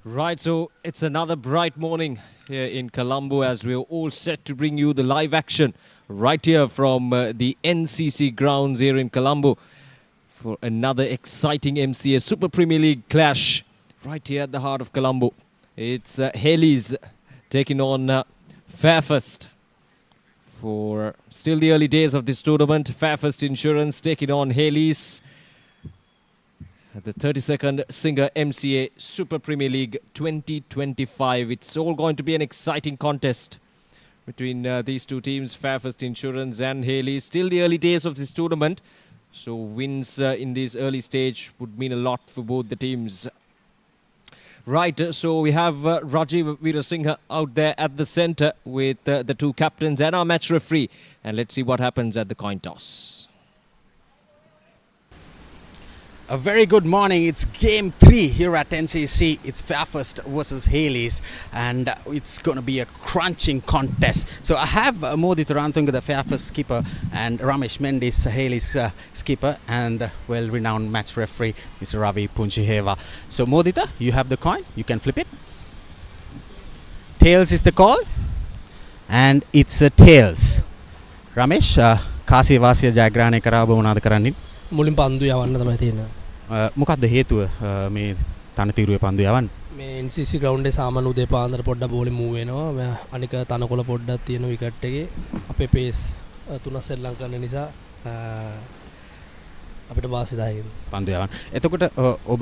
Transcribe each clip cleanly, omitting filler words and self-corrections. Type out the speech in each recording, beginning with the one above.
Right, so it's another bright morning here in Colombo as we're all set to bring you the live action right here from the NCC grounds here in Colombo for another exciting MCA Super Premier League clash right here at the heart of Colombo. It's Hayleys taking on Fairfirst for still the early days of this tournament. Fairfirst Insurance taking on Hayleys at the 32nd SINGER-MCA Super Premier League 2025. It's all going to be an exciting contest between these two teams, Fairfirst Insurance and Hayleys. Still the early days of this tournament, so wins in this early stage would mean a lot for both the teams. Right, so we have Rajiv Veerasinghe out there at the centre with the two captains and our match referee. And let's see what happens at the coin toss. A very good morning. It's game 3 here at NCC. It's Fairfirst versus Hayleys, and it's going to be a crunching contest. So I have Modita Rantunga, the Fairfirst skipper, and Ramesh Mendis, Hayleys skipper, and well-renowned match referee, Mr. Ravi Punchiheva. So Modita, you have the coin. You can flip it. Tails is the call, and it's a tails. Ramesh, Kasi Vasya Jagrane Karaba Unada Karani. මුලින් පන්දු යවන්න තමයි තියෙන්නේ. මොකක්ද හේතුව මේ තනතිරුවේ පන්දු යවන්න? මේ NCC ග්‍රවුන්ඩ් එකේ සාමාන්‍ය උදේ පාන්දර පොඩ්ඩක් බෝලින් මූව් වෙනවා. අනික තනකොළ පොඩ්ඩක් තියෙන විකට් එකේ අපේ පේස් තුනක් සෙල්ලම් කරන නිසා අපිට වාසිදායකයි. පන්දු යවන්න. එතකොට ඔබ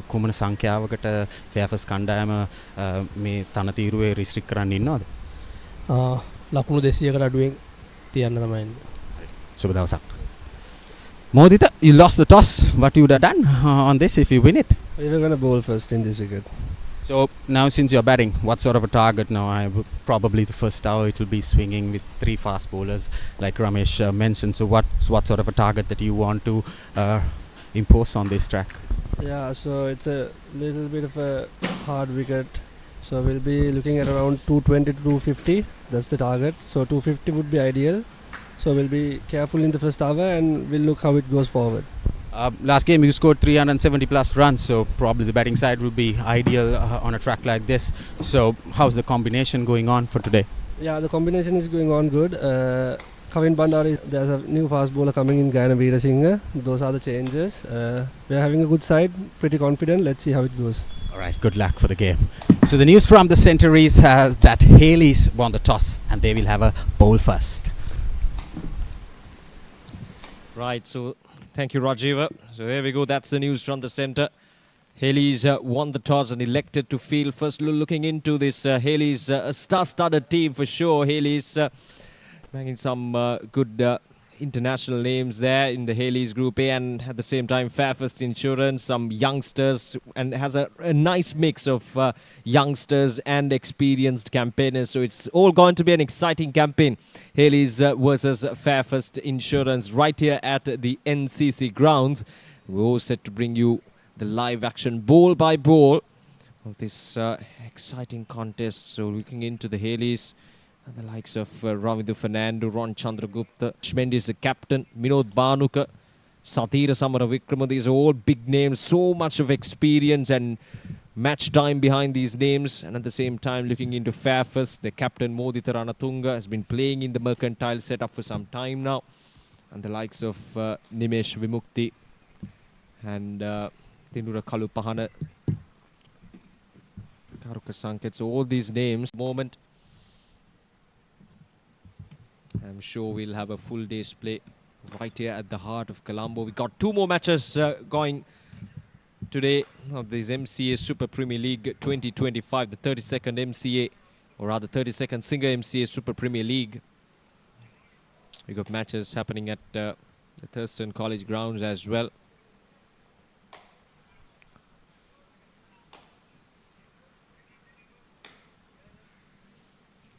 කුමන සංඛ්‍යාවකට ෆෙයාර්ෆර්ස්ට් කණ්ඩායම මේ තනතිරුවේ රිස්ට්‍රික්ට් කරන්න ඉන්නවද? ලකුණු 200කට අඩුවෙන් තියන්න තමයි. සුබ දවසක්. Modita, you lost the toss. What you would have done on this if you win it? We were going to bowl first in this wicket. So now since you're batting, what sort of a target now? Probably the first hour it will be swinging with 3 fast bowlers like Ramesh mentioned. So what sort of a target that you want to impose on this track? Yeah, so it's a little bit of a hard wicket. So we'll be looking at around 220 to 250. That's the target. So 250 would be ideal. So we'll be careful in the first hour and we'll look how it goes forward. Last game you scored 370 plus runs, so probably the batting side will be ideal on a track like this. So how's the combination going on for today? Yeah, the combination is going on good. Kavin Bandari, there's a new fast bowler coming in, Gayana Veerasinghe. Those are the changes. We're having a good side, pretty confident. Let's see how it goes. Alright, good luck for the game. So the news from the centre is that Hayleys won the toss and they will have a bowl first. Right, so thank you, Rajiv. So there we go. That's the news from the centre. Hayleys won the toss and elected to field first. Looking into this Hayleys star-studded team for sure. Hayleys banging some good international names there in the Hayleys Group A, and at the same time Fairfirst Insurance, some youngsters, and has a nice mix of youngsters and experienced campaigners. So it's all going to be an exciting campaign. Hayleys versus Fairfirst Insurance right here at the NCC grounds. We're all set to bring you the live action ball by ball of this exciting contest. So looking into the Hayleys, the likes of Ravindu Fernando, Ron Chandragupta, Shmendi is the captain, Minod Banuka, Sathira Samaravikrama. These are all big names, so much of experience and match time behind these names. And at the same time, looking into Fairfirst, the captain Modita Ranatunga has been playing in the mercantile setup for some time now. And the likes of Nimesh Vimukti and Tinura Kalupahana, Karuka Sanket. So all these names, moment. I'm sure we'll have a full day's play right here at the heart of Colombo. We got 2 more matches going today of this MCA Super Premier League 2025, the 32nd MCA, or rather 32nd SINGER-MCA Super Premier League. We got matches happening at the Thurston College grounds as well.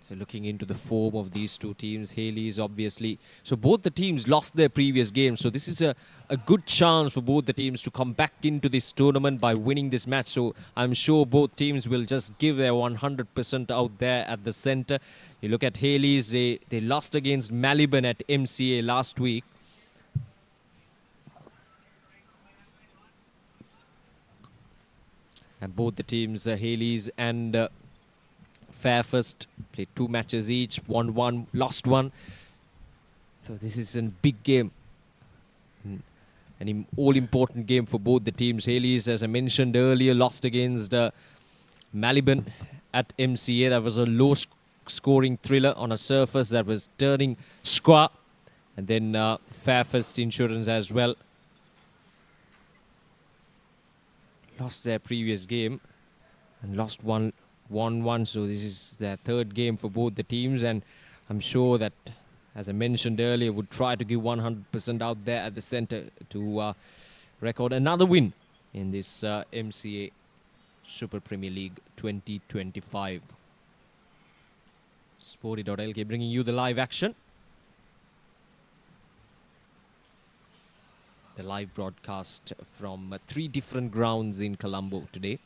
So looking into the form of these two teams, Hayleys obviously. So both the teams lost their previous games. So this is a good chance for both the teams to come back into this tournament by winning this match. So I'm sure both teams will just give their 100% out there at the centre. You look at Hayleys, they lost against Maliban at MCA last week. And both the teams, Hayleys and Fairfirst, played 2 matches each, won 1, lost 1. So this is a big game. An all-important game for both the teams. Hayleys, as I mentioned earlier, lost against Melbourne at MCA. That was a low-scoring thriller on a surface that was turning square. And then Fairfirst Insurance as well lost their previous game and lost 1-1. So this is their 3rd game for both the teams. And I'm sure that, as I mentioned earlier, would try to give 100% out there at the centre to record another win in this MCA Super Premier League 2025. Sporty.lk bringing you the live action. The live broadcast from 3 different grounds in Colombo today.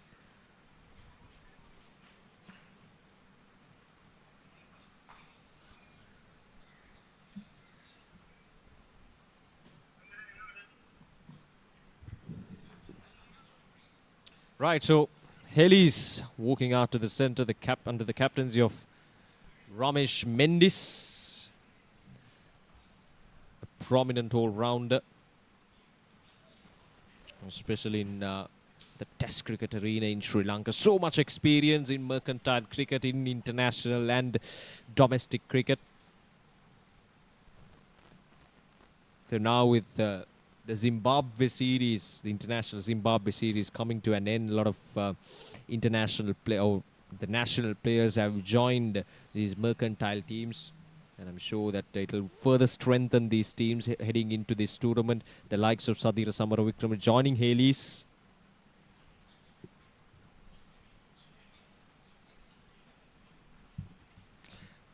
Right, so Hayleys walking out to the centre, under the captaincy of Ramesh Mendis, a prominent all-rounder, especially in the Test cricket arena in Sri Lanka. So much experience in mercantile cricket, in international and domestic cricket. So now with the Zimbabwe series, the international Zimbabwe series coming to an end, a lot of international the national players have joined these mercantile teams, and I'm sure that it will further strengthen these teams heading into this tournament. The likes of Sadira Samaravikram joining Hayleys.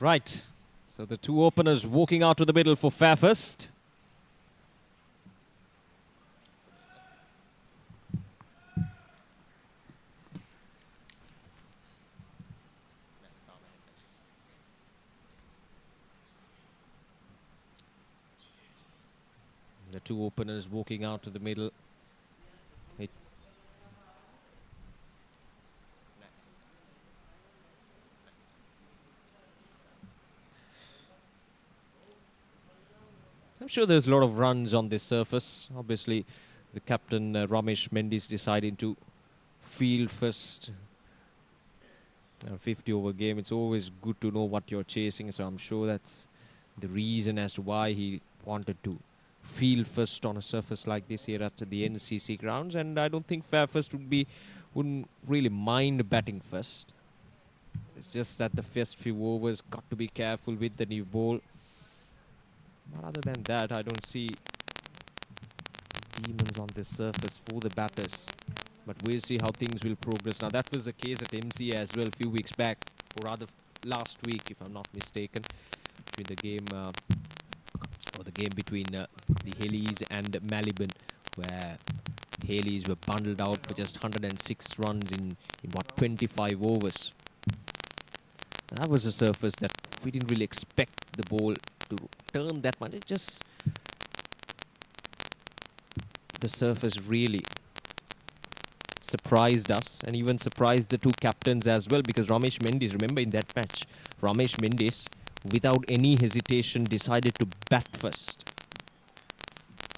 Right, so the 2 openers walking out to the middle for Fairfirst. The 2 openers walking out to the middle. I'm sure there's a lot of runs on this surface. Obviously, the captain Ramesh Mendis deciding to field first. 50-over game. It's always good to know what you're chasing. So I'm sure that's the reason as to why he wanted to field first on a surface like this here at the NCC grounds. And I don't think Fairfirst wouldn't really mind batting first. It's just that the first few overs got to be careful with the new ball. But other than that, I don't see demons on this surface for the batters. But we'll see how things will progress. Now, that was the case at MCA as well a few weeks back, or rather last week, if I'm not mistaken, between the game between the Hayleys and Melbourne, where Hayleys were bundled out for just 106 runs in what, 25 overs. That was a surface that we didn't really expect the ball to turn that much. It just, the surface really surprised us and even surprised the 2 captains as well, because Ramesh Mendis, remember in that match, Ramesh Mendis, without any hesitation, decided to bat first,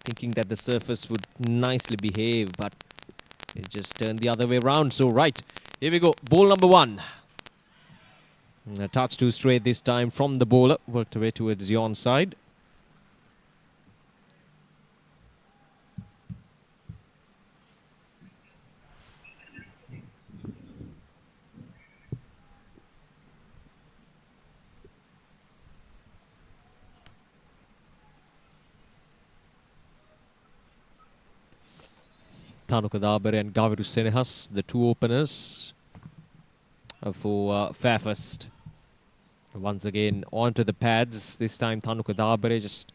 thinking that the surface would nicely behave, but it just turned the other way around. So, right, here we go. Ball number 1. A touch too straight this time from the bowler, worked away towards the onside. Tanuka Dabare and Gaviru Senehas, the 2 openers for Fairfirst. Once again onto the pads. This time Tanuka Dabare just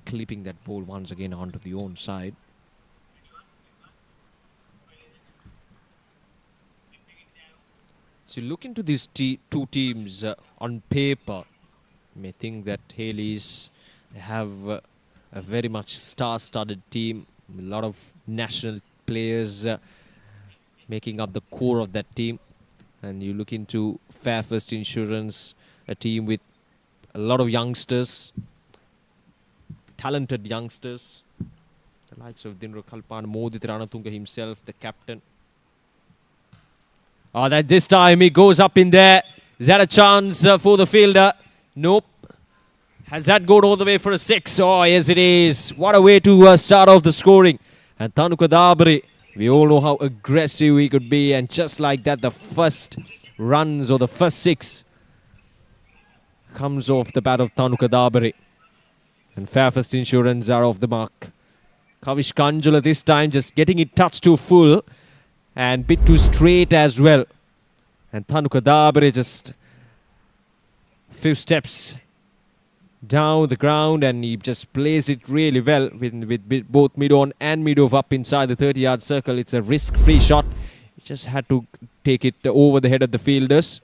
clipping that ball once again onto the own side. So you look into these 2 teams on paper, you may think that Hayleys have a very much star-studded team, a lot of national players making up the core of that team. And you look into Fairfirst Insurance, a team with a lot of youngsters, talented youngsters, the likes of Dinro Kalpan, Modit Ranatunga himself, the captain. Oh, that this time he goes up in there. Is that a chance for the fielder? Nope. Has that gone all the way for a 6? Oh, yes it is. What a way to start off the scoring. And Tanuka Dabri, we all know how aggressive he could be. And just like that, the first runs or the first 6 comes off the bat of Tanuka Dabri. And Fairfirst Insurance are off the mark. Kavish Kanjula this time just getting it touched to full. And bit too straight as well. And Tanuka Dabri just few steps down the ground, and he just plays it really well with both mid-on and mid-off up inside the 30-yard circle. It's a risk-free shot. He just had to take it over the head of the fielders.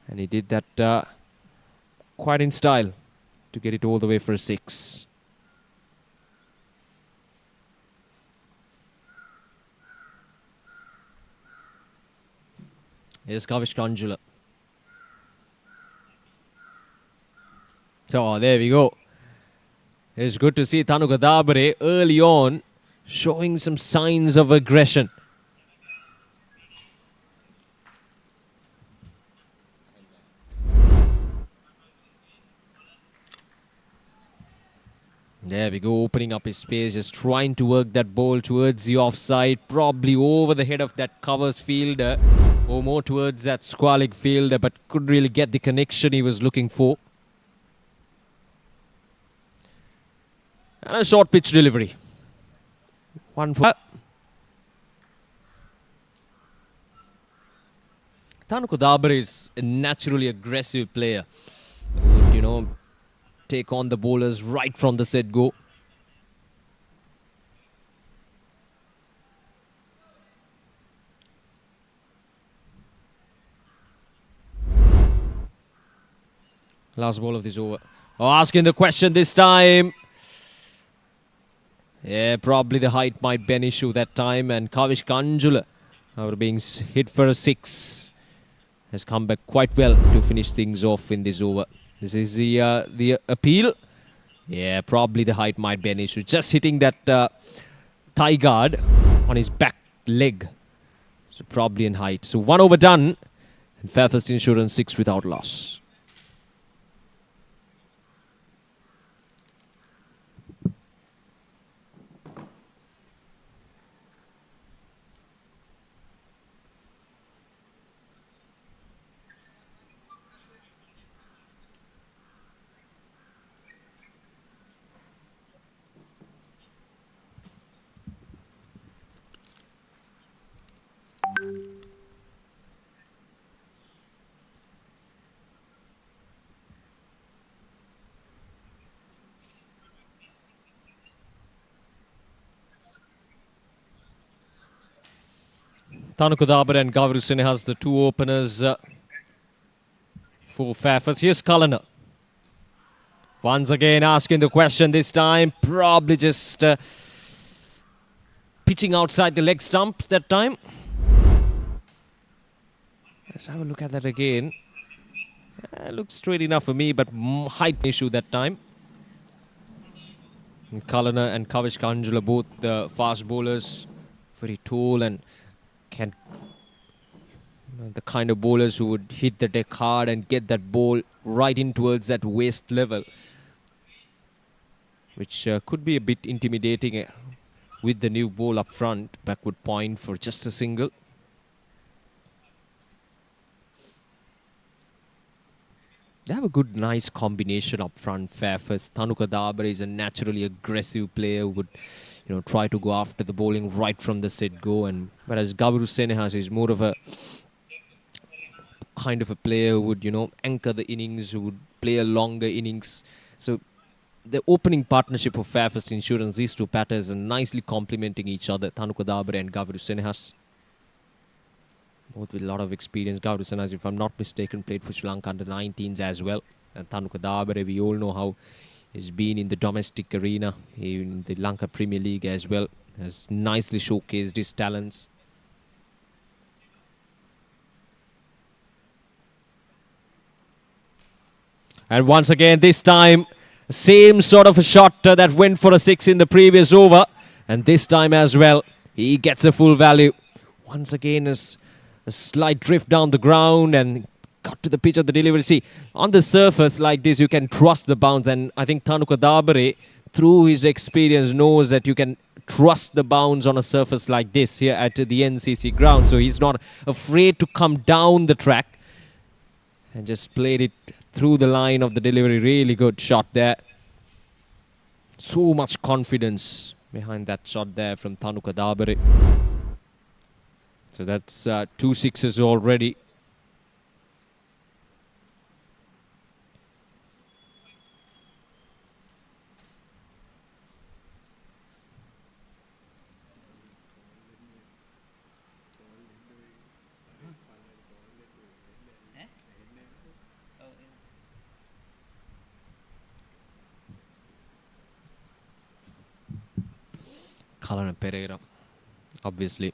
And he did that quite in style to get it all the way for a 6. Here's Kavish Kanjula. So there we go. It's good to see Tanuka Dabri early on showing some signs of aggression. There we go, opening up his space, just trying to work that ball towards the offside, probably over the head of that covers fielder, or more towards that Sportylk fielder, but couldn't really get the connection he was looking for. And a short pitch delivery. 1 for... Tanuka Dabri is a naturally aggressive player. Would, you know, take on the bowlers right from the set go. Last ball of this over. Oh, asking the question this time. Yeah, probably the height might be an issue that time. And Kavish Kanjula, after being hit for a 6, has come back quite well to finish things off in this over. This is the appeal. Yeah, probably the height might be an issue. Just hitting that thigh guard on his back leg. So probably in height. So 1 over done. And Fairfirst Insurance 6 without loss. Tanuka Dabri and Gavaru Sinehas, the 2 openers for Fairfirst. Here's Kalana. Once again asking the question this time. Probably just pitching outside the leg stump that time. Let's have a look at that again. Looks straight enough for me, but height issue that time. Kalana and Kavish Kanjula, both the fast bowlers. Very tall and can the kind of bowlers who would hit the deck hard and get that ball right in towards that waist level, which could be a bit intimidating with the new ball up front. Backward point for just a single. They have a good, nice combination up front. Fairfirst. Tanuka Dabri is a naturally aggressive player who would, you know, try to go after the bowling right from the set go. And whereas Gavaru Sinehas is more of a kind of a player who would, you know, anchor the innings, who would play a longer innings. So the opening partnership of Fairfirst Insurance, these 2 batters are nicely complementing each other. Tanuka Dabri and Gavaru Sinehas, both with a lot of experience. Gavaru Sinehas, if I'm not mistaken, played for Sri Lanka under 19s as well. And Tanuka Dabri, we all know how he's been in the domestic arena, in the Lanka Premier League as well. has nicely showcased his talents. And once again, this time, same sort of a shot that went for a 6 in the previous over. And this time as well, he gets a full value. Once again, a slight drift down the ground and got to the pitch of the delivery. See, on the surface like this, you can trust the bounce. And I think Thanuka Dabare, through his experience, knows that you can trust the bounce on a surface like this here at the NCC ground. So he's not afraid to come down the track and just played it through the line of the delivery. Really good shot there. So much confidence behind that shot there from Thanuka Dabare. So that's 2 sixes already. Kalana Pereira, obviously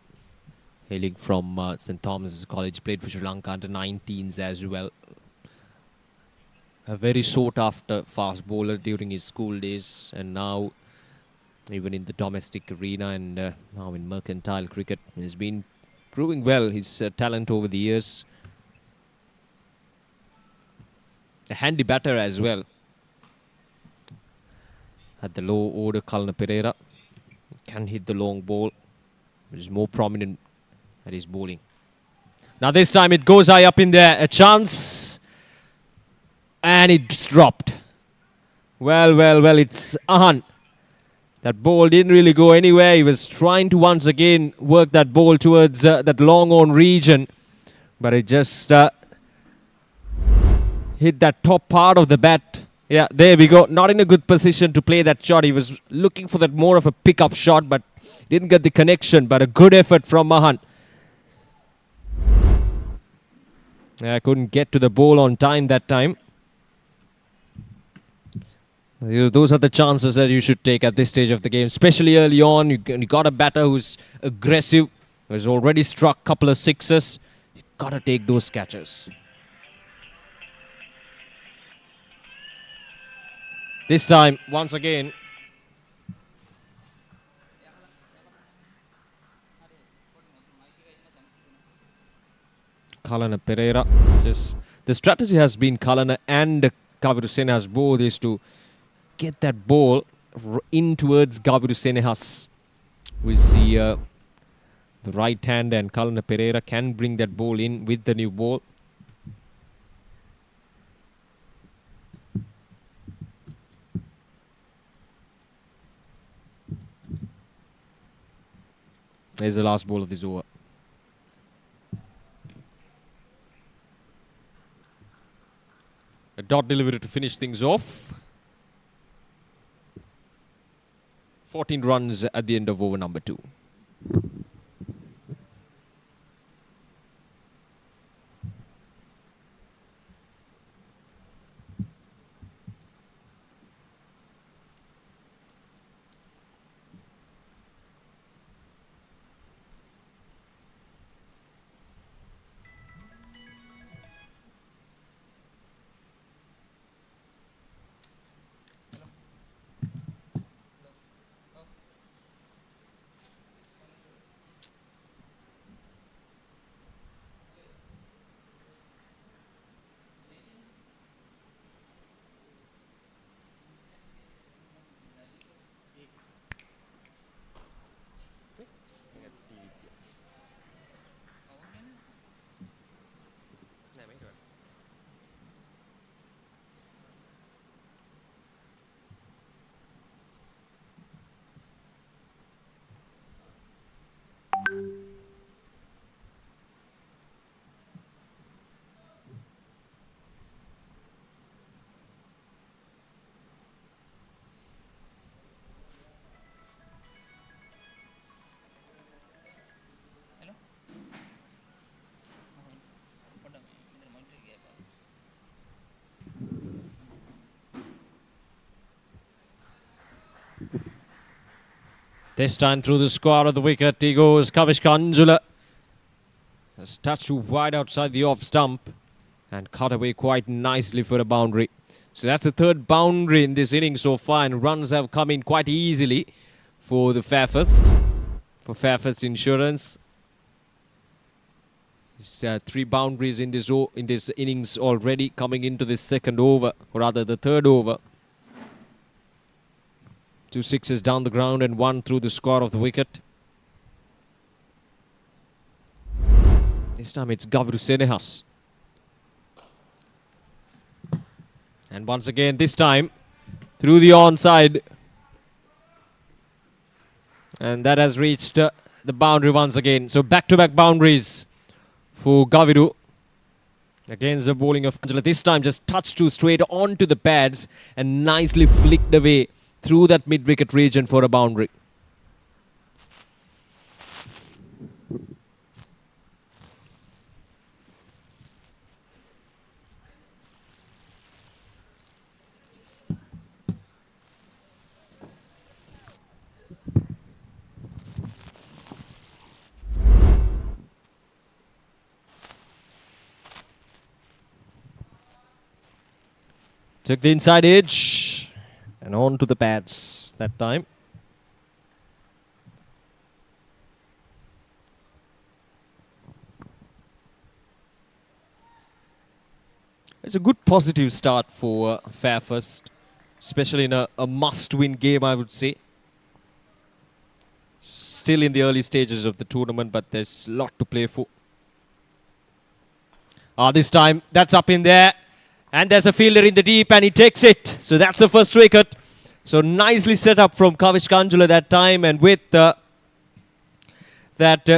hailing from St. Thomas's College, played for Sri Lanka under 19s as well. A very sought after fast bowler during his school days, and now even in the domestic arena and now in mercantile cricket, he's been proving well his talent over the years. A handy batter as well. At the low order, Kalana Pereira can hit the long ball, which is more prominent at his bowling. Now this time it goes high up in there, a chance, and it's dropped. Well, it's Ahan. That ball didn't really go anywhere. He was trying to once again work that ball towards that long on region, but it just hit that top part of the bat. Yeah, there we go. Not in a good position to play that shot. He was looking for that more of a pickup shot, but didn't get the connection. But a good effort from Mahan. Yeah, couldn't get to the ball on time that time. Those are the chances that you should take at this stage of the game, especially early on. You got a batter who's aggressive, who's already struck a couple of sixes. You got to take those catches. This time, once again, Kalana Pereira. The strategy has been Kalana and Gaviru Senehas both is to get that ball in towards Gaviru Senehas with the right hand, and Kalana Pereira can bring that ball in with the new ball. There's the last ball of this over. A dot delivery to finish things off. 14 runs at the end of over number 2. This time through the square of the wicket, he goes Kavish Kanjula. Has touched to wide outside the off stump and cut away quite nicely for a boundary. So that's the third boundary in this inning so far, and runs have come in quite easily for the Fairfirst. For Fairfirst Insurance. It's, 3 boundaries in this innings already, coming into this second over, or rather the third over. 2 sixes down the ground and 1 through the square of the wicket. This time it's Gavru Senehas. And once again, this time through the onside. And that has reached the boundary once again. So back-to-back boundaries for Gaviru against the bowling of Kanjula. This time just touched to straight onto the pads and nicely flicked away through that mid-wicket region for a boundary. Took the inside edge and on to the pads that time. It's a good positive start for Fairfirst, especially in a must-win game, I would say. Still in the early stages of the tournament, but there's a lot to play for. This time, that's up in there. And there's a fielder in the deep and he takes it. So that's the first wicket. So nicely set up from Kavish Kanjula that time. And with that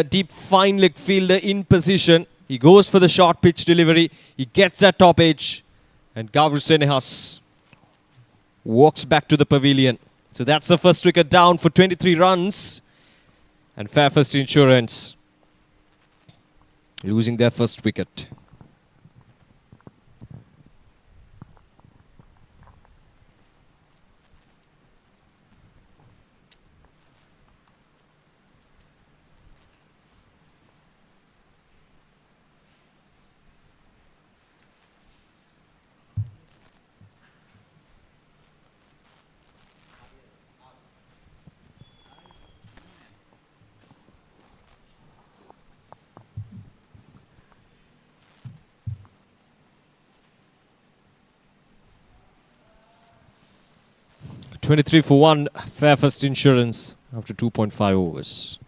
deep fine leg fielder in position, he goes for the short pitch delivery. He gets that top edge. And Gavru Senehas walks back to the pavilion. So that's the first wicket down for 23 runs. And Fairfirst Insurance losing their first wicket. $23 for 1, Fairfirst Insurance after 2.5 overs.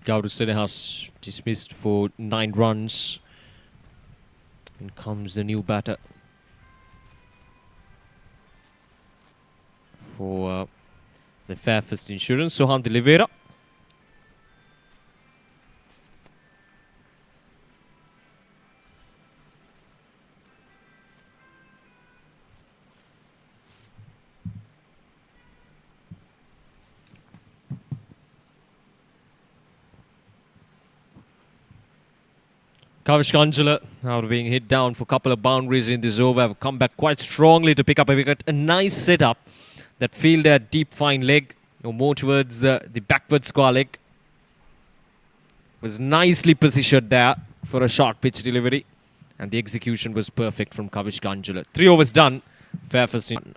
Gavru Senehas dismissed for 9 runs. In comes the new batter for the Fairfirst Insurance, Sohan de Oliveira. Kavish Kanjula, after being hit down for a couple of boundaries in this over, have come back quite strongly to pick up a wicket. A nice setup. That fielder deep fine leg, or more towards the backward square leg, was nicely positioned there for a short pitch delivery. And the execution was perfect from Kavish Kanjula. 3 overs done. Fairfirst in.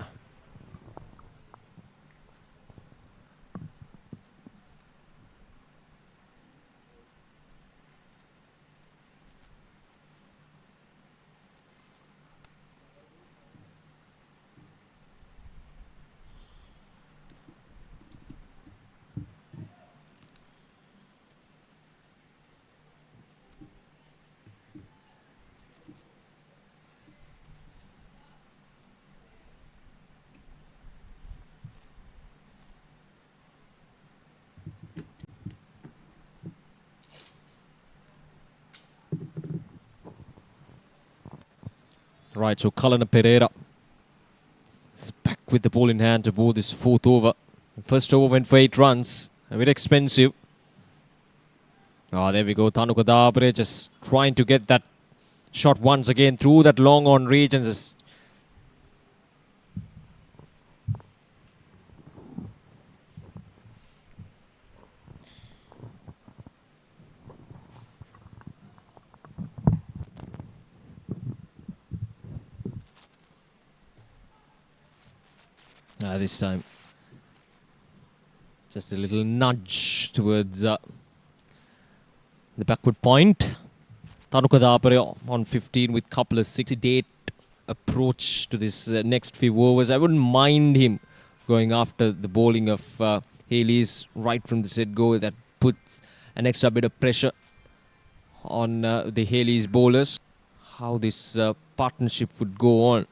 Right, so Kalana Pereira is back with the ball in hand to bowl this fourth over. First over went for 8 runs. A bit expensive. There we go. Thanuka Dabre just trying to get that shot once again through that long on reach and just this time just a little nudge towards the backward point. Thanuka Dabre on 15 with couple of 68 approach to this next few overs. I wouldn't mind him going after the bowling of Hayleys right from the set go. That puts an extra bit of pressure on the Hayleys bowlers. How this partnership would go on.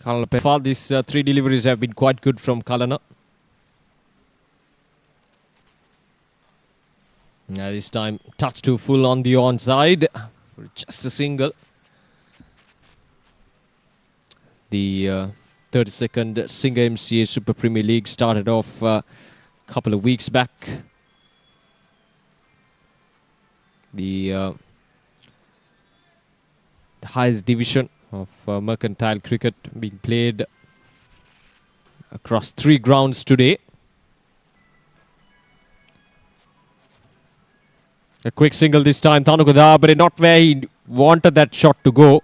So far, these 3 deliveries have been quite good from Kalana. This time, touch to full on the onside for just a single. The 32nd Singer-MCA Super Premier League started off a couple of weeks back. The highest division of mercantile cricket being played across 3 grounds today. A quick single this time. Thanuka Dabre not where he wanted that shot to go.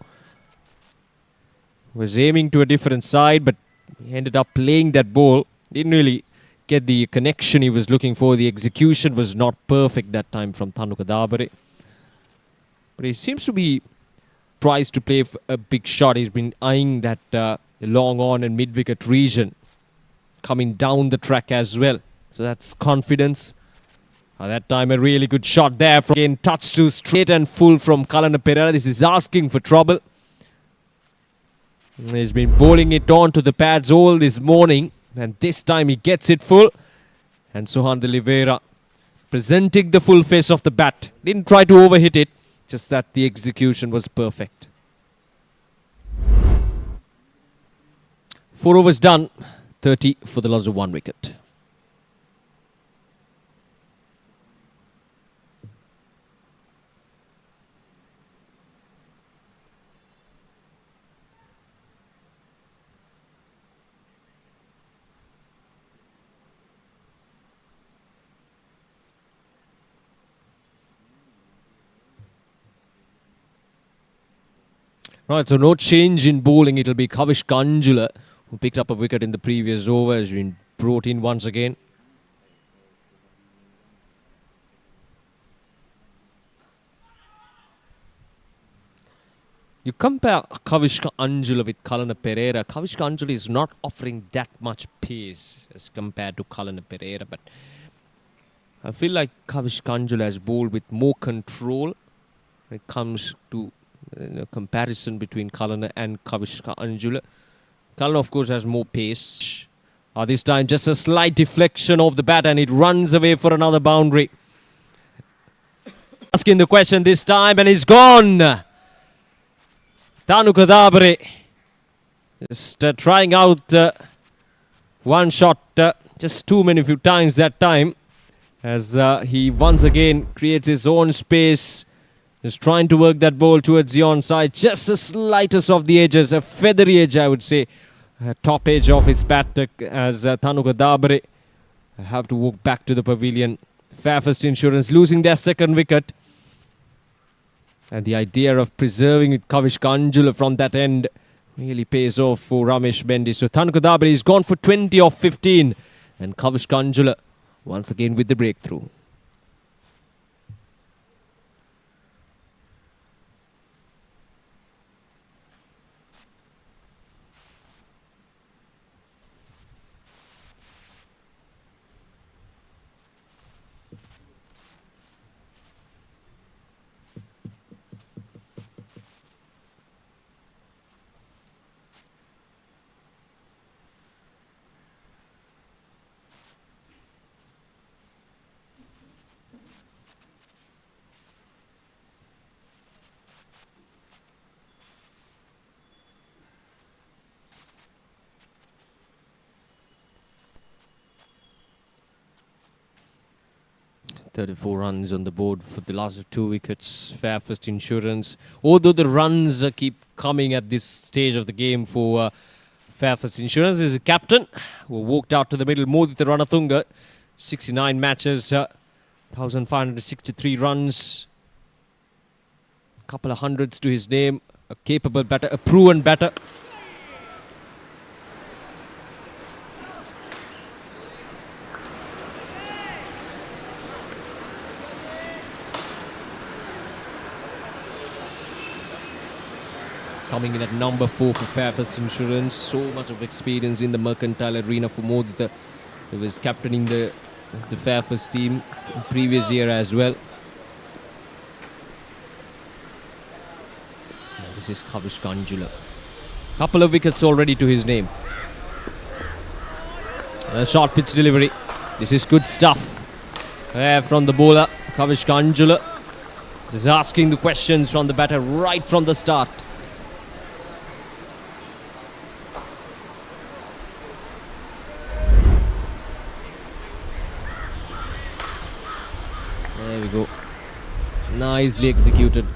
Was aiming to a different side, but he ended up playing that ball. Didn't really get the connection he was looking for. The execution was not perfect that time from Thanuka Dabre. But he seems to be prized to play a big shot. He's been eyeing that long on and mid-wicket region, coming down the track as well. So that's confidence. That time a really good shot there. Again, touch to straight and full from Kalana Pereira. This is asking for trouble. He's been bowling it on to the pads all this morning. And this time he gets it full. And Sohan de Oliveira presenting the full face of the bat. Didn't try to overhit it. Just that the execution was perfect. 4 overs done. 30 for the loss of 1 wicket. Right, so no change in bowling. It'll be Kavish Kanjula, who picked up a wicket in the previous over, has been brought in once again. You compare Kavish Kanjula with Kalana Pereira. Kavish Kanjula is not offering that much pace as compared to Kalana Pereira, but I feel like Kavish Kanjula has bowled with more control when it comes to comparison between Kalana and Kavish Kanjula. Kalana, of course, has more pace. This time, just a slight deflection of the bat and it runs away for another boundary. Asking the question this time and he's gone. Thanuka Dabre just trying out one shot, just too many few times that time, as he once again creates his own space. Just trying to work that ball towards the onside. Just the slightest of the edges. A feathery edge, I would say. Top edge of his bat as Thanuka Dabre have to walk back to the pavilion. Fairfirst Insurance losing their 2nd wicket. And the idea of preserving with Kavish Kanjula from that end really pays off for Ramesh Bendi. So Thanuka Dabre is gone for 20 off 15. And Kavish Kanjula once again with the breakthrough. 34 runs on the board for the last 2 wickets. Fairfirst Insurance. Although the runs keep coming at this stage of the game for Fairfirst Insurance, is a captain who walked out to the middle. Modita Ranatunga, 69 matches, 1,563 runs, a couple of hundreds to his name. A capable batter, a proven batter. Coming in at number 4 for Fairfirst Insurance. So much of experience in the mercantile arena for Modita. He was captaining the Fairfirst team previous year as well. And this is Kavish Kanjula. Couple of wickets already to his name. A short pitch delivery. This is good stuff from the bowler, Kavish Kanjula. Just asking the questions from the batter right from the start. There we go. Nicely executed.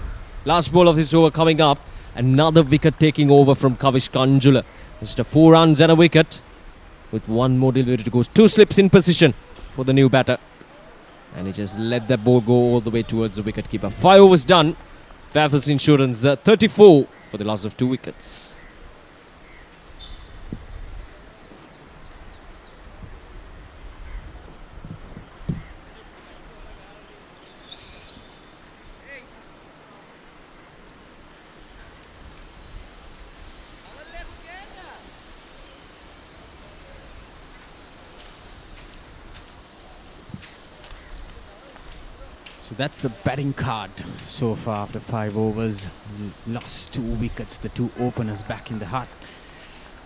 Last ball of this over coming up. Another wicket taking over from Kavish Kanjula. Just 4 runs and a wicket. With one more delivery to go. 2 slips in position for the new batter. And he just let that ball go all the way towards the wicketkeeper. 5 overs done. Fairfirst Insurance 34 for the loss of 2 wickets. So that's the batting card so far after 5 overs. Lost 2 wickets, the 2 openers back in the hut.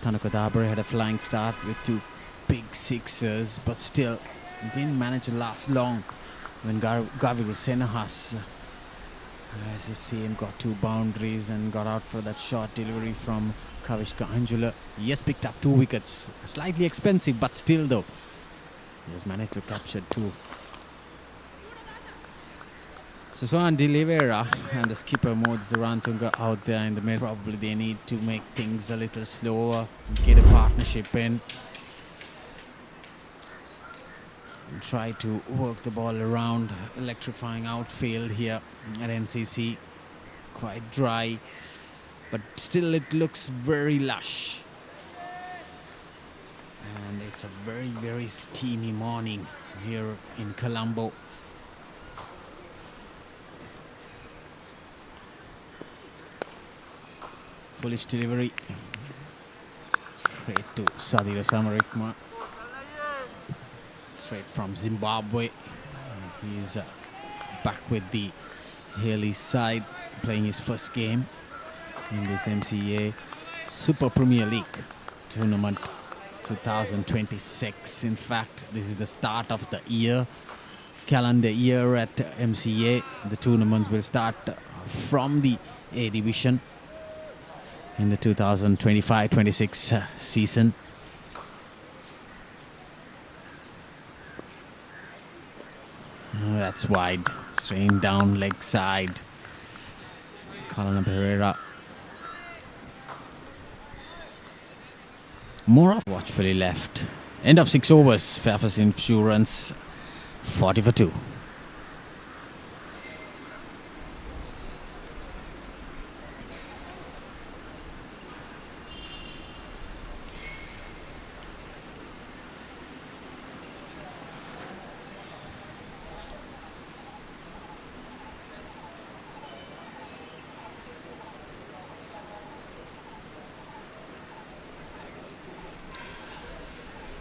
Tanaka Dabre had a flying start with 2 big sixers, but still didn't manage to last long when Gaviru Senahas, as you see him, got 2 boundaries and got out for that short delivery from Kavish Kanjula. He has picked up 2 wickets, slightly expensive, but still though, he has managed to capture 2. So Sohan De Oliveira and the skipper Modita Ranatunga out there in the middle. Probably they need to make things a little slower, get a partnership in, and try to work the ball around. Electrifying outfield here at NCC. Quite dry, but still it looks very lush. And it's a very, very steamy morning here in Colombo. Bullish delivery straight to Sadira Samarikma, straight from Zimbabwe. And he's back with the Hayleys side, playing his first game in this MCA Super Premier League tournament 2026. In fact, this is the start of the year, calendar year at MCA. The tournaments will start from the A division in the 2025-26 season. That's wide, straight down leg side. Kalana Pereira. More off, watchfully left. End of 6 overs. Fairfirst Insurance 40 for 2.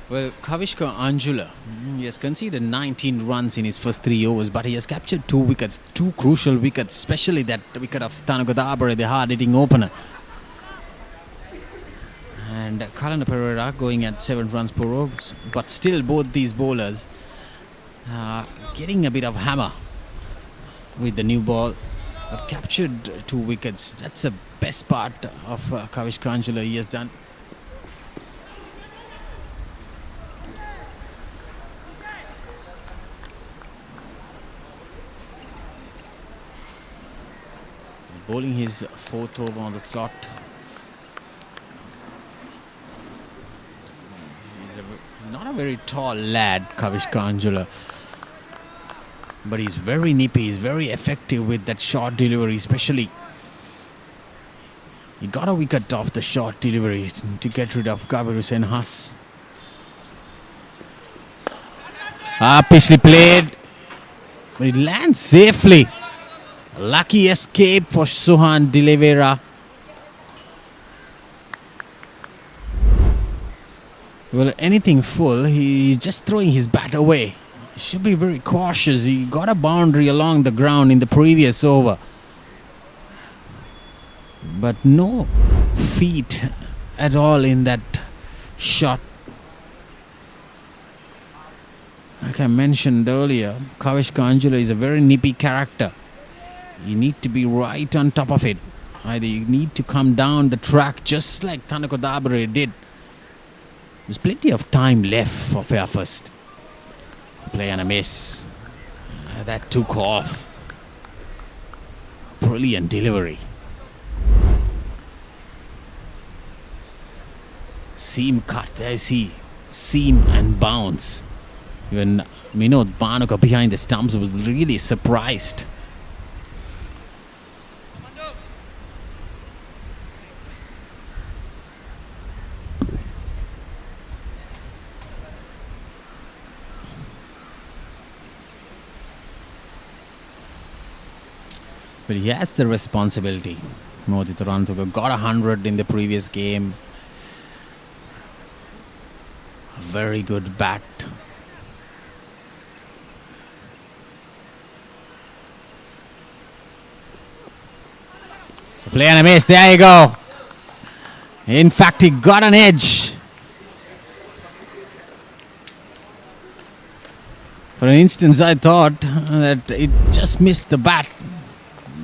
Well, Kavish Kanjula, he has conceded 19 runs in his first 3 overs, but he has captured 2 wickets, 2 crucial wickets, especially that wicket of Tanaka Dabre, the hard-hitting opener. And Kalana Pereira going at 7 runs per over, but still both these bowlers getting a bit of hammer with the new ball, but captured 2 wickets. That's the best part of Kavish Kanjula he has done. bowling his 4th over on the slot. He's not a very tall lad, Kavishka Anjula, but he's very nippy. He's very effective with that short delivery, especially. He got a wicket off the short delivery to get rid of Kabir Hussain Haas. Pitchly played, but it lands safely. Lucky escape for Suhan De Oliveira. Well, anything full, he's just throwing his bat away. He should be very cautious. He got a boundary along the ground in the previous over, but no feet at all in that shot. Like I mentioned earlier, Kavishka Anjula is a very nippy character. You need to be right on top of it. Either you need to come down the track just like Thanako Dabare did. There's plenty of time left for Fairfirst. Play and a miss. That took off. Brilliant delivery. Seam cut, I see. Seam and bounce. Even Minod Bhanuka behind the stumps was really surprised. But he has the responsibility. Modi Tarantuka got 100 in the previous game. A very good bat. Play and a miss. There you go. In fact, he got an edge. For an instance, I thought that it just missed the bat.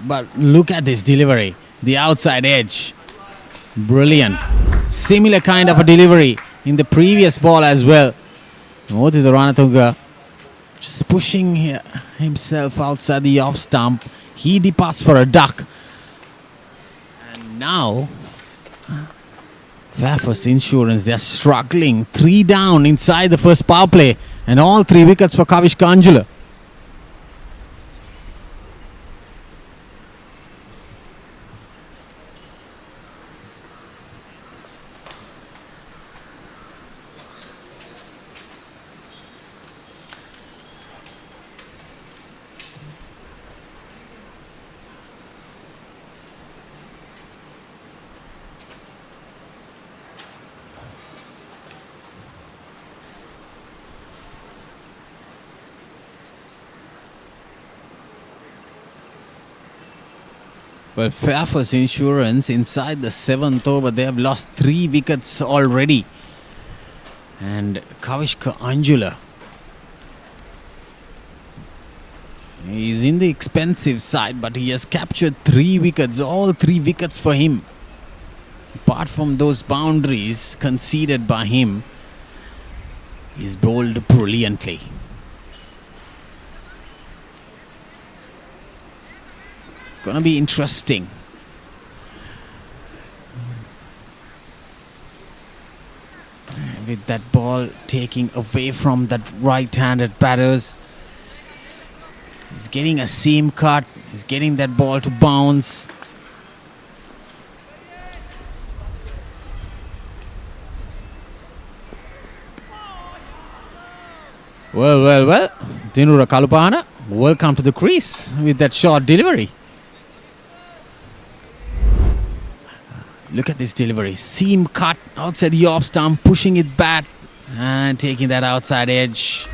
But look at this delivery. The outside edge. Brilliant. Similar kind of a delivery in the previous ball as well. Modi Ranatunga just pushing himself outside the off stump. He departs for a duck. And now, Fairfirst Insurance, they are struggling. 3 down inside the first power play. And all 3 wickets for Kavishka Anjula. Well, Fairfirst Insurance inside the 7th over, they have lost 3 wickets already. And Kavishka Anjula, he's in the expensive side, but he has captured 3 wickets, all 3 wickets for him. Apart from those boundaries conceded by him, he's bowled brilliantly. Gonna be interesting. With that ball taking away from that right-handed batters. He's getting a seam cut. He's getting that ball to bounce. Well. Dinura Kalupana, welcome to the crease with that short delivery. Look at this delivery. Seam cut outside the off stump, pushing it back and taking that outside edge.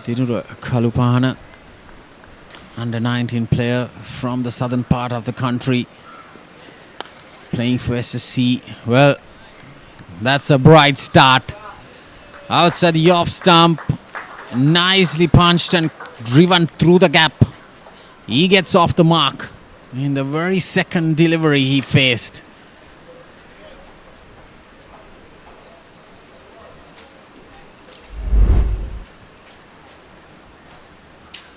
Dinura Kalupana, under 19 player from the southern part of the country, playing for SSC. Well, that's a bright start. Outside the off stump. Nicely punched and driven through the gap. He gets off the mark in the very second delivery he faced.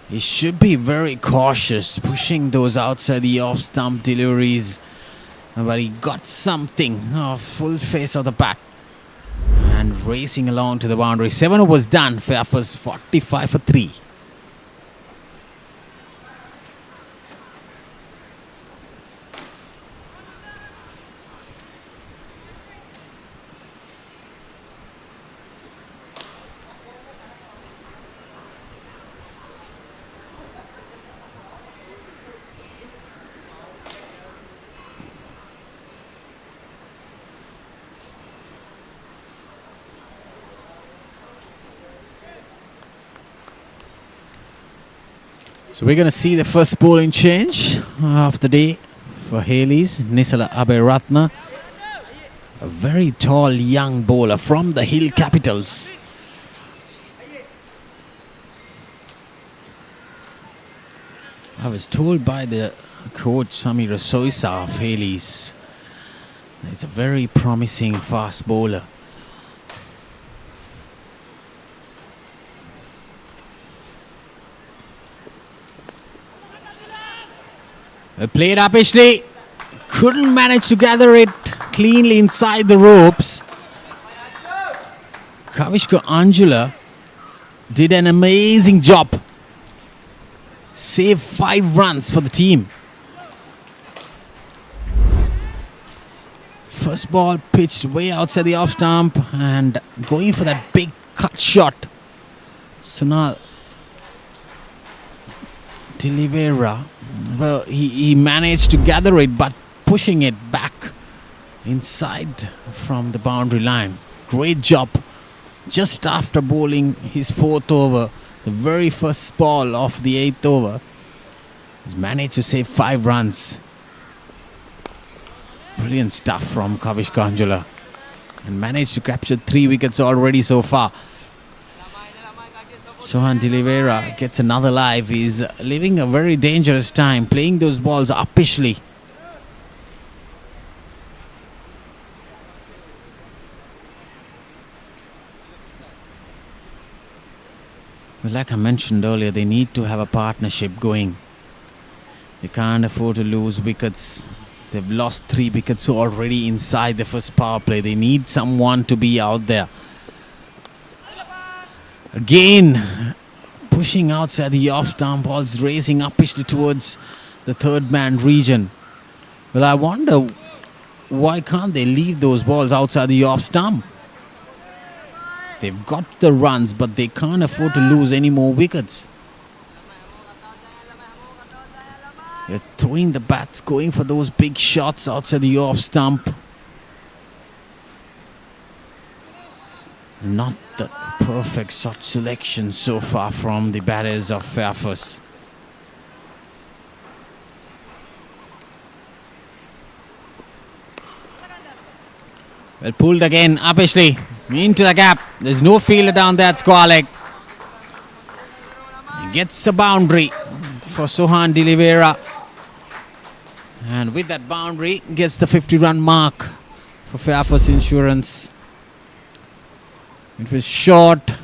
He should be very cautious, pushing those outside the off-stump deliveries. But he got something, full face of the bat. And racing along to the boundary. 7 overs done. Fairfirst 45 for 3. So we're going to see the first bowling change of the day for Hayleys. Nisala Aberatna, a very tall young bowler from the Hill Capitals. I was told by the coach Samir Soisa of Hayleys, he's a very promising fast bowler. Played uppishly, couldn't manage to gather it cleanly inside the ropes. Kavishka Anjula did an amazing job. Saved 5 runs for the team. First ball pitched way outside the off stump and going for that big cut shot. Sunal D'Oliveira, well, he managed to gather it, but pushing it back inside from the boundary line. Great job. Just after bowling his 4th over, the very first ball of the 8th over, he's managed to save 5 runs. Brilliant stuff from Kavishka Anjula, and managed to capture 3 wickets already so far. Sohan D'Oliveira gets another live. He's living a very dangerous time, playing those balls uppishly. Well, like I mentioned earlier, they need to have a partnership going. They can't afford to lose wickets. They've lost 3 wickets already inside the first power play. They need someone to be out there. Again, pushing outside the off-stump balls, racing uppishly towards the third man region. Well, I wonder why can't they leave those balls outside the off-stump? They've got the runs, but they can't afford to lose any more wickets. They're throwing the bats, going for those big shots outside the off-stump. Not the perfect shot selection so far from the batters of Fairfirst. Well, pulled again, uppishly, into the gap. There's no fielder down there at Sportylk. He gets a boundary for Sohan D'Oliveira. And with that boundary, gets the 50-run mark for Fairfirst Insurance. It was short,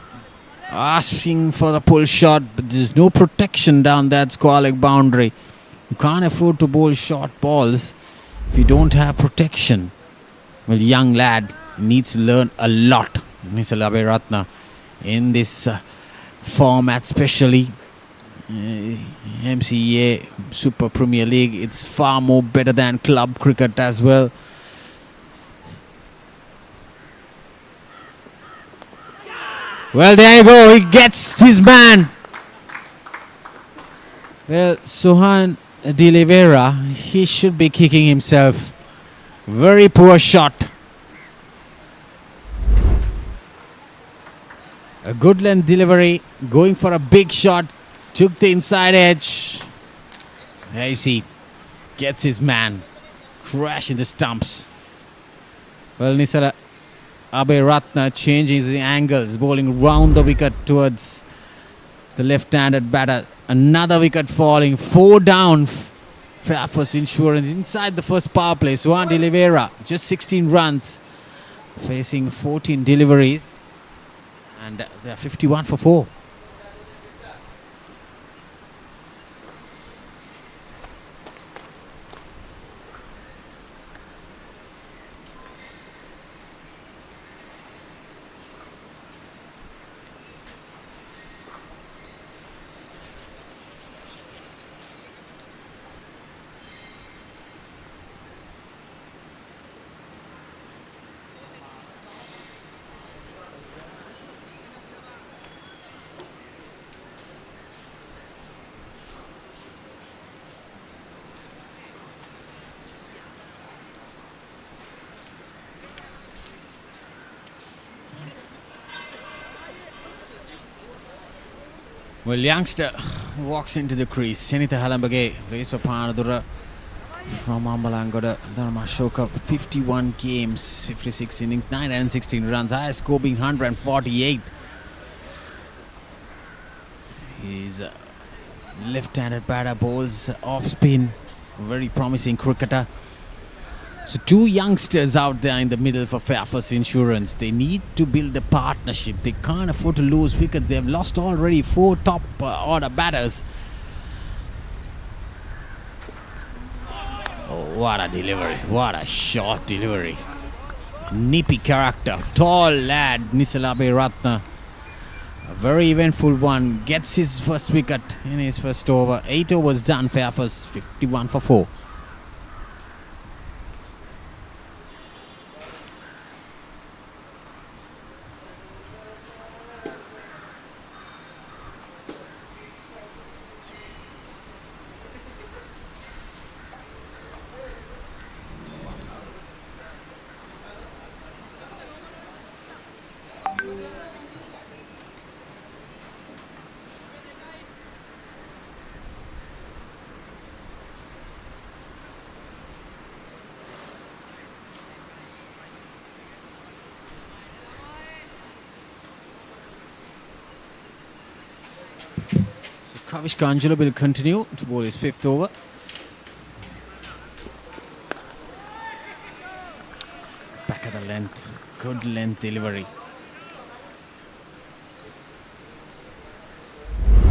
asking for the pull shot, but there's no protection down that Sportylk boundary. You can't afford to bowl short balls if you don't have protection. Well, young lad needs to learn a lot, Nisala Aberatna, in this format, especially MCA Super Premier League. It's far more better than club cricket as well. Well, there you go. He gets his man. Well, Sohan D'Oliveira, he should be kicking himself. Very poor shot. A good length delivery. Going for a big shot. Took the inside edge. There you see. Gets his man. Crash in the stumps. Well, Nisala Aberatna changing his angles, bowling round the wicket towards the left-handed batter. Another wicket falling, 4 down. Fairfirst Insurance inside the first power play. Sohan D'Oliveira, just 16 runs, facing 14 deliveries, and they are 51 for 4. Well, youngster walks into the crease. Senitha Halambage plays for Panadura from Ambalangoda. Dharma Shoka, 51 games, 56 innings, 916 runs. Highest score being 148. He's a left-handed batter, bowls off spin. Very promising cricketer. So two youngsters out there in the middle for Fairfirst Insurance. They need to build a partnership. They can't afford to lose wickets. They've lost already 4 top order batters. Oh, what a delivery. What a short delivery. Nippy character. Tall lad, Nisalabe Ratna. A very eventful one. Gets his first wicket in his first over. 8 overs done. Fairfirst 51 for 4. Kavishka Angelo will continue to bowl his 5th over. Back at the length. Good length delivery.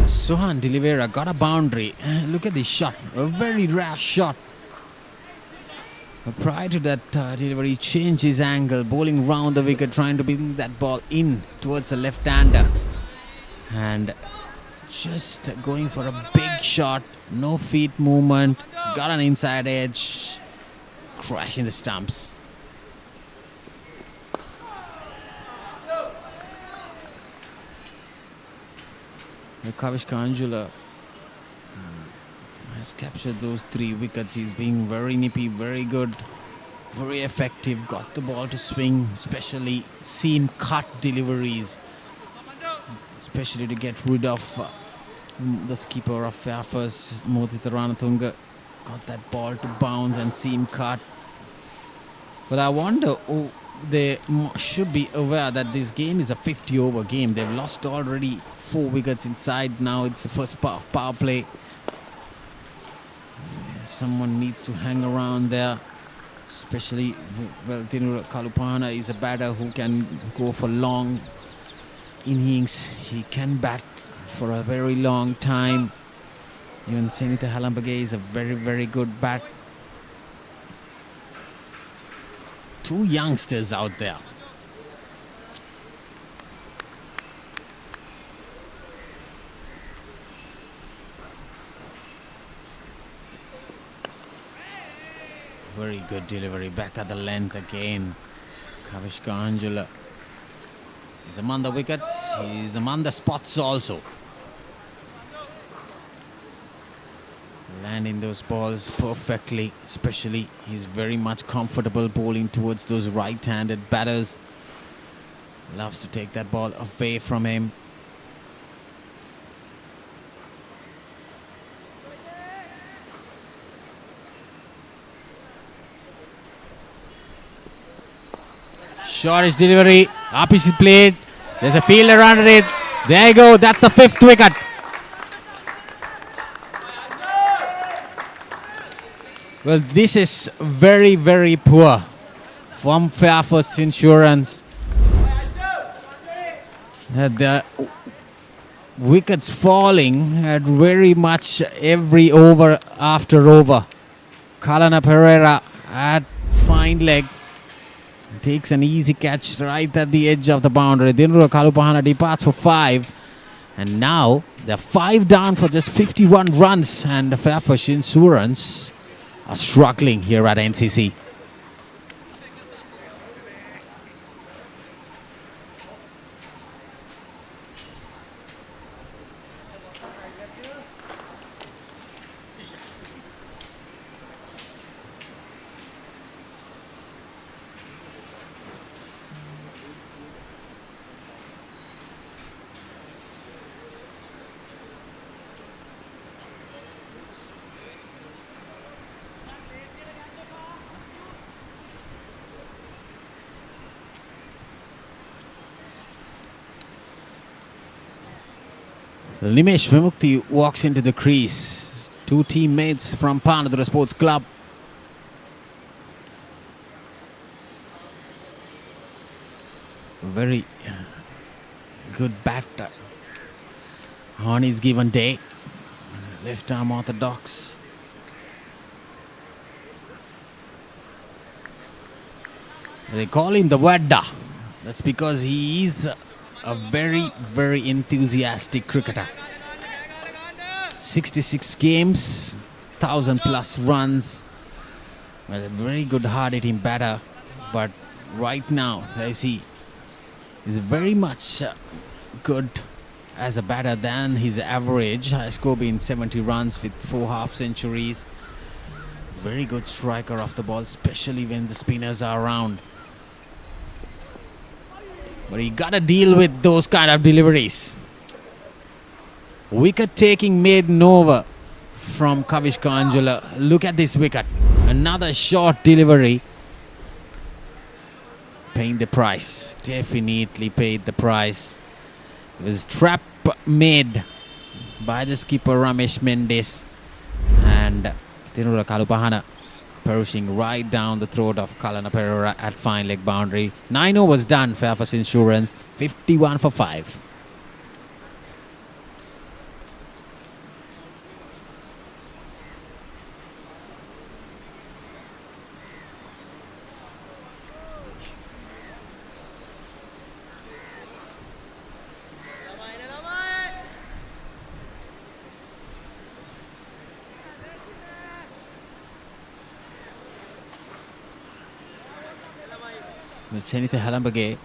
Sohan Delivera got a boundary. Look at this shot. A very rash shot. But prior to that delivery, he changed his angle, bowling round the wicket, trying to bring that ball in towards the left-hander. And just going for a big shot, no feet movement, got an inside edge, crashing the stumps. Kavishka Angela has captured those 3 wickets. He's being very nippy, very good, very effective, got the ball to swing, especially seam cut deliveries, especially to get rid of the skipper of Fairfirst, Modita Ranatunga. Got that ball to bounce and seam cut. But I wonder, they should be aware that this game is a 50 over game. They've lost already 4 wickets inside. Now it's the first power play. Someone needs to hang around there, especially, well, Tinura Kalupana is a batter who can go for long innings. He can bat for a very long time. Even Senitha Halambage is a very, very good bat. 2 youngsters out there. Very good delivery, back at the length again. Kavishka Angela is among the wickets. He's among the spots also. Landing those balls perfectly, especially he's very much comfortable bowling towards those right-handed batters. Loves to take that ball away from him. Shortish delivery, opposite plate. There's a fielder under it. There you go, that's the 5th wicket. Well, this is very, very poor from Fairfirst Insurance. The wickets falling at very much every over after over. Kalana Pereira at fine leg takes an easy catch right at the edge of the boundary. Dinru Kalupahana departs for 5. And now they're 5 down for just 51 runs. And the Fairfirst Insurance are struggling here at NCC. Nimesh Vimukti walks into the crease. Two teammates from Panadura Sports Club. Very good batter on his given day. Left arm orthodox. They call him the Wadda. That's because he is a very, very enthusiastic cricketer. 66 games, 1,000+ runs. Well, a very good hard-hitting batter. But right now, I see, he's very much good as a batter than his average. High score being 70 runs with 4 half-centuries. Very good striker off the ball, especially when the spinners are around. But he got to deal with those kind of deliveries. Wicket taking maiden over from Kavishka Anjula. Look at this wicket. Another short delivery. Paying the price. Definitely paid the price. It was trap made by the skipper Ramesh Mendes. And Tinura Kalupahana perishing right down the throat of Kalana Pereira at fine leg boundary. 9 overs done. Fairfirst Insurance 51 for 5. With Senitha Halambage,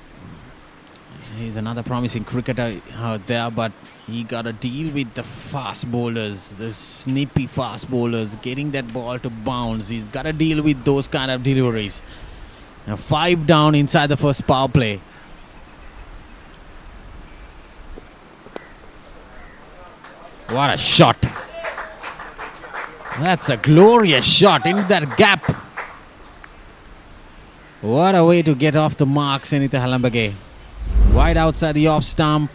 he's another promising cricketer out there, but he got to deal with the fast bowlers, the snippy fast bowlers, getting that ball to bounce. He's got to deal with those kind of deliveries. Now 5 down inside the first power play. What a shot. That's a glorious shot into that gap. What a way to get off the mark, Senitha Halambage. Wide outside the off stump.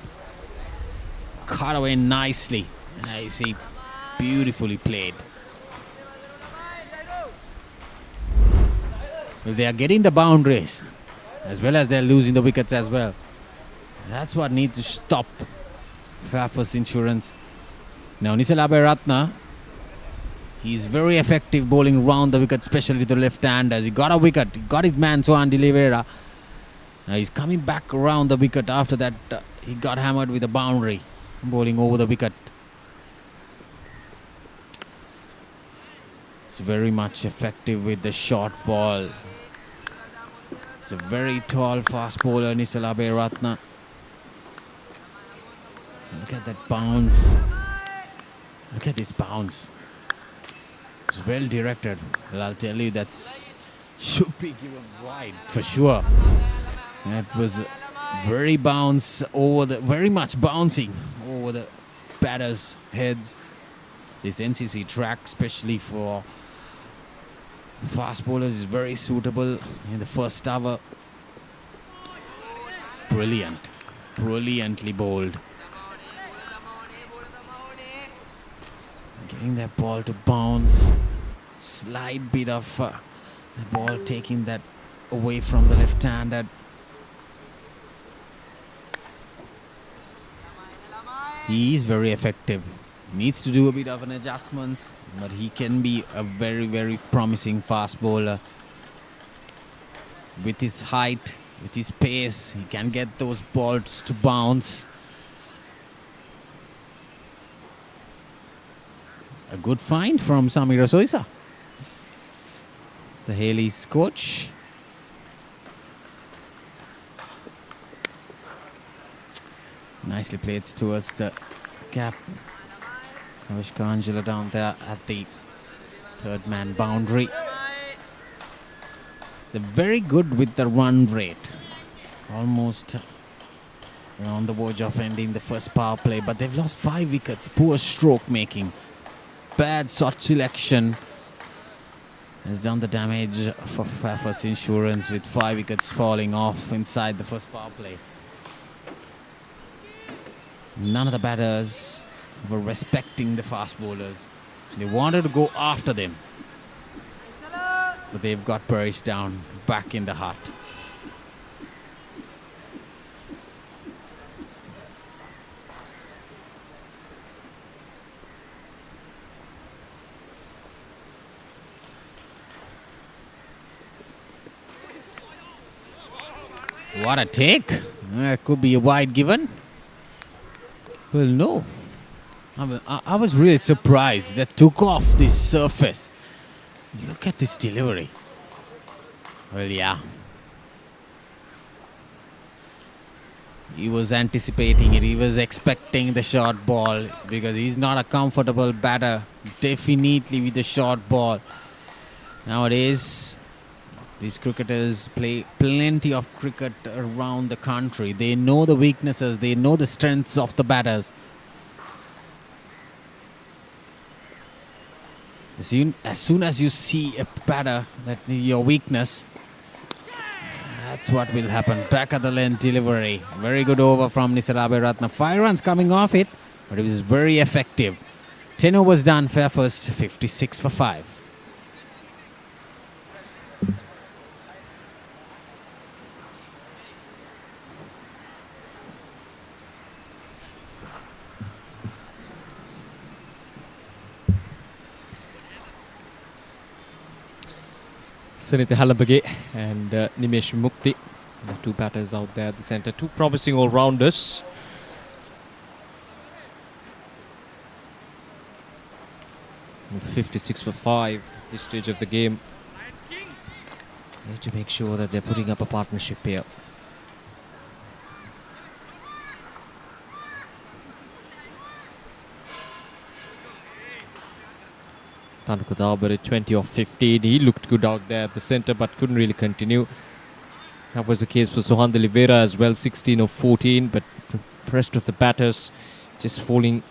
Caught away nicely. I see, beautifully played. Well, they are getting the boundaries as well as they're losing the wickets as well. That's what needs to stop Fairfirst Insurance. Now Nisalabe Ratna, he's very effective bowling round the wicket, especially to the left-handers. He got a wicket. He got his man Sohan de Oliveira. Now he's coming back around the wicket. After that, he got hammered with a boundary, bowling over the wicket. It's very much effective with the short ball. It's a very tall, fast bowler, Nisalabe Ratna. Look at that bounce. Look at this bounce. It's well directed. Well, I'll tell you, that should be given wide for sure. That was very much bouncing over the batters' heads. This NCC track, especially for fast bowlers, is very suitable in the first over. Brilliant. Brilliantly bowled. Getting that ball to bounce. Slight bit of the ball taking that away from the left-handed. He is very effective. Needs to do a bit of an adjustments, but he can be a very, very promising fast bowler. With his height, with his pace, he can get those balls to bounce. A good find from Samira Soisa, the Hayleys coach. Nicely played towards the gap. Kavishka Anjula down there at the third man boundary. They're very good with the run rate. Almost on the verge of ending the first power play, but they've lost 5 wickets. Poor stroke making. Bad shot selection has done the damage for Fairfirst Insurance, with 5 wickets falling off inside the first power play. None of the batters were respecting the fast bowlers. They wanted to go after them, but they've got Parish down back in the hut. What a take. Could be a wide given. Well, no. I was really surprised that took off this surface. Look at this delivery. Well, yeah. He was anticipating it. He was expecting the short ball because he's not a comfortable batter. Definitely with the short ball. Nowadays, these cricketers play plenty of cricket around the country. They know the weaknesses. They know the strengths of the batters. As soon as you see a batter that your weakness, that's what will happen. Back at the length delivery. Very good over from Nisarabe Ratna. 5 runs coming off it, but it was very effective. 10 overs done. Fairfirst 56 for 5. Sunitha Halabage and Nimesh Mukti, the two batters out there at the centre. Two promising all-rounders. With 56 for 5 at this stage of the game. Need to make sure that they're putting up a partnership here. Tanukadabare 20 of 15. He looked good out there at the centre but couldn't really continue. That was the case for Sohan de Oliveira as well, 16 of 14. But the rest of the batters just falling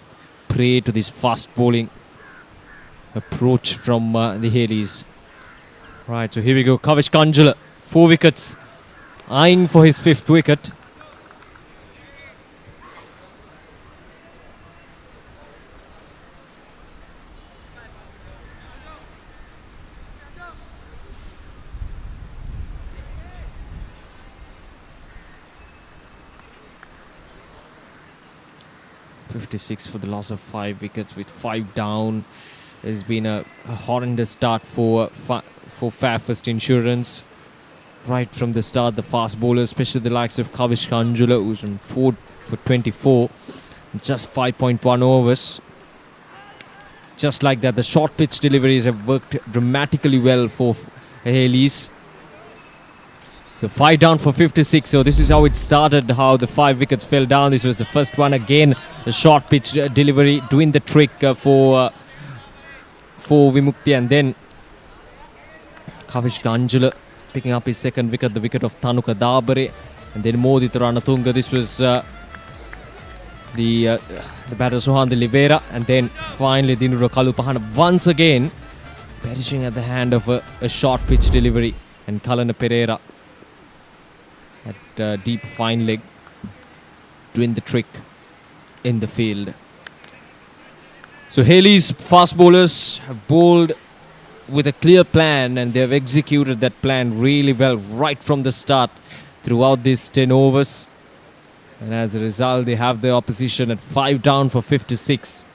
prey to this fast bowling approach from the Hayleys. Right, so here we go. Kavish Kanjula, 4 wickets, eyeing for his 5th wicket. .56 for the loss of 5 wickets with 5 down. It's been a horrendous start for Fairfirst Insurance. Right from the start, the fast bowlers, especially the likes of Kavish Kanjula, who's on 4 for 24, just 5.1 overs. Just like that, the short pitch deliveries have worked dramatically well for Hayleys. So 5 down for 56. So this is how it started, how the 5 wickets fell down. This was the first one. Again, the short pitch delivery doing the trick for Vimukti. And then Kavish Kanjula picking up his 2nd wicket, the wicket of Tanukadabare. And then Modita Ranatunga. This was the batter Sohan de Oliveira. And then finally Dinura Kalupahana once again perishing at the hand of a short pitch delivery. And Kalana Pereira at deep fine leg doing the trick in the field. So Hayleys fast bowlers have bowled with a clear plan and they have executed that plan really well right from the start throughout these 10 overs. And as a result, they have the opposition at 5 down for 56.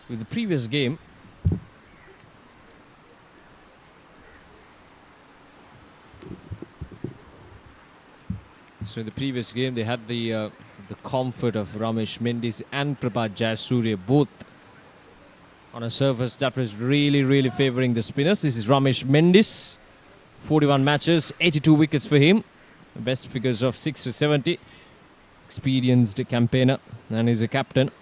with the previous game. So in the previous game, they had the comfort of Ramesh Mendis and Prabhat Jayasuriya, both on a surface that was really favouring the spinners. This is Ramesh Mendis, 41 matches, 82 wickets for him. Best figures of 6 for 70. Experienced campaigner and is a captain.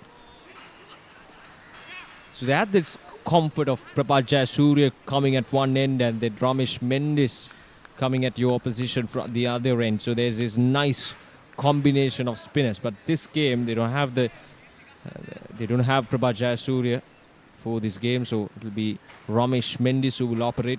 So they had this comfort of Prabhat Jayasuriya coming at one end and then Ramesh Mendis coming at your opposition from the other end. So there's this nice combination of spinners. But this game, they don't have Prabhat Jayasuriya for this game. So it will be Ramesh Mendis who will operate.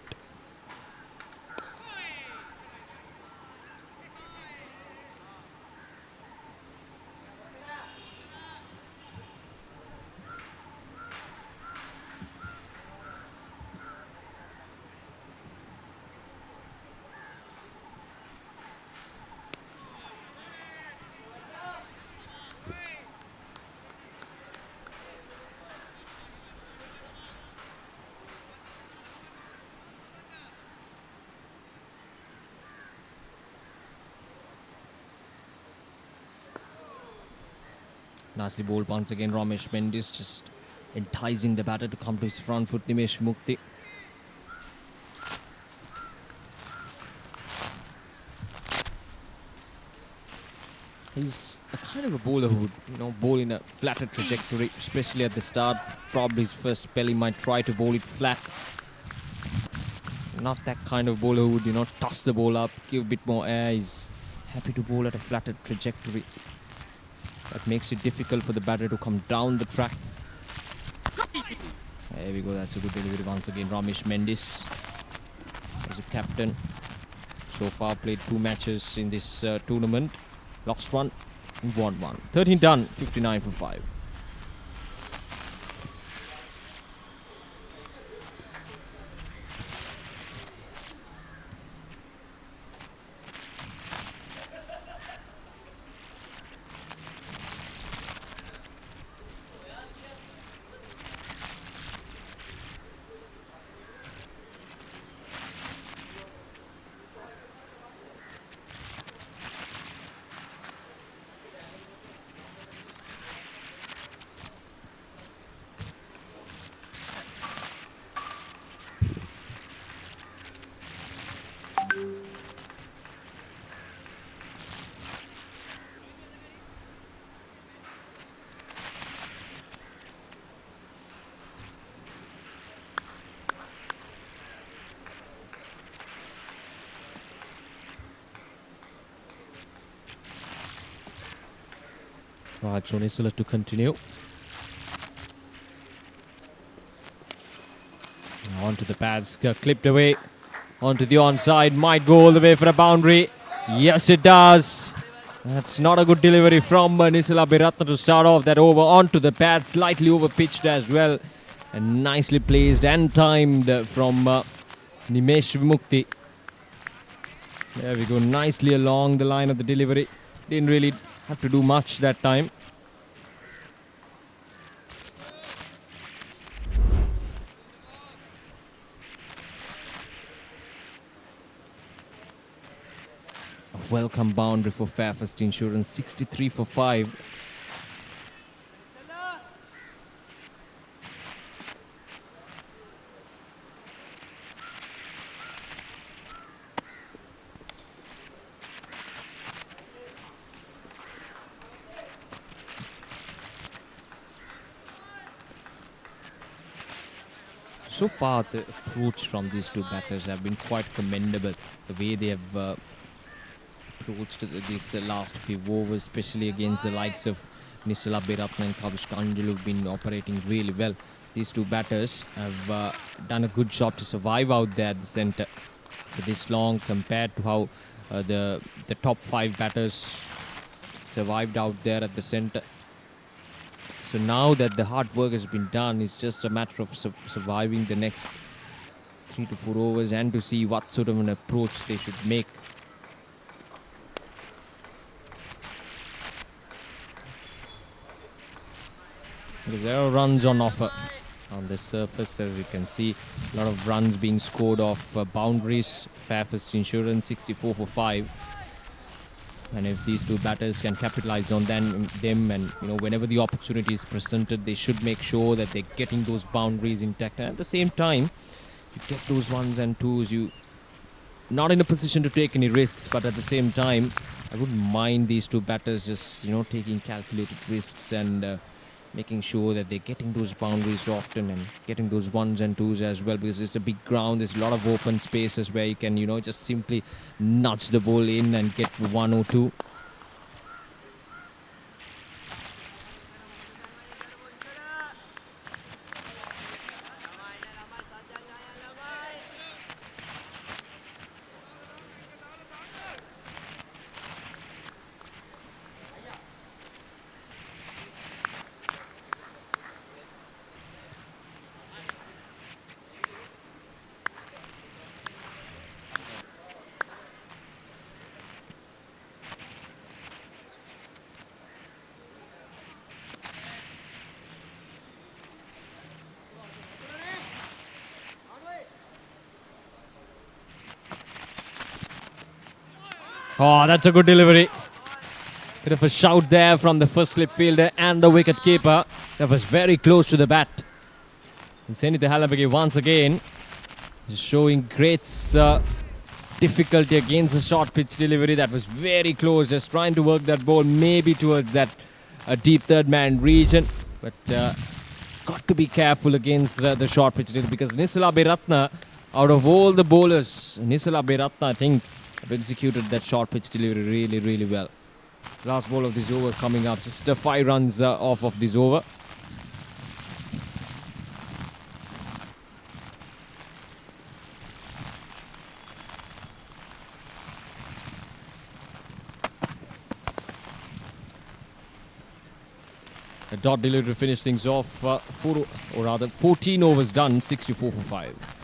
Nicely bowled once again, Ramesh Mendis just enticing the batter to come to his front foot, Nimesh Mukti. He's a kind of a bowler who would, bowl in a flatter trajectory, especially at the start. Probably his first spell he might try to bowl it flat. Not that kind of bowler who would, toss the ball up, give a bit more air. He's happy to bowl at a flatter trajectory. That makes it difficult for the batter to come down the track. There we go, that's a good delivery once again. Ramesh Mendis as a captain. So far played 2 matches in this tournament. Lost 1 and won 1. 13 done, 59 for 5. Right, so Nisala to continue. Onto the pads, clipped away. Onto the onside, might go all the way for a boundary. Yes, it does. That's not a good delivery from Nisala Biratna to start off that over. Onto the pad, slightly over pitched as well. And nicely placed and timed from Nimesh Mukti. There we go, nicely along the line of the delivery. Didn't really have to do much that time. A welcome boundary for Fairfirst Insurance, 63 for 5. So far, the approach from these two batters have been quite commendable. The way they have approached these last few overs, especially against the likes of Nisala Biratna and Kavishka Anjulu, have been operating really well. These two batters have done a good job to survive out there at the centre for this long, compared to how the top 5 batters survived out there at the centre. So now that the hard work has been done, it's just a matter of surviving the next 3 to 4 overs and to see what sort of an approach they should make. because there are runs on offer on this surface. As you can see, a lot of runs being scored off boundaries. Fairfirst Insurance 64 for 5. And if these two batters can capitalize on them and, you know, whenever the opportunity is presented, they should make sure that they're getting those boundaries intact. And at the same time, you get those ones and twos, you not in a position to take any risks, but at the same time, I wouldn't mind these two batters just, you know, taking calculated risks and making sure that they're getting those boundaries often and getting those ones and twos as well, because it's a big ground. There's a lot of open spaces where you can, you know, just simply nudge the ball in and get 1 or 2. Oh, that's a good delivery. Bit of a shout there from the first slip fielder and the wicket keeper. That was very close to the bat. And Senitha Halabagi once again is showing great difficulty against the short pitch delivery. That was very close, just trying to work that ball maybe towards that deep third man region. But got to be careful against the short pitch delivery, because Nisala Beratna, out of all the bowlers, Nisala Beratna, I think, have executed that short pitch delivery really, really well. Last ball of this over coming up. Just 5 runs off of this over. A dot delivery to finish things off. 14 overs done, 64 for 5.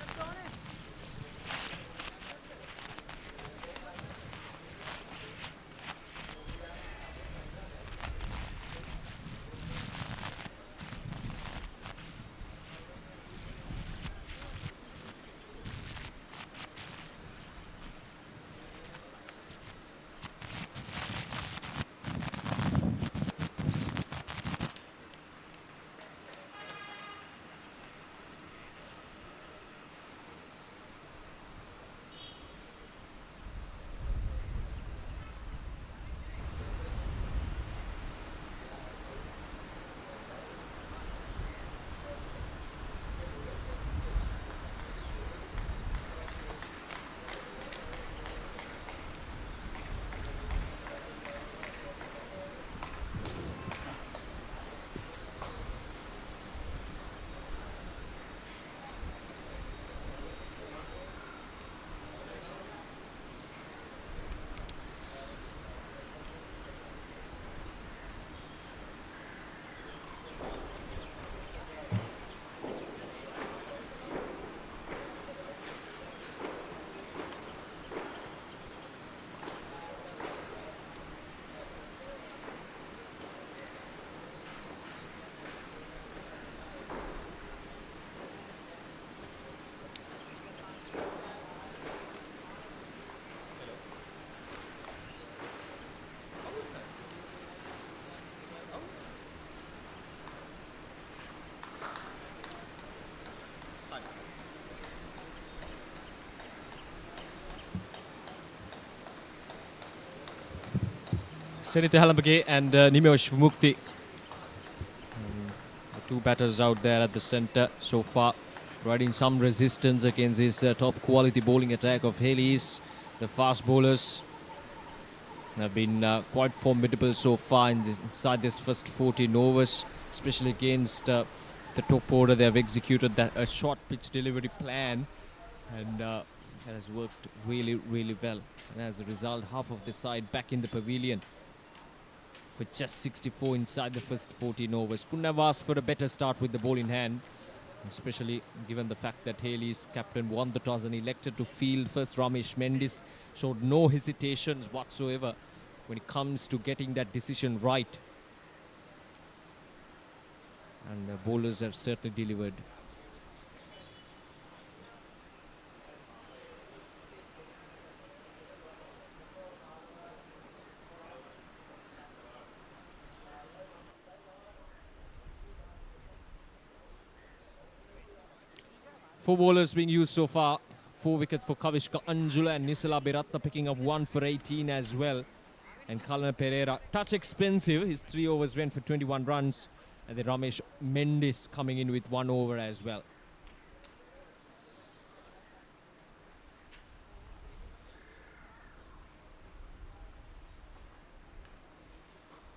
Senitha Halabagi and Nimesh Mukti. The two batters out there at the centre so far, providing some resistance against this top quality bowling attack of Hayleys. The fast bowlers have been quite formidable so far inside this first 14 overs, especially against the top order. They have executed a short pitch delivery plan, and that has worked really, really well. And as a result, half of the side back in the pavilion for just 64 inside the first 14 overs. Couldn't have asked for a better start with the ball in hand, especially given the fact that Hayleys' captain won the toss and elected to field first. Ramesh Mendis showed no hesitations whatsoever when it comes to getting that decision right. And the bowlers have certainly delivered. Four bowlers being used so far. 4 wickets for Kavishka Anjula and Nisala Biratna picking up 1 for 18 as well. And Kalana Pereira, touch expensive. His 3 overs went for 21 runs. And then Ramesh Mendis coming in with 1 over as well.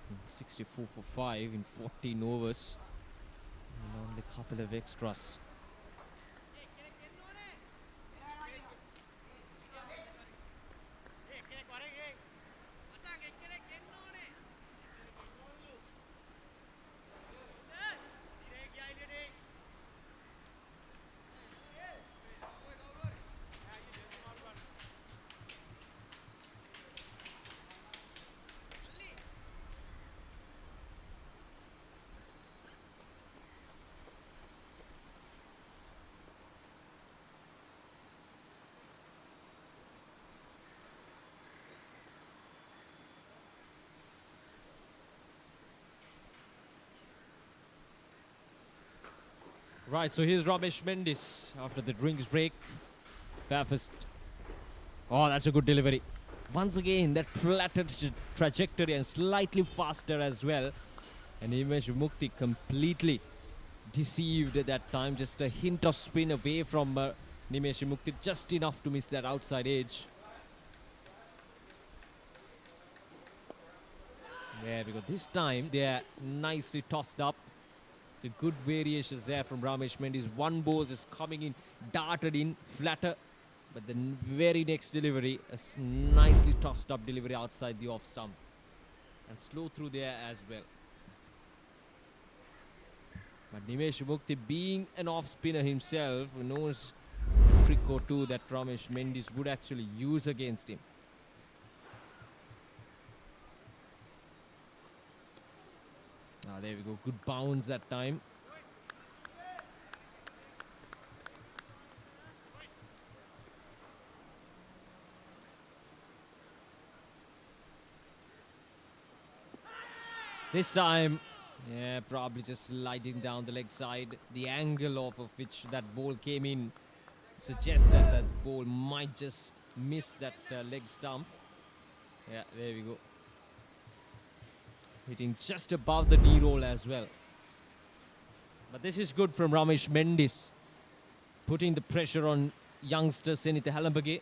Hmm, 64 for 5 in 14 overs. And only a couple of extras. Right, so here's Ramesh Mendis after the drinks break. Fairfirst. Oh, that's a good delivery. Once again, that flattered trajectory and slightly faster as well. And Nimesh Mukti completely deceived at that time. Just a hint of spin away from Nimesh Mukti, just enough to miss that outside edge. There we go. This time, they're nicely tossed up. So good variations there from Ramesh Mendis. One ball just coming in, darted in, flatter. But the very next delivery, a nicely tossed up delivery outside the off stump. And slow through there as well. But Nimesh Mukti, being an off spinner himself, knows a trick or two that Ramesh Mendis would actually use against him. Ah, there we go. Good bounce that time. This time, yeah, probably just sliding down the leg side. The angle of which that ball came in suggests that that ball might just miss that leg stump. Yeah, there we go. Hitting just above the knee roll as well. But this is good from Ramesh Mendis. Putting the pressure on youngster Senitha Halambage.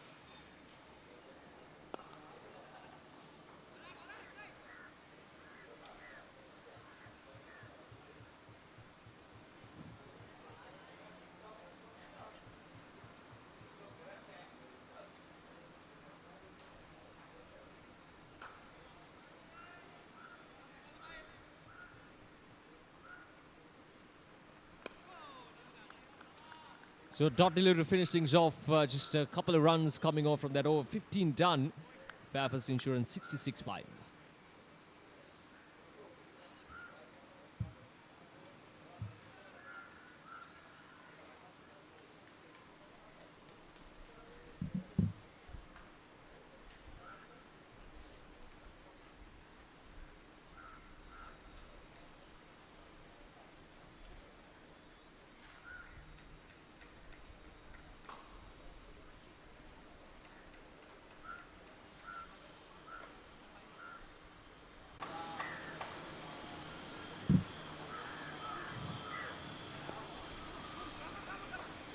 So dot delivery finished things off. Just a couple of runs coming off from that over. 15 done. Fairfirst Insurance 66-5.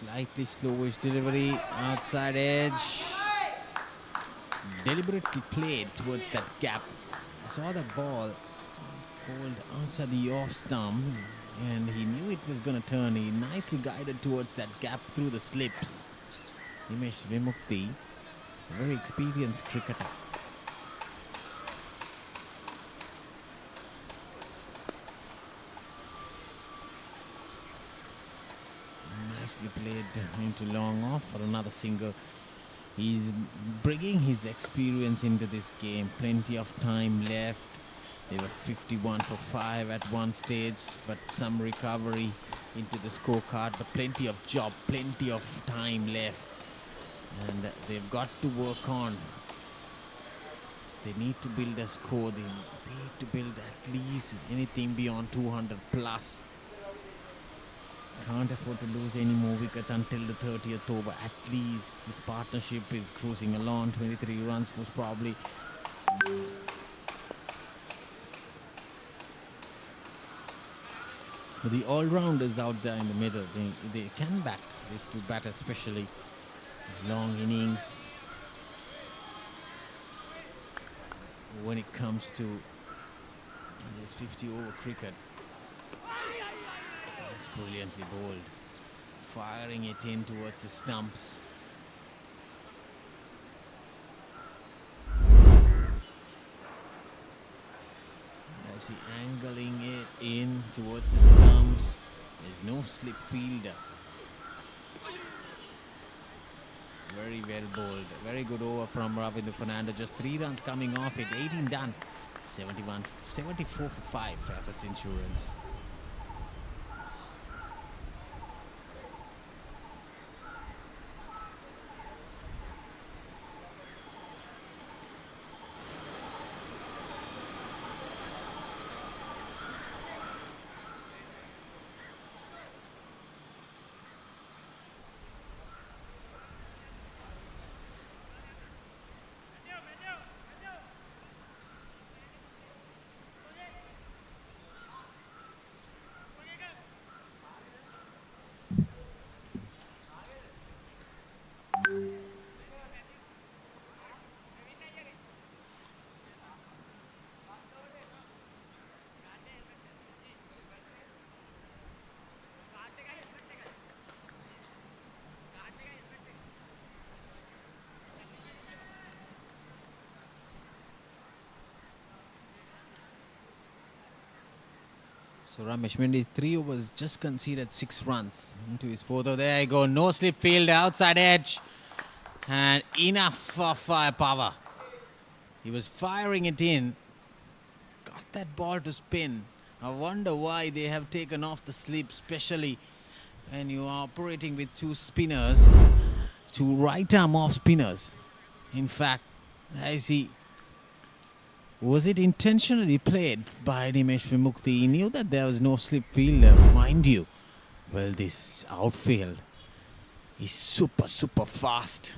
Slightly slowish delivery, outside edge. Deliberately played towards that gap. I saw that ball called outside the off stump and he knew it was going to turn. He nicely guided towards that gap through the slips. Nimesh Vimukti, a very experienced cricketer. Nicely played into long off for another single. He's bringing his experience into this game. Plenty of time left. They were 51 for 5 at one stage, but some recovery into the scorecard, but plenty of job, plenty of time left, and they've got to work on. They need to build a score. They need to build at least anything beyond 200 plus. Can't afford to lose any more wickets until the 30th over. At least this partnership is cruising along. 23 runs most probably. But the all-rounders out there in the middle, they can bat. These two batters especially. Long innings. When it comes to this 50-over cricket, it's brilliantly bowled. Firing it in towards the stumps. As he angling it in towards the stumps. There's no slip fielder. Very well bowled. Very good over from Ravindra Fernando. Just 3 runs coming off it. 18 done. 74 for 5 Fairfirst Insurance. So Ramesh Mendes, 3 overs, just conceded 6 runs into his 4th over. There you go, no slip field, outside edge, and enough for firepower. He was firing it in, got that ball to spin. I wonder why they have taken off the slip, especially when you are operating with 2 spinners, 2 right-arm off spinners. In fact, I see. Was it intentionally played by Nimesh Vimukti? He knew that there was no slip fielder, mind you. Well, this outfield is super fast.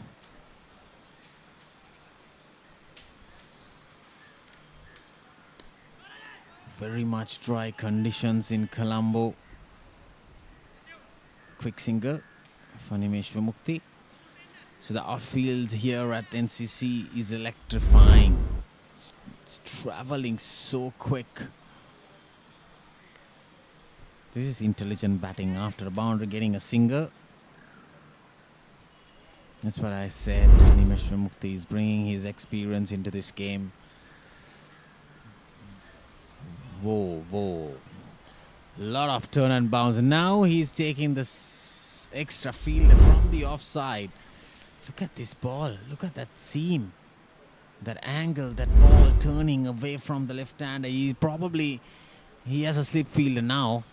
Very much dry conditions in Colombo. Quick single for Nimesh Vimukti. So the outfield here at NCC is electrifying. It's traveling so quick. This is intelligent batting after a boundary, getting a single. That's what I said. Nimesh Vimukti is bringing his experience into this game. Whoa. Lot of turn and bounce. Now he's taking this extra fielder from the offside. Look at this ball. Look at that seam. That angle, that ball turning away from the left-hander. He has a slip fielder now.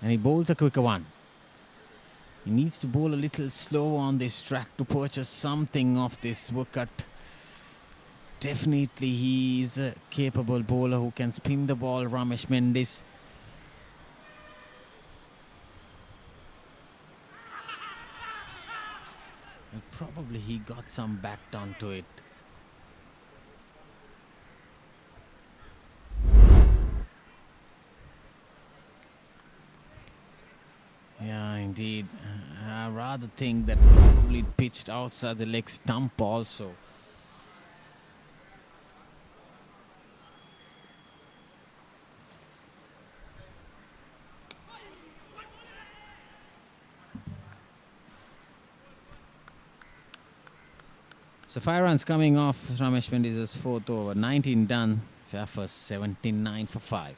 And he bowls a quicker one. He needs to bowl a little slow on this track to purchase something off this wicket. Definitely he is a capable bowler who can spin the ball, Ramesh Mendes. And probably he got some back onto it. Yeah, indeed. I rather think that probably pitched outside the leg stump also. So 5 runs coming off Ramesh Mendes' 4th over. 19 done. Fairfirst 79 for 5.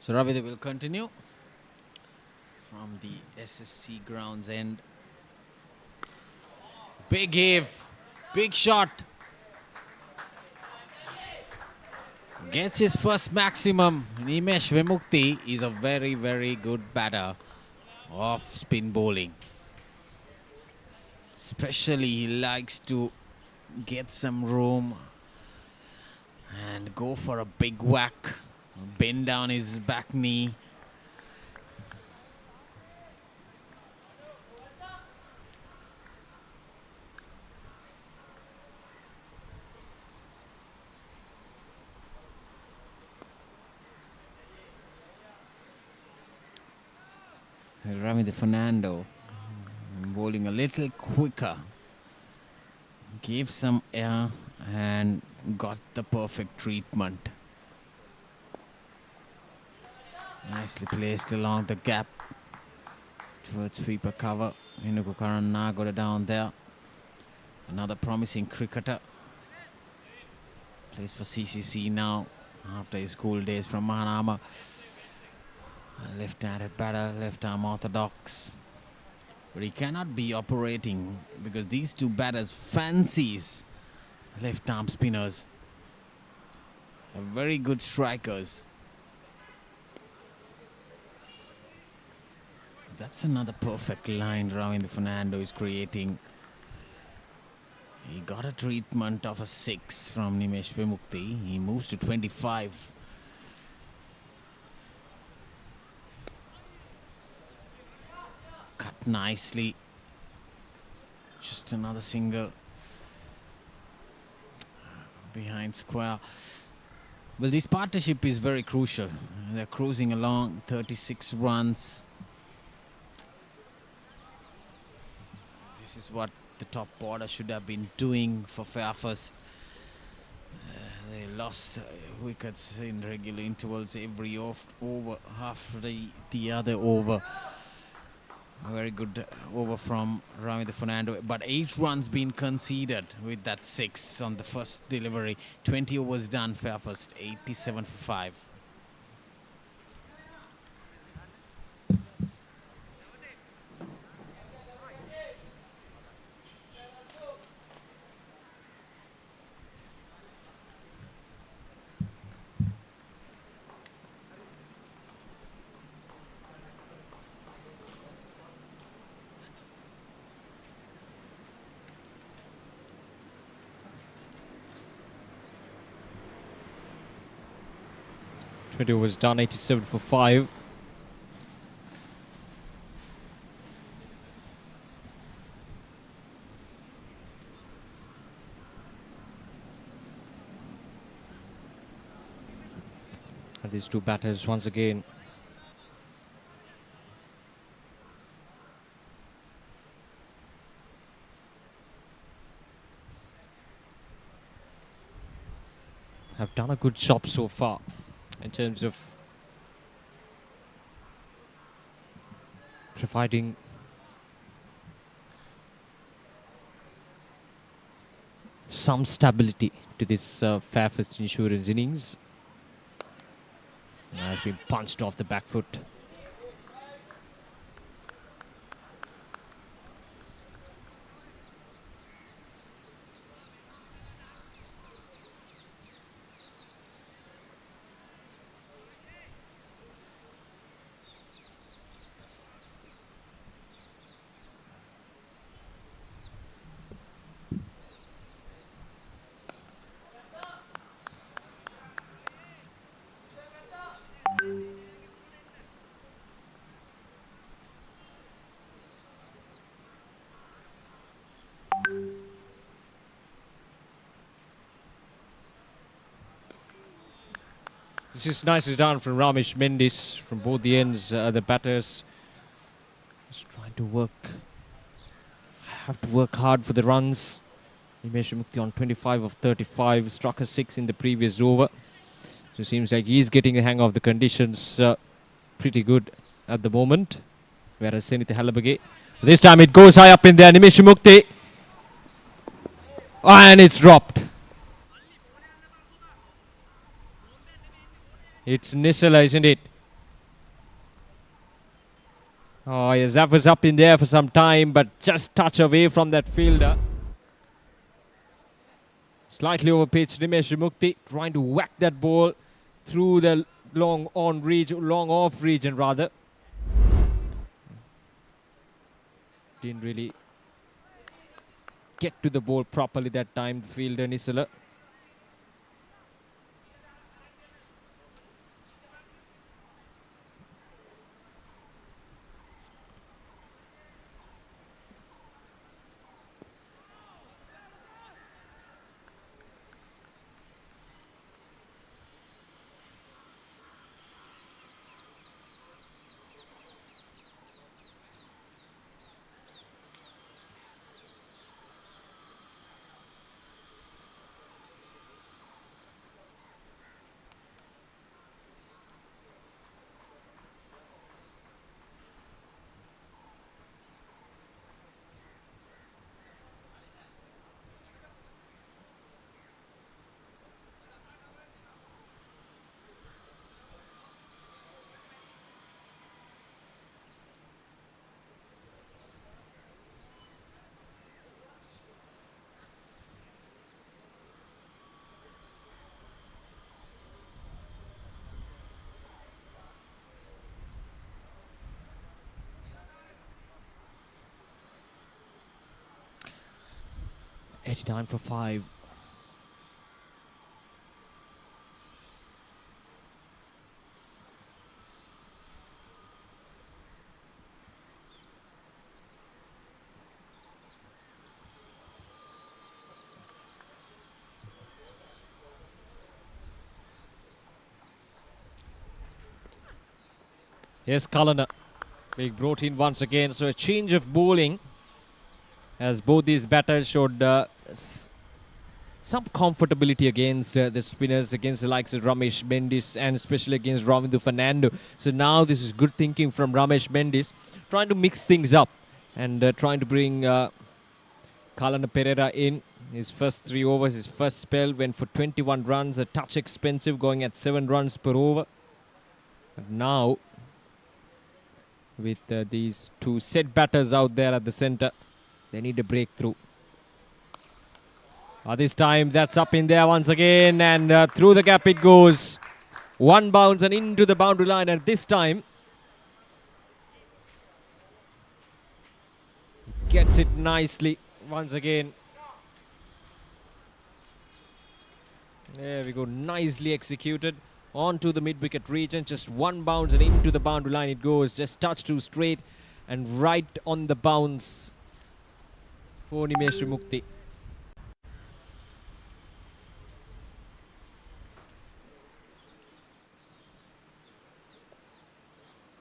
So Ravi, they will continue from the SSC grounds end. Big heave, big shot. Gets his first maximum. Nimesh Vimukti is a very, very good batter of spin bowling. Especially he likes to get some room and go for a big whack. Bend down his back knee. Ravi Fernando bowling a little quicker. Gave some air and got the perfect treatment. Nicely placed along the gap towards sweeper cover. Inuku Karan got it down there. Another promising cricketer. Plays for CCC now after his school days from Mahanama. Left-handed batter, left-arm orthodox. But he cannot be operating because these two batters fancies left-arm spinners. Are very good strikers. That's another perfect line Ravindra Fernando is creating. He got a treatment of a 6 from Nimesh Vimukti. He moves to 25. Cut nicely. Just another single. Behind square. Well, this partnership is very crucial. They're cruising along, 36 runs. This is what the top order should have been doing for Fairfirst. They lost wickets in regular intervals every over, half the other over. A very good over from Ravindra Fernando, but 8 runs been conceded with that 6 on the first delivery. 20 overs done, Fairfirst, 87 for 5. Was done, 87 for 5. And these two batters once again. Have done a good job so far in terms of providing some stability to this Fairfirst Insurance innings. Has been punched off the back foot. This is nicely done from Ramesh Mendis from both the ends. The batters just trying to have to work hard for the runs. Nimesh Mukti on 25 of 35, struck a 6 in the previous over. So it seems like he's getting the hang of the conditions pretty good at the moment. Whereas Senith Halabage, this time it goes high up in there. Nimesh Mukti, and it's dropped. It's Nisala, isn't it? Oh yes, that was up in there for some time, but just touch away from that fielder. Slightly over pitch, Nimesh Mukti trying to whack that ball through the long off region rather. Didn't really get to the ball properly that time, the fielder Nisala. Time for 5. Yes, Kalana being brought in once again. So a change of bowling as both these batters showed some comfortability against the spinners, against the likes of Ramesh Mendis and especially against Ravindu Fernando. So now this is good thinking from Ramesh Mendis, trying to mix things up and trying to bring Kalana Pereira in. His first 3 overs, his first spell went for 21 runs, a touch expensive, going at 7 runs per over. But now, with these 2 set batters out there at the centre, they need a breakthrough. This time, that's up in there once again, and through the gap it goes. 1 bounce and into the boundary line, and this time, gets it nicely once again. There we go, nicely executed. Onto the mid-wicket region, just 1 bounce and into the boundary line it goes. Just touch to straight and right on the bounce for Nimesh Mukti.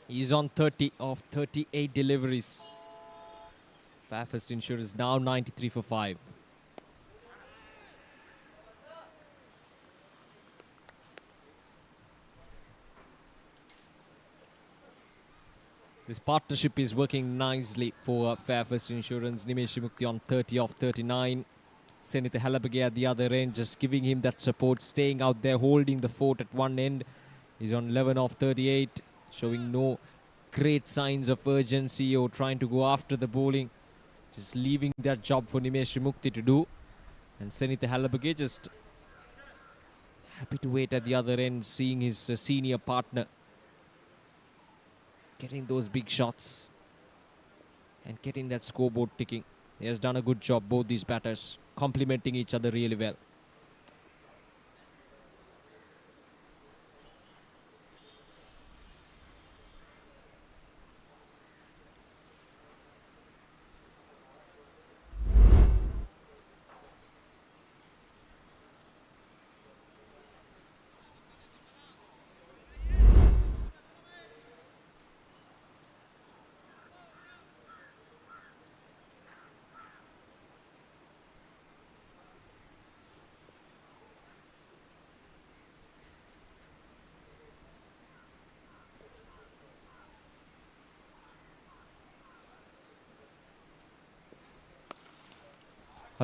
He's on 30 of 38 deliveries. Fairfirst Insurance now 93 for 5. This partnership is working nicely for Fairfirst Insurance. Nimesh Mukti on 30 of 39. Senitha Halabage at the other end, just giving him that support, staying out there, holding the fort at one end. He's on 11 of 38, showing no great signs of urgency or trying to go after the bowling. Just leaving that job for Nimesh Mukti to do. And Senitha Halabage just happy to wait at the other end, seeing his senior partner getting those big shots and getting that scoreboard ticking. He has done a good job, both these batters, complementing each other really well.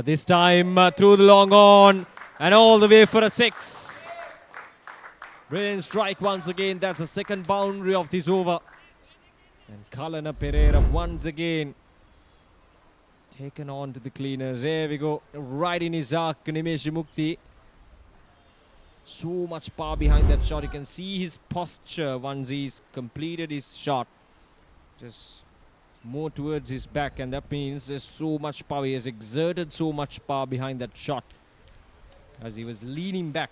This time through the long on and all the way for a 6. Brilliant strike once again. That's the second boundary of this over. And Kalana Pereira once again taken on to the cleaners. There we go. Right in his arc, Nimesh Mukti. So much power behind that shot. You can see his posture once he's completed his shot. Just more towards his back, and that means there's so much power. He has exerted so much power behind that shot as he was leaning back.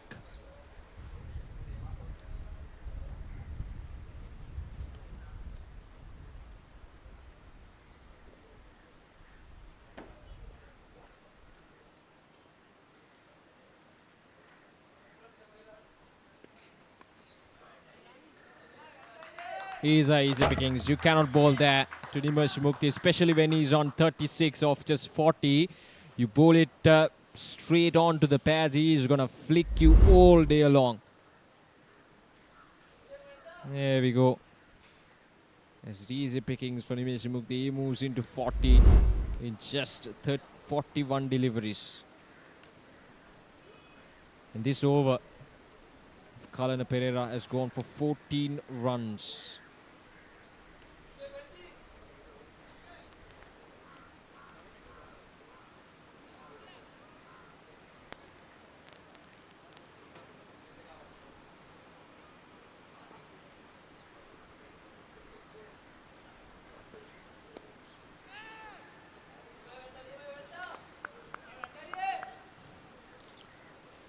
Easy pickings. You cannot bowl that to Nimesh Mukti, especially when he's on 36 off just 40. You bowl it straight on to the pads. He's going to flick you all day long. There we go. It's easy pickings for Nimesh Mukti. He moves into 40 in just 41 deliveries. And this over, Kalana Pereira has gone for 14 runs.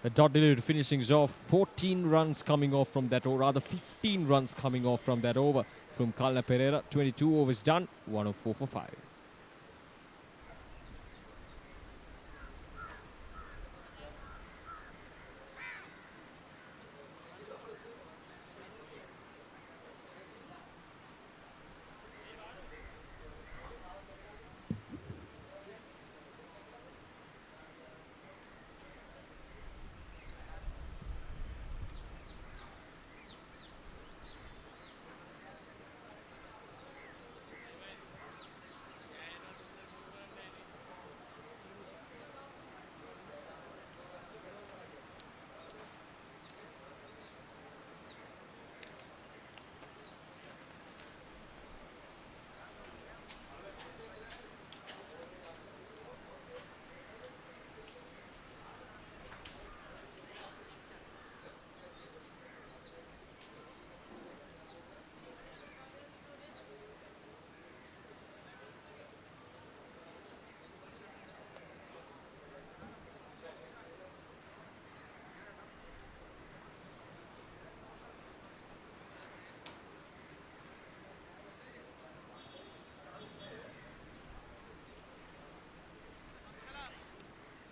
A dot delivery finishing off. 14 runs coming off from that, or rather 15 runs coming off from that over from Kalana Pereira. 22 overs done, 104 for 5.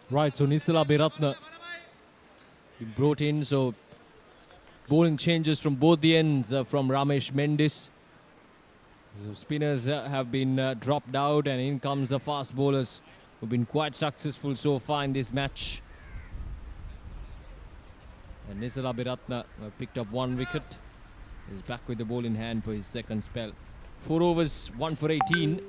Right, so Nisala Biratna brought in, so bowling changes from both the ends from Ramesh Mendis. So spinners have been dropped out, and in comes the fast bowlers who've been quite successful so far in this match. And Nisala Biratna picked up 1 wicket. He's back with the ball in hand for his second spell. 4 overs, 1 for 18.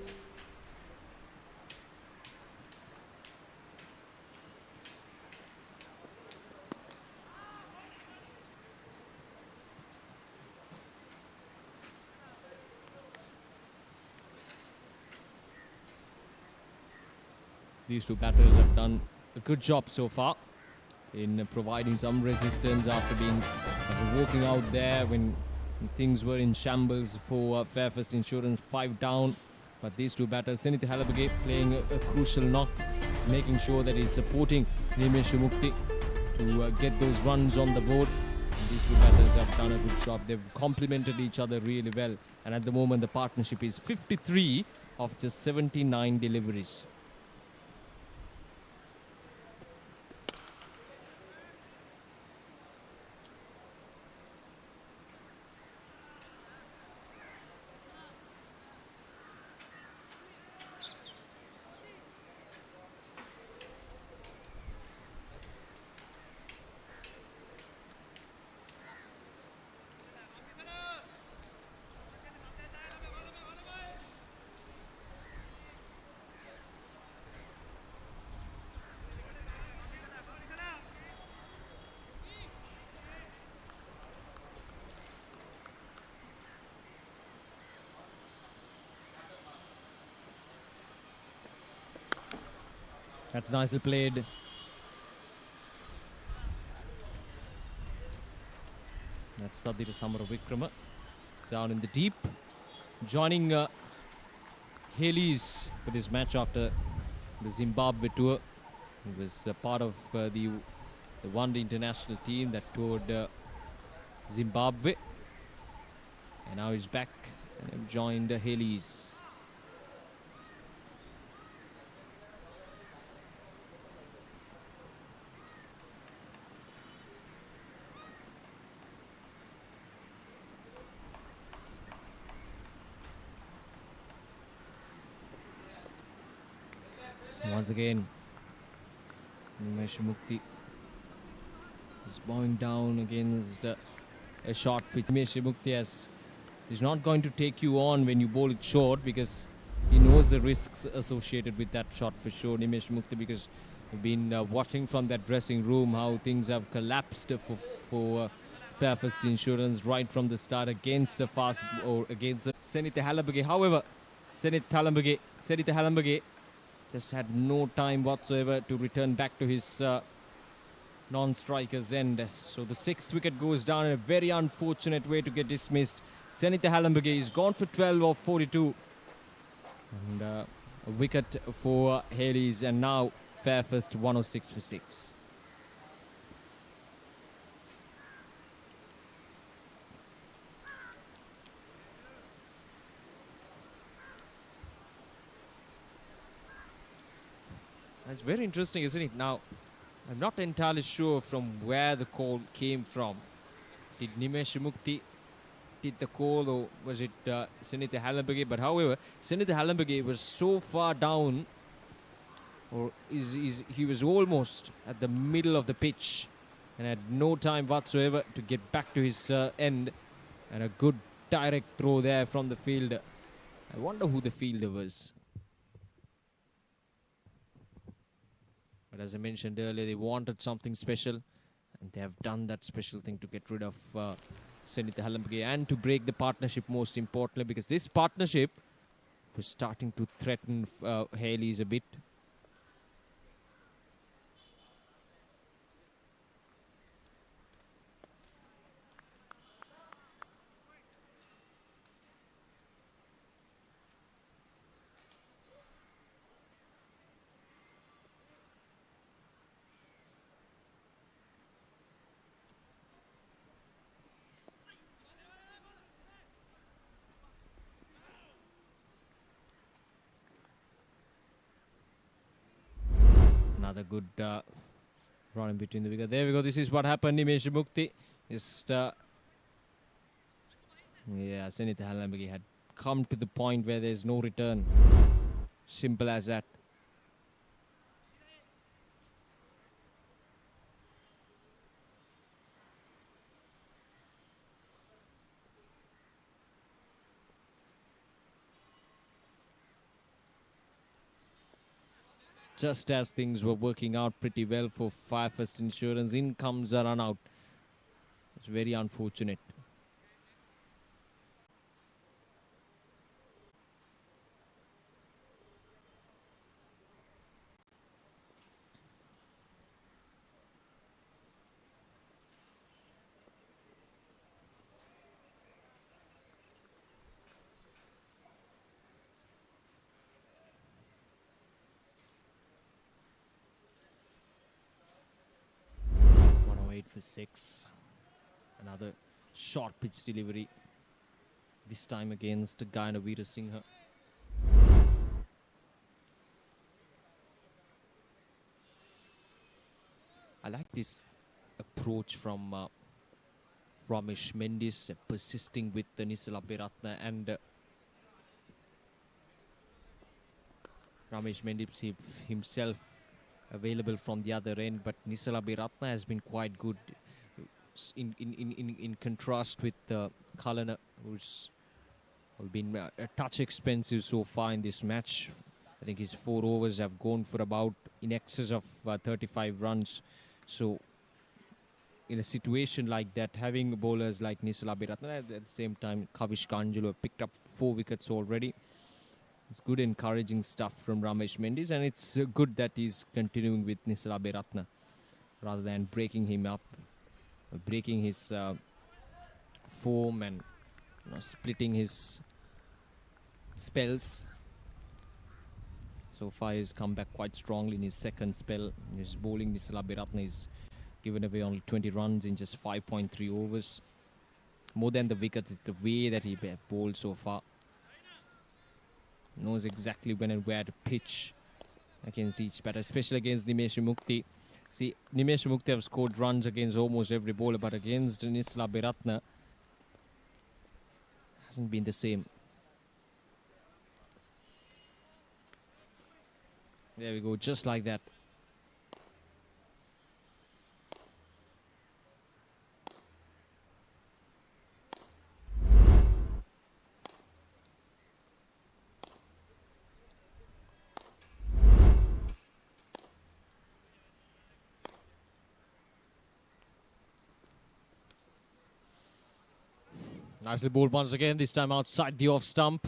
These two batters have done a good job so far in providing some resistance after walking out there when things were in shambles for Fairfirst Insurance, 5 down. But these two batters, Senith Halabage playing a crucial knock, making sure that he's supporting Nimesh Mukti to get those runs on the board. And these two batters have done a good job. They've complemented each other really well. And at the moment, the partnership is 53 of just 79 deliveries. That's nicely played. That's Sadhira Samaravikrama down in the deep. Joining Hayleys for this match after the Zimbabwe tour. He was part of the one-day international team that toured Zimbabwe. And now he's back and joined Hayleys. Once again, Nimesh Mukti is bowing down against a short pitch. Nimesh Mukti is not going to take you on when you bowl it short because he knows the risks associated with that shot for sure, Nimesh Mukti, because we've been watching from that dressing room how things have collapsed for Fairfirst Insurance right from the start against a fast or against Senitha Halambage. However, Senitha Halambage just had no time whatsoever to return back to his non-striker's end. So the 6th wicket goes down in a very unfortunate way to get dismissed. Senitha Halambage is gone for 12 of 42. And a wicket for Hayleys, and now Fairfirst 106 for 6. That's very interesting, isn't it? Now, I'm not entirely sure from where the call came from. Did Nimesh Mukti did the call, or was it Senitha Halambage? But however, Senitha Halambage was so far down, or he was almost at the middle of the pitch and had no time whatsoever to get back to his end. And a good direct throw there from the fielder. I wonder who the fielder was. But as I mentioned earlier, they wanted something special, and they have done that special thing to get rid of Senitha Halambage and to break the partnership, most importantly, because this partnership was starting to threaten Hayleys a bit. Another good run in between the wicket. There we go. This is what happened. Nimesh Mukti just Senitha Halambage had come to the point where there's no return. Simple as that. Just as things were working out pretty well for Fairfirst Insurance, in comes a run out. It's very unfortunate. For 6. Another short pitch delivery. This time against Gayana Veerasinghe. I like this approach from Ramesh Mendis, persisting with Nisala Beratne, and Ramesh Mendis himself available from the other end, but Nisala Beratne has been quite good in contrast with Kalana, who's been a touch expensive so far in this match. I think his 4 overs have gone for about in excess of 35 runs. So in a situation like that, having bowlers like Nisala Beratne, at the same time Kavish Kanjulu have picked up 4 wickets already. It's good encouraging stuff from Ramesh Mendis, and it's good that he's continuing with Nisla Beratna rather than breaking him up, breaking his form and splitting his spells. So far he's come back quite strongly in his second spell. His bowling, Nisla Beratna, is given away only 20 runs in just 5.3 overs. More than the wickets, it's the way that he bowled so far. Knows exactly when and where to pitch against each batter, especially against Nimesh Mukti. See, Nimesh Mukti have scored runs against almost every bowler, but against Nisla Beratna hasn't been the same. There we go, just like that. Nicely bowled once again, this time outside the off stump.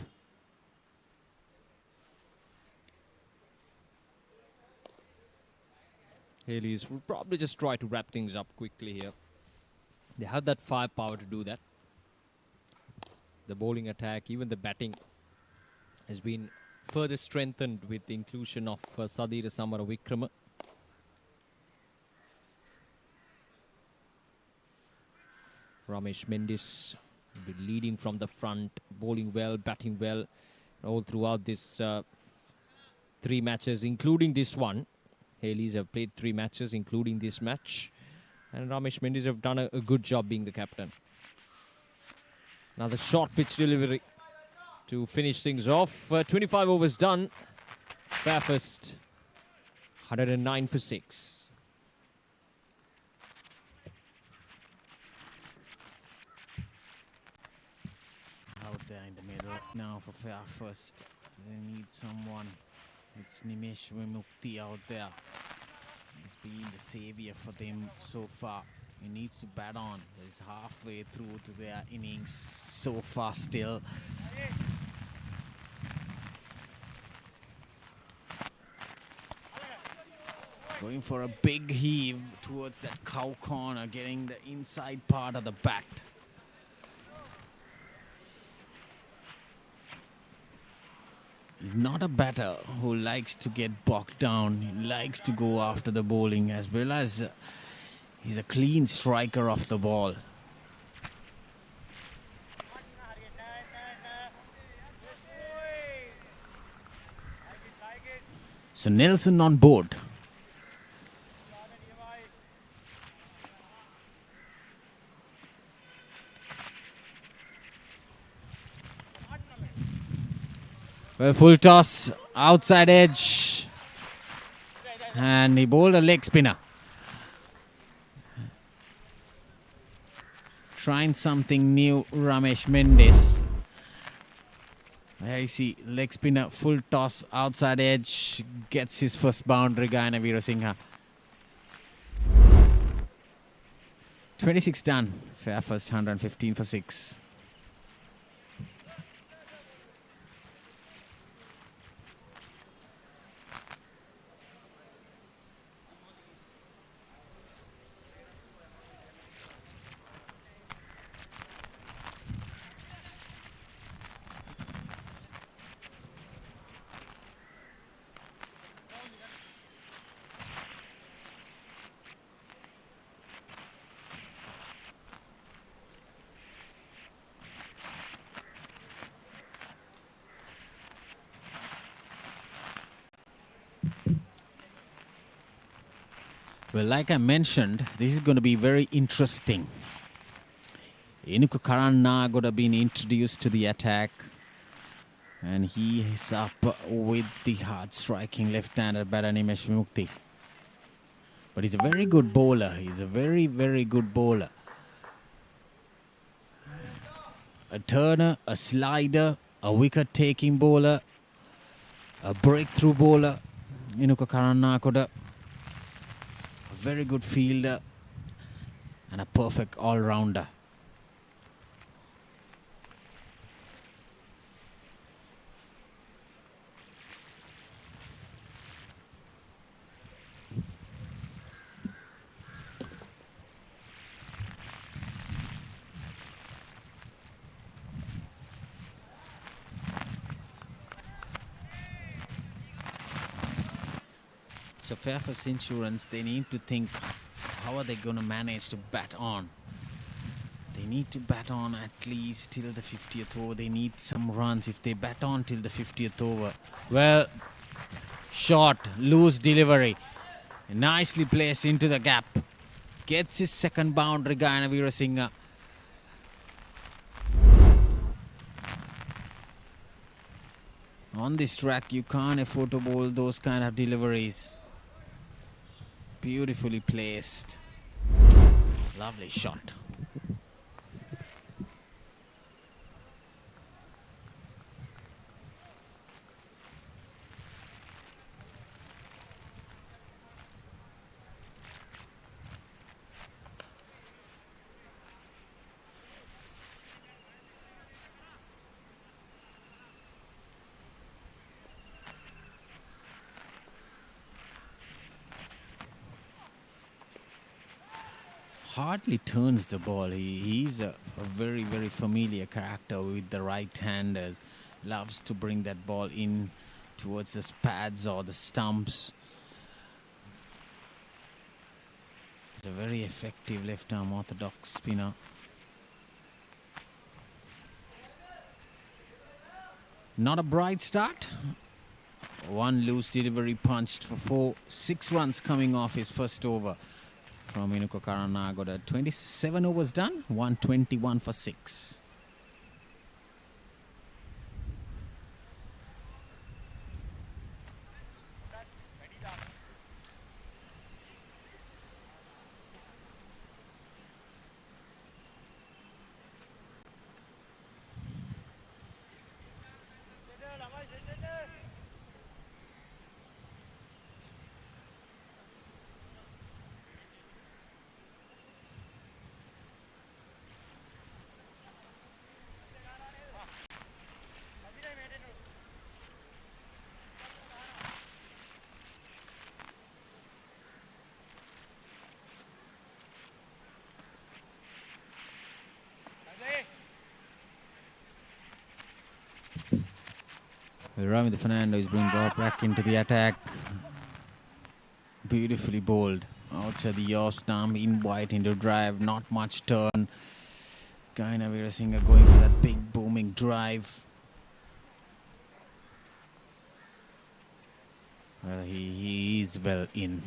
Hayleys will probably just try to wrap things up quickly here. They have that firepower to do that. The bowling attack, even the batting, has been further strengthened with the inclusion of Sadira Samara Vikrama. Ramesh Mendis will be leading from the front, bowling well, batting well, all throughout this 3 matches, including this one. Hayleys have played 3 matches, including this match. And Ramesh Mendis have done a good job being the captain. Now the short pitch delivery to finish things off. 25 overs done. Fairfirst, 109 for 6. Out there in the middle now for Fairfirst. They need someone. It's Nimesh Mukti out there. He's been the savior for them so far. He needs to bat on. He's halfway through to their innings so far still. Going for a big heave towards that cow corner, getting the inside part of the bat. He's not a batter who likes to get bogged down. He likes to go after the bowling, as well as he's a clean striker off the ball. So Nelson on board. Well, full toss, outside edge, and he bowled a leg spinner. Trying something new, Ramesh Mendis. There you see, leg spinner, full toss, outside edge, gets his first boundary, Gayana Veerasinghe. 26 done, Fairfirst 115 for 6. Well, like I mentioned, this is going to be very interesting. Inuku Karanna got been introduced to the attack, and he is up with the hard striking left-hander batter Nimesh Mukti. But he's a very good bowler. He's a very, very good bowler. A turner, a slider, a wicket-taking bowler, a breakthrough bowler. Inuku Karanna got a very good fielder and a perfect all-rounder. So Fairfirst Insurance, they need to think, how are they going to manage to bat on? They need to bat on at least till the 50th over. They need some runs if they bat on till the 50th over. Well, short, loose delivery. Nicely placed into the gap. Gets his second boundary, Gayana Veerasinghe. On this track, you can't afford to bowl those kind of deliveries. Beautifully placed. Lovely shot. Hardly turns the ball. He's a very, very familiar character with the right-handers. Loves to bring that ball in towards the pads or the stumps. He's a very effective left-arm orthodox spinner. Not a bright start. One loose delivery punched for 4. 6 runs coming off his first over. From Inuko Karanagoda, 27 overs done, 121 for 6. Ravi Fernando is being brought back into the attack. Beautifully bowled. Outside the off stump, in wide into drive, not much turn. Gayana Veerasinghe going for that big booming drive. Well, he is well in.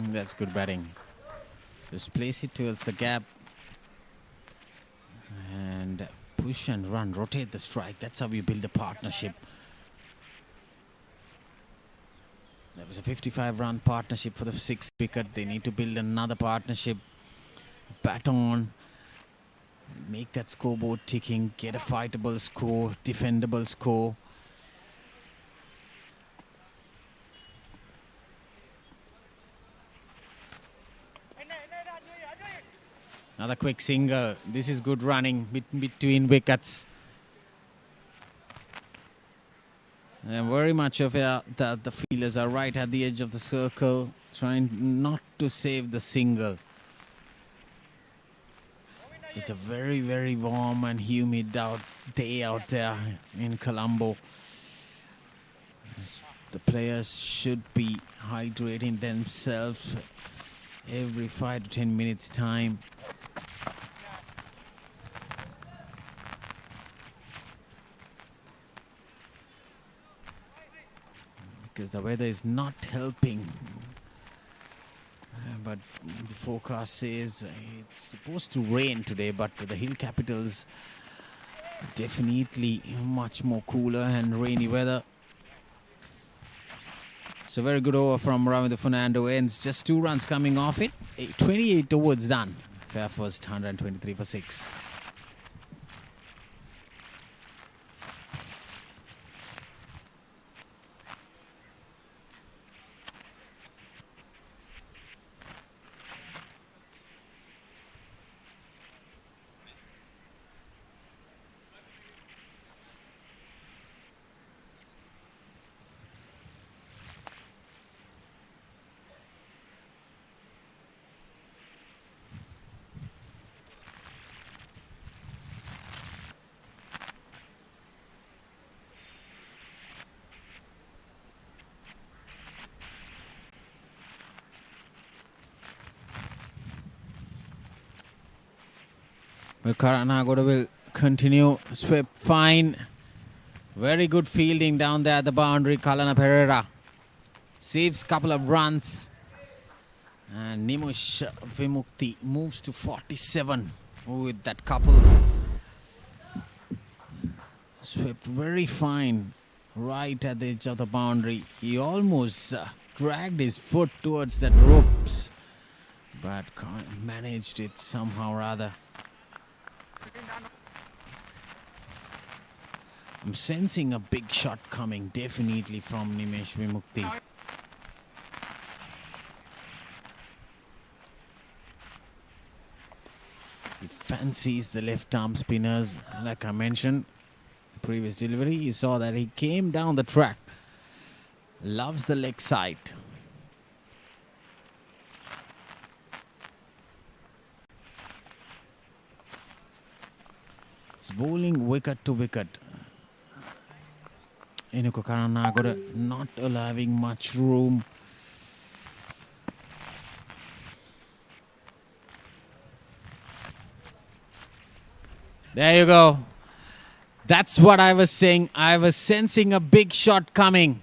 That's good batting. Just place it towards the gap and push and run, rotate the strike. That's how you build a partnership. That was a 55-run partnership for the 6th wicket. They need to build another partnership. Bat on, make that scoreboard ticking, get a fightable score, defendable score. Another quick single. This is good running between wickets. And very much of that the fielders are right at the edge of the circle, trying not to save the single. It's a very, very warm and humid day out there in Colombo. The players should be hydrating themselves every 5 to 10 minutes time. Because the weather is not helping. But the forecast says it's supposed to rain today, but the hill capitals definitely much more cooler and rainy weather. So very good over from Ravi Fernando. Ends just 2 runs coming off it. 28 overs done. Fairfirst 123 for 6. Well, Karanagoda will continue. Swept fine. Very good fielding down there at the boundary. Kalana Pereira saves a couple of runs. And Nimush Vimukti moves to 47 with that couple. Swept very fine right at the edge of the boundary. He almost dragged his foot towards that ropes, but managed it somehow or other. I'm sensing a big shot coming definitely from Nimesh Vimukti. He fancies the left arm spinners. Like I mentioned, previous delivery, you saw that he came down the track. Loves the leg side. He's bowling wicket to wicket. Inuka Karanagoda not allowing much room. There you go. That's what I was saying. I was sensing a big shot coming.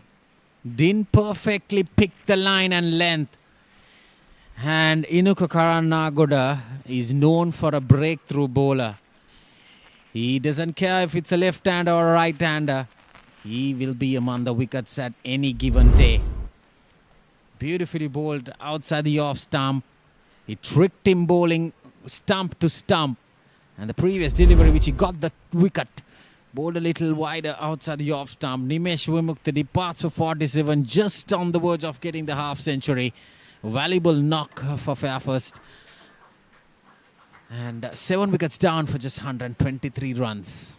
Didn't perfectly pick the line and length. And Inuka Karanagoda is known for a breakthrough bowler. He doesn't care if it's a left-hander or a right-hander. He will be among the wickets at any given day. Beautifully bowled outside the off stump. He tricked him bowling stump to stump. And the previous delivery which he got the wicket, bowled a little wider outside the off stump. Nimesh Vimukti departs for 47, just on the verge of getting the half century. Valuable knock for Fairfirst. And 7 wickets down for just 123 runs.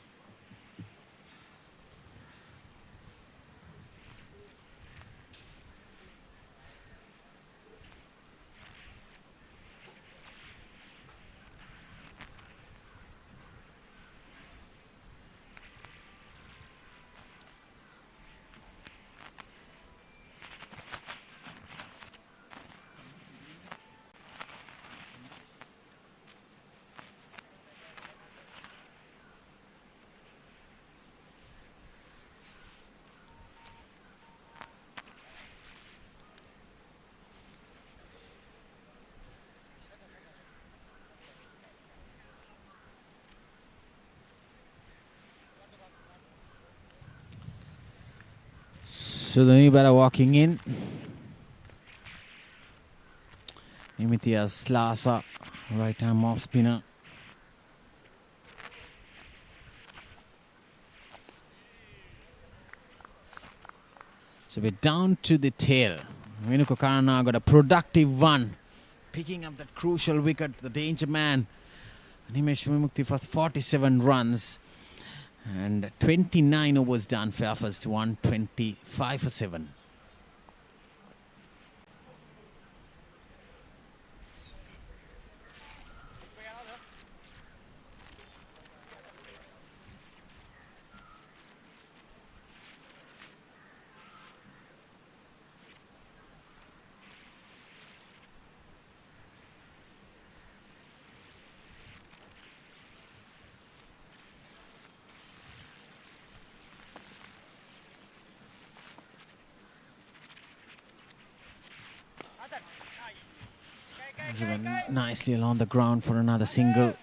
So the new batter walking in. Imithia Slasa, right arm off spinner. So we're down to the tail. Inuka Karana got a productive one, picking up that crucial wicket, the danger man. Nimesh Vimukti for 47 runs. And 29 overs done. Fairfirst 125 for 7. Driven nicely along the ground for another single.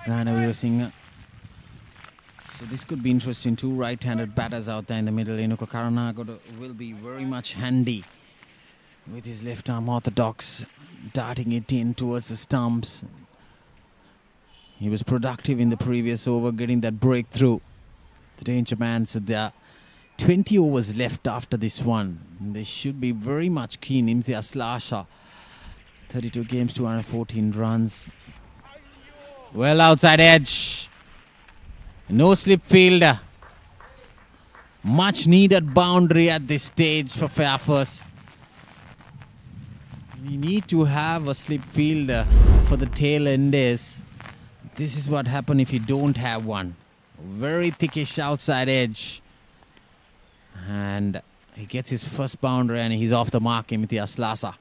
Gana Singer. So this could be interesting. 2 right-handed batters out there in the middle. Inuka Karanagoda will be very much handy with his left arm orthodox, darting it in towards the stumps. He was productive in the previous over, getting that breakthrough. The danger man. So there are 20 overs left after this one. They should be very much keen. Imtiaz Slasha. 32 games, 214 runs. Well outside edge. No slip fielder. Much needed boundary at this stage for Fairfirst. We need to have a slip fielder for the tail enders. This is what happens if you don't have one. Very thickish outside edge. And he gets his first boundary and he's off the mark, Imitias Lasa.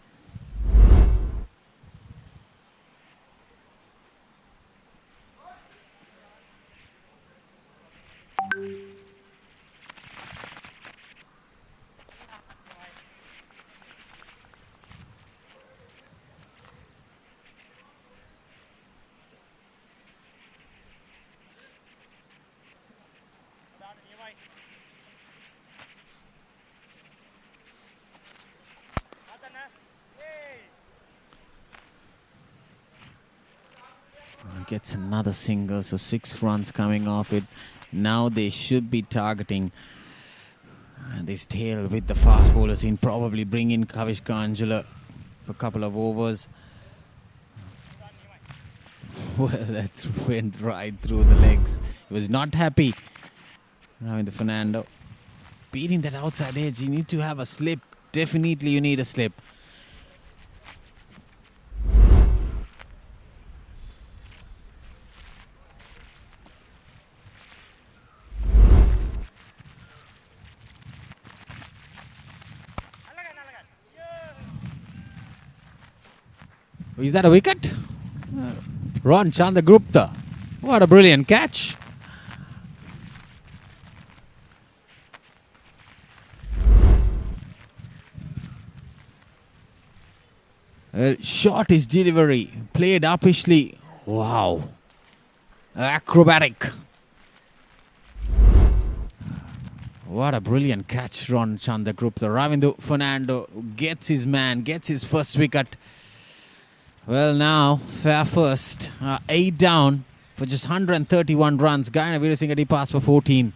Gets another single, so 6 runs coming off it. Now they should be targeting this tail with the fast bowlers in. Probably bring in Kavishka Anjula for a couple of overs. Well, that went right through the legs. He was not happy. Ravindu Fernando beating that outside edge. You need to have a slip. Definitely you need a slip. Is that a wicket? Ron Chandragupta. What a brilliant catch. Shot his delivery. Played uppishly. Wow. Acrobatic. What a brilliant catch, Ron Chandragupta. Ravindu Fernando gets his man, gets his first wicket. Well, now, Fairfirst 8 down for just 131 runs. Guyana Veerasinghe passed for 14.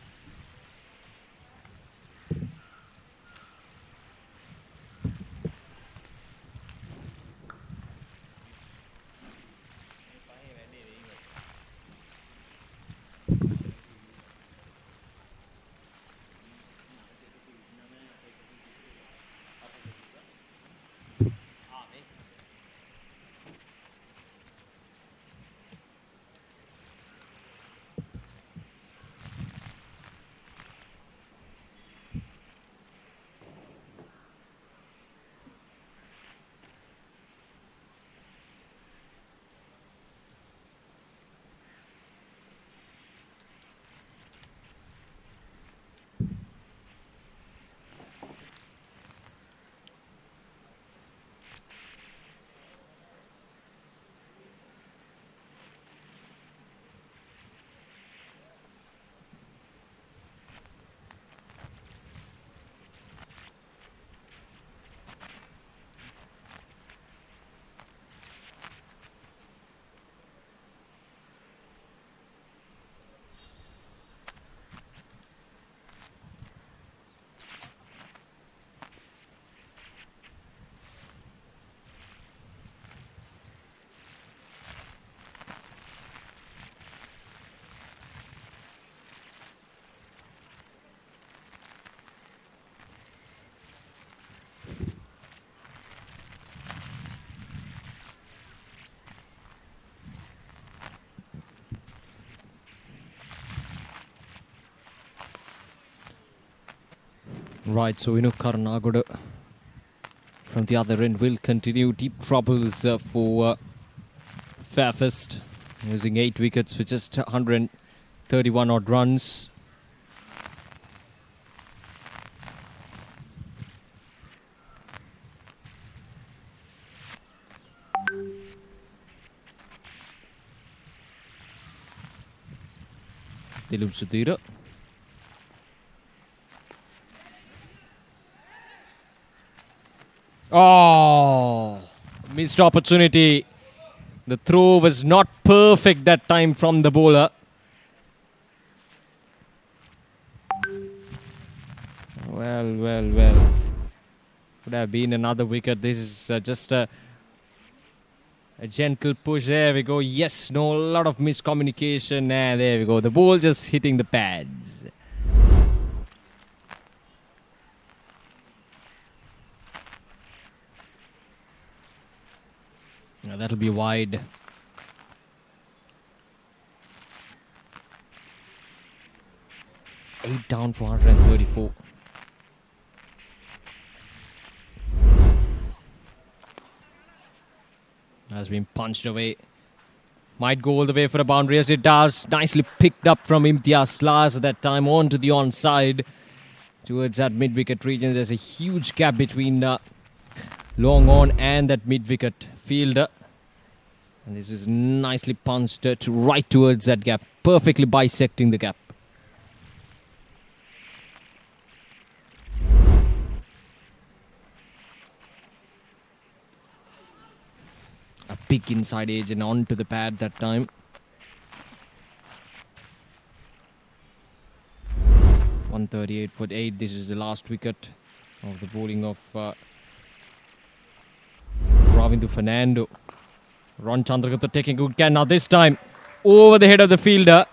Right, so Karnagoda from the other end will continue. Deep troubles for Fairfirst, using 8 wickets for just 131 odd runs. Dilum Sudhira. Oh, missed opportunity. The throw was not perfect that time from the bowler. Well. Could have been another wicket. This is just a gentle push. There we go. Yes, no, a lot of miscommunication. There we go. The ball just hitting the pads. That'll be wide. Eight down for 134. Has been punched away. Might go all the way for a boundary. Yes, it does. Nicely picked up from Imtiaz Lars at that time onto the onside. Towards that mid-wicket region. There's a huge gap between long on and that mid-wicket fielder. And this is nicely punched right towards that gap. Perfectly bisecting the gap. A big inside edge and onto the pad that time. 138 for 8. This is the last wicket of the bowling of Ravindu Fernando. Ron Chandragupta taking good care. Now this time over the head of the fielder.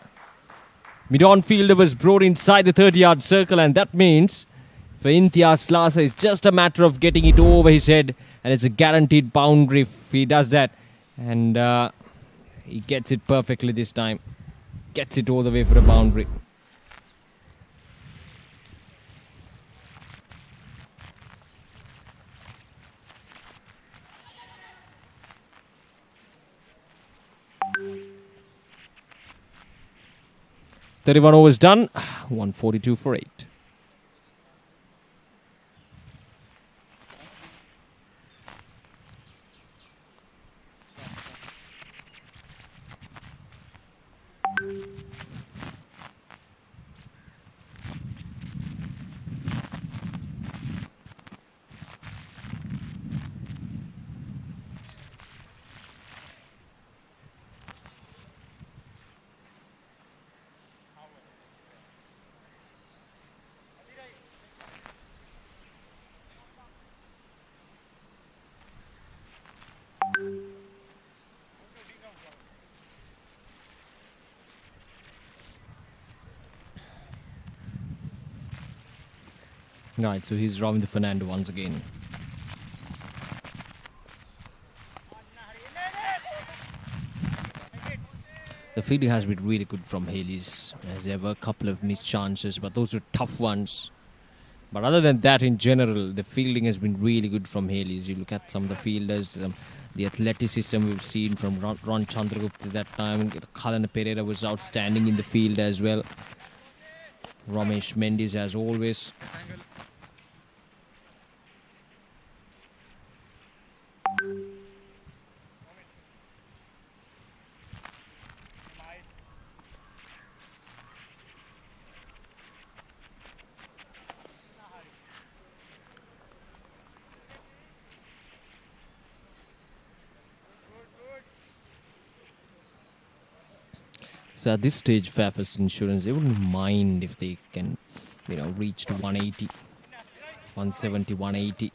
Mid-on fielder was brought inside the 30-yard circle, and that means for Imtiaz Lasa it's just a matter of getting it over his head, and it's a guaranteed boundary if he does that. And he gets it perfectly this time. Gets it all the way for a boundary. "31 overs done, 142 for 8. Right, so he's Ravindu Fernando once again. The fielding has been really good from Hayleys. There were a couple of missed chances, but those were tough ones. But other than that, in general, the fielding has been really good from Hayleys. You look at some of the fielders, the athleticism we've seen from Ron Chandragupta that time. Kalana Pereira was outstanding in the field as well. Ramesh Mendes as always. So at this stage, Fairfirst Insurance, they wouldn't mind if they can, reach to 180, 170, 180.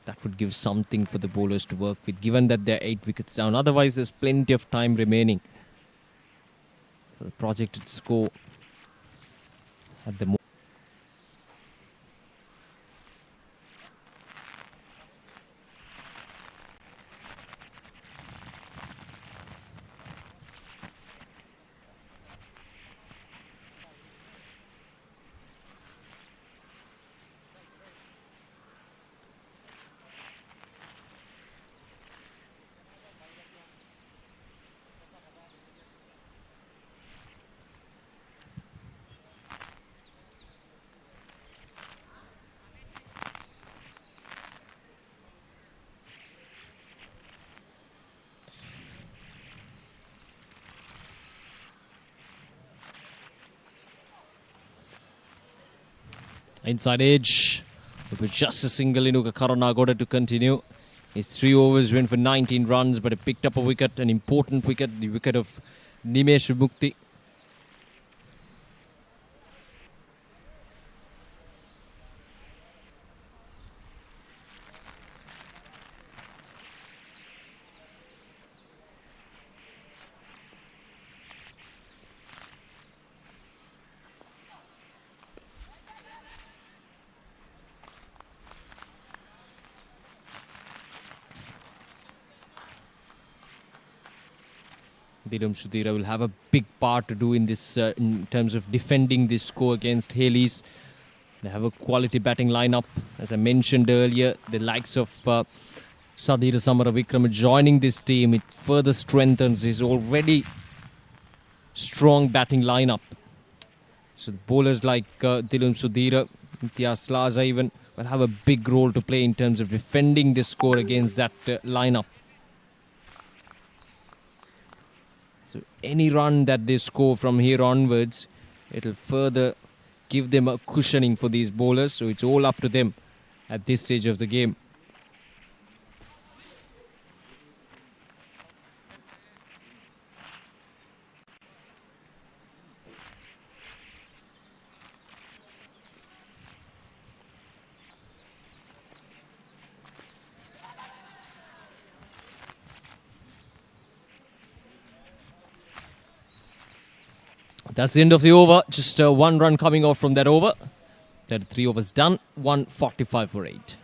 That would give something for the bowlers to work with, given that they're 8 wickets down. Otherwise, there's plenty of time remaining. So the projected score at the moment. Inside edge. It was just a single. Karana got it to continue. His 3 overs went for 19 runs, but he picked up a wicket, an important wicket, the wicket of Nimesh Mukti. Sudhira will have a big part to do in this in terms of defending this score against Hayleys. They have a quality batting lineup. As I mentioned earlier, the likes of Sadhira Samaravikrama joining this team, it further strengthens his already strong batting lineup. So the bowlers like Dilum Sudhira, Imtiaz Laza even will have a big role to play in terms of defending this score against that lineup. So any run that they score from here onwards, it'll further give them a cushioning for these bowlers. So it's all up to them at this stage of the game. That's the end of the over. Just one run coming off from that over. 33 overs done. 145 for 8.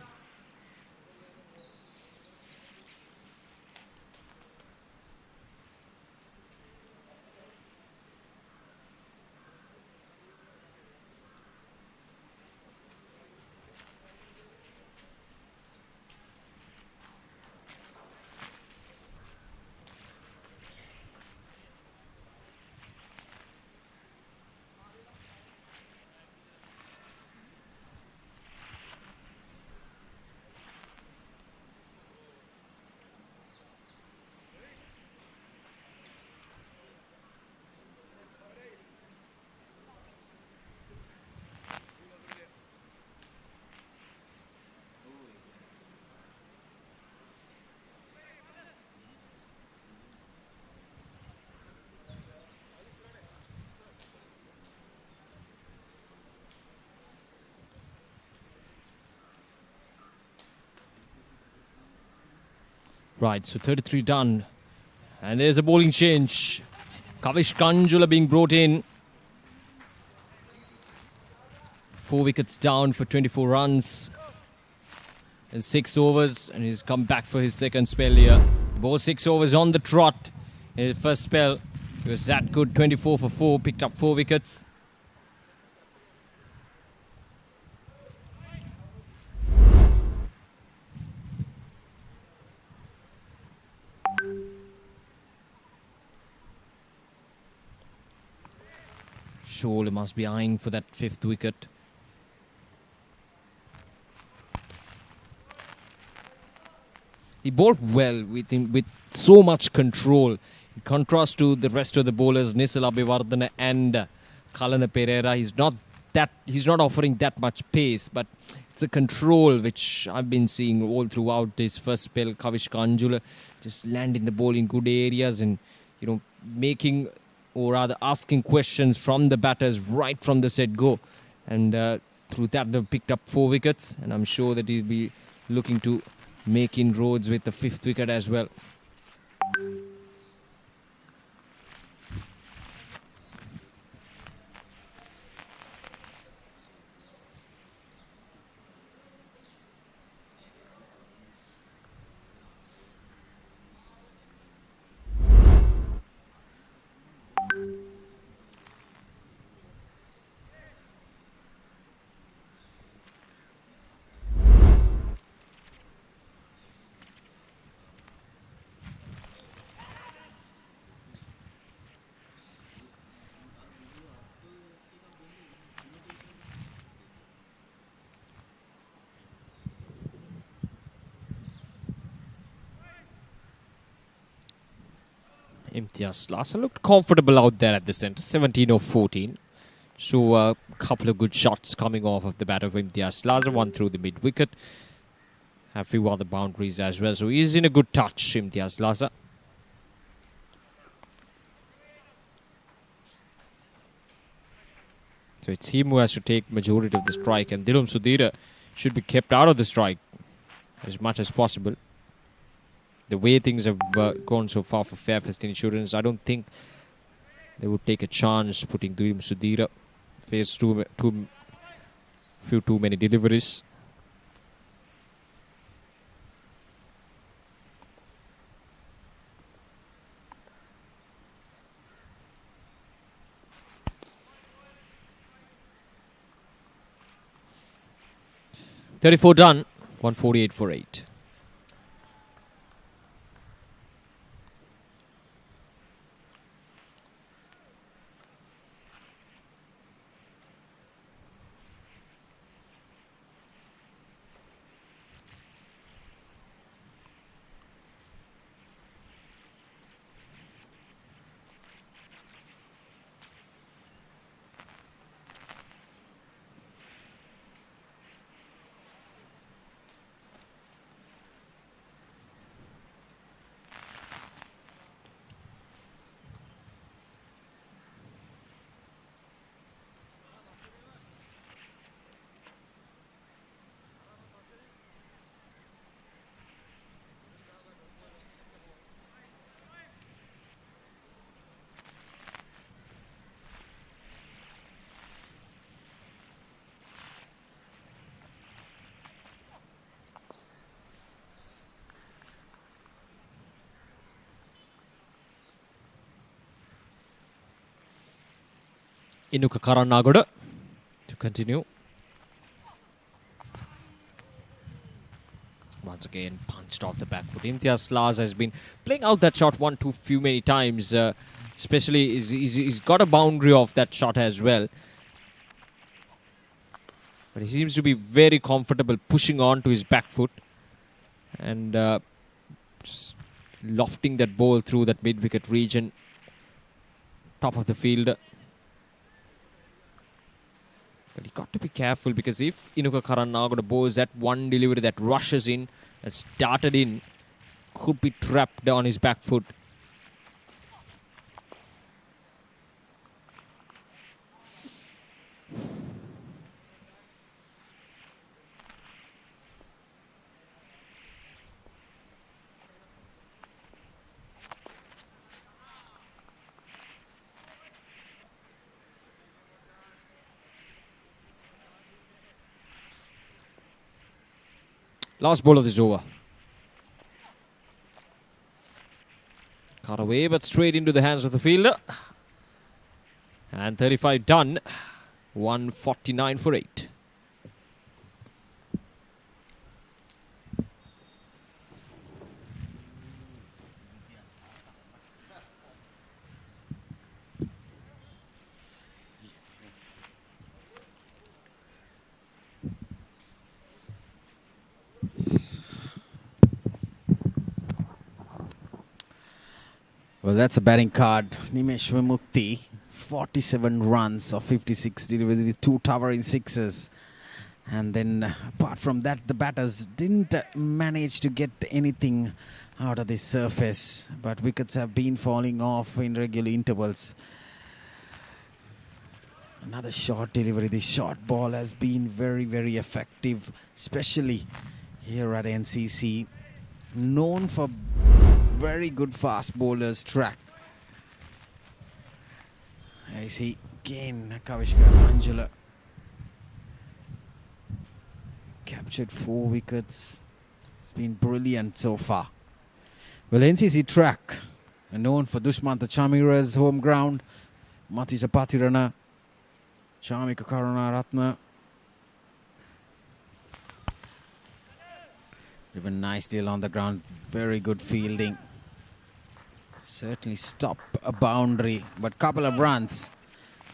Right, so 33 done. And there's a bowling change. Kavish Kanjula being brought in. 4 wickets down for 24 runs. And 6 overs. And he's come back for his second spell here. Bowled 6 overs on the trot in his first spell. He was that good, 24 for 4. Picked up 4 wickets. Surely must be eyeing for that 5th wicket. He bowled well with so much control. In contrast to the rest of the bowlers, Nisal Abhivardhana and Kalana Pereira, he's not offering that much pace, but it's a control which I've been seeing all throughout his first spell. Kavish Kanjula just landing the ball in good areas and, making or rather asking questions from the batters right from the set go. And through that, they've picked up 4 wickets. And I'm sure that he'll be looking to make inroads with the 5th wicket as well. Imtiaz Lasa looked comfortable out there at the centre, 17 or 14. So a couple of good shots coming off of the bat of Imtiaz Lasa, one through the mid-wicket. A few other boundaries as well. So he's in a good touch, Imtiaz Lasa. So it's him who has to take majority of the strike, and Dilum Sudhira should be kept out of the strike as much as possible. The way things have gone so far for Fairfirst Insurance, I don't think they would take a chance putting Dilum Sudhira face too many deliveries. .34 done, 148 for 8. Inuka Karanagoda to continue. Once again, punched off the back foot. Imtiaz Laz has been playing out that shot few many times. Especially, he's got a boundary off that shot as well. But he seems to be very comfortable pushing on to his back foot and just lofting that ball through that mid-wicket region, top of the field. But he got to be careful, because if Inuka Karanagoda bowls that one delivery that rushes in, that's darted in, could be trapped on his back foot. Last ball of this over. Cut away, but straight into the hands of the fielder. And 35 done. 149 for 8. Well, that's a batting card. Nimesh Vimukti, 47 runs of 56 deliveries with 2 towering sixes. And then apart from that, the batters didn't manage to get anything out of this surface. But wickets have been falling off in regular intervals. Another short delivery. This short ball has been very, very effective, especially here at NCC. Known for very good fast bowlers track. I see again Kavishka Manjula captured 4 wickets. It's been brilliant so far. Well, NCC track known for Dushmantha Chamira's home ground. Matisa Patirana, Chamika Karuna Ratna. Driven nice deal on the ground. Very good fielding. Certainly stop a boundary, but couple of runs.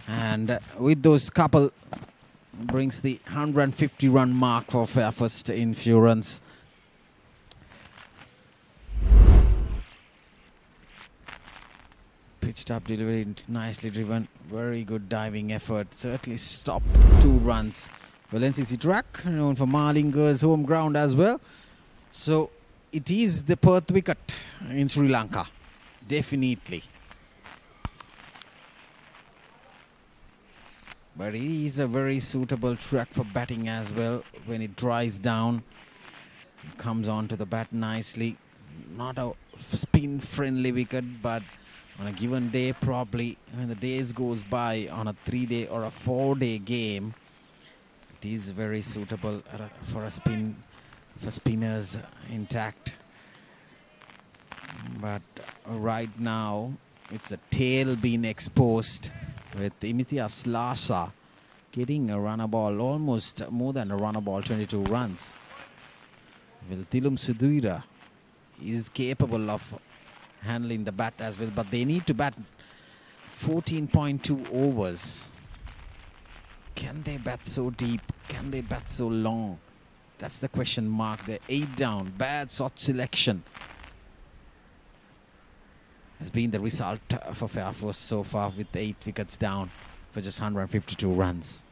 And with those couple, brings the 150 run mark for Fairfirst in few runs. Pitched up delivery, nicely driven. Very good diving effort. Certainly stopped 2 runs. Well, NCC track, known for Malinga's home ground as well. So it is the Perth wicket in Sri Lanka. Definitely. But it is a very suitable track for batting as well. When it dries down, it comes onto the bat nicely. Not a spin friendly wicket, but on a given day, probably when the days goes by on a 3-day or a 4-day game, it is very suitable for a spin, for spinners intact. But right now, it's the tail being exposed with Imtiaz Laz getting a runner ball, almost more than a runner ball, 22 runs. Well, Tilum Sudhira is capable of handling the bat as well, but they need to bat 14.2 overs. Can they bat so deep? Can they bat so long? That's the question mark. They're 8 down. Bad shot selection has been the result for Fairfirst so far, with 8 wickets down for just 152 runs.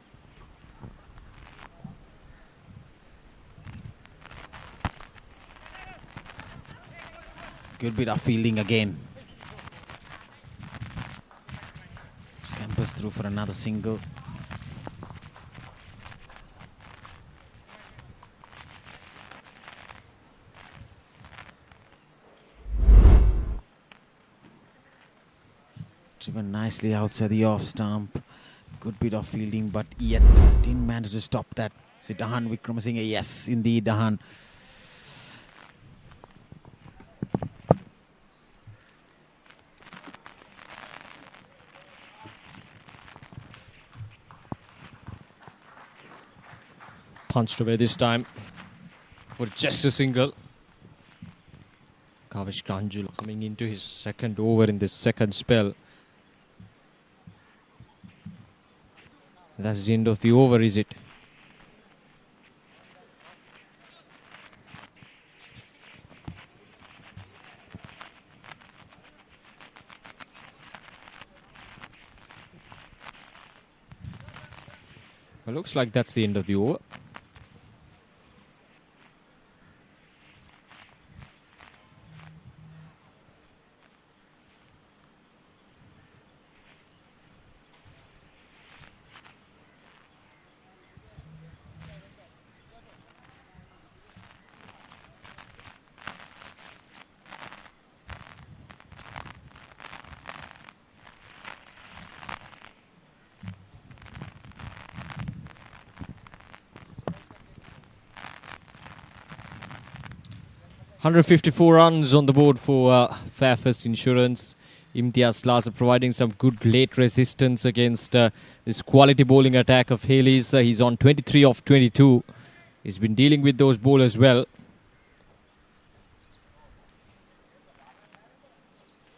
Good bit of fielding again. Scampers through for another single. Driven nicely outside the off stump. Good bit of fielding, but yet didn't manage to stop that. Is it Dahan Wickramasinghe? Yes, indeed, Dahan. punched away this time for just a single. Kavish Kanjula coming into his second over in this second spell. That's the end of the over, is it? Well, looks like that's the end of the over. $154 runs on the board for Fairfirst Insurance. Imtiaz Laza providing some good late resistance against this quality bowling attack of Hayleys. He's on 23 of 22. He's been dealing with those bowlers well.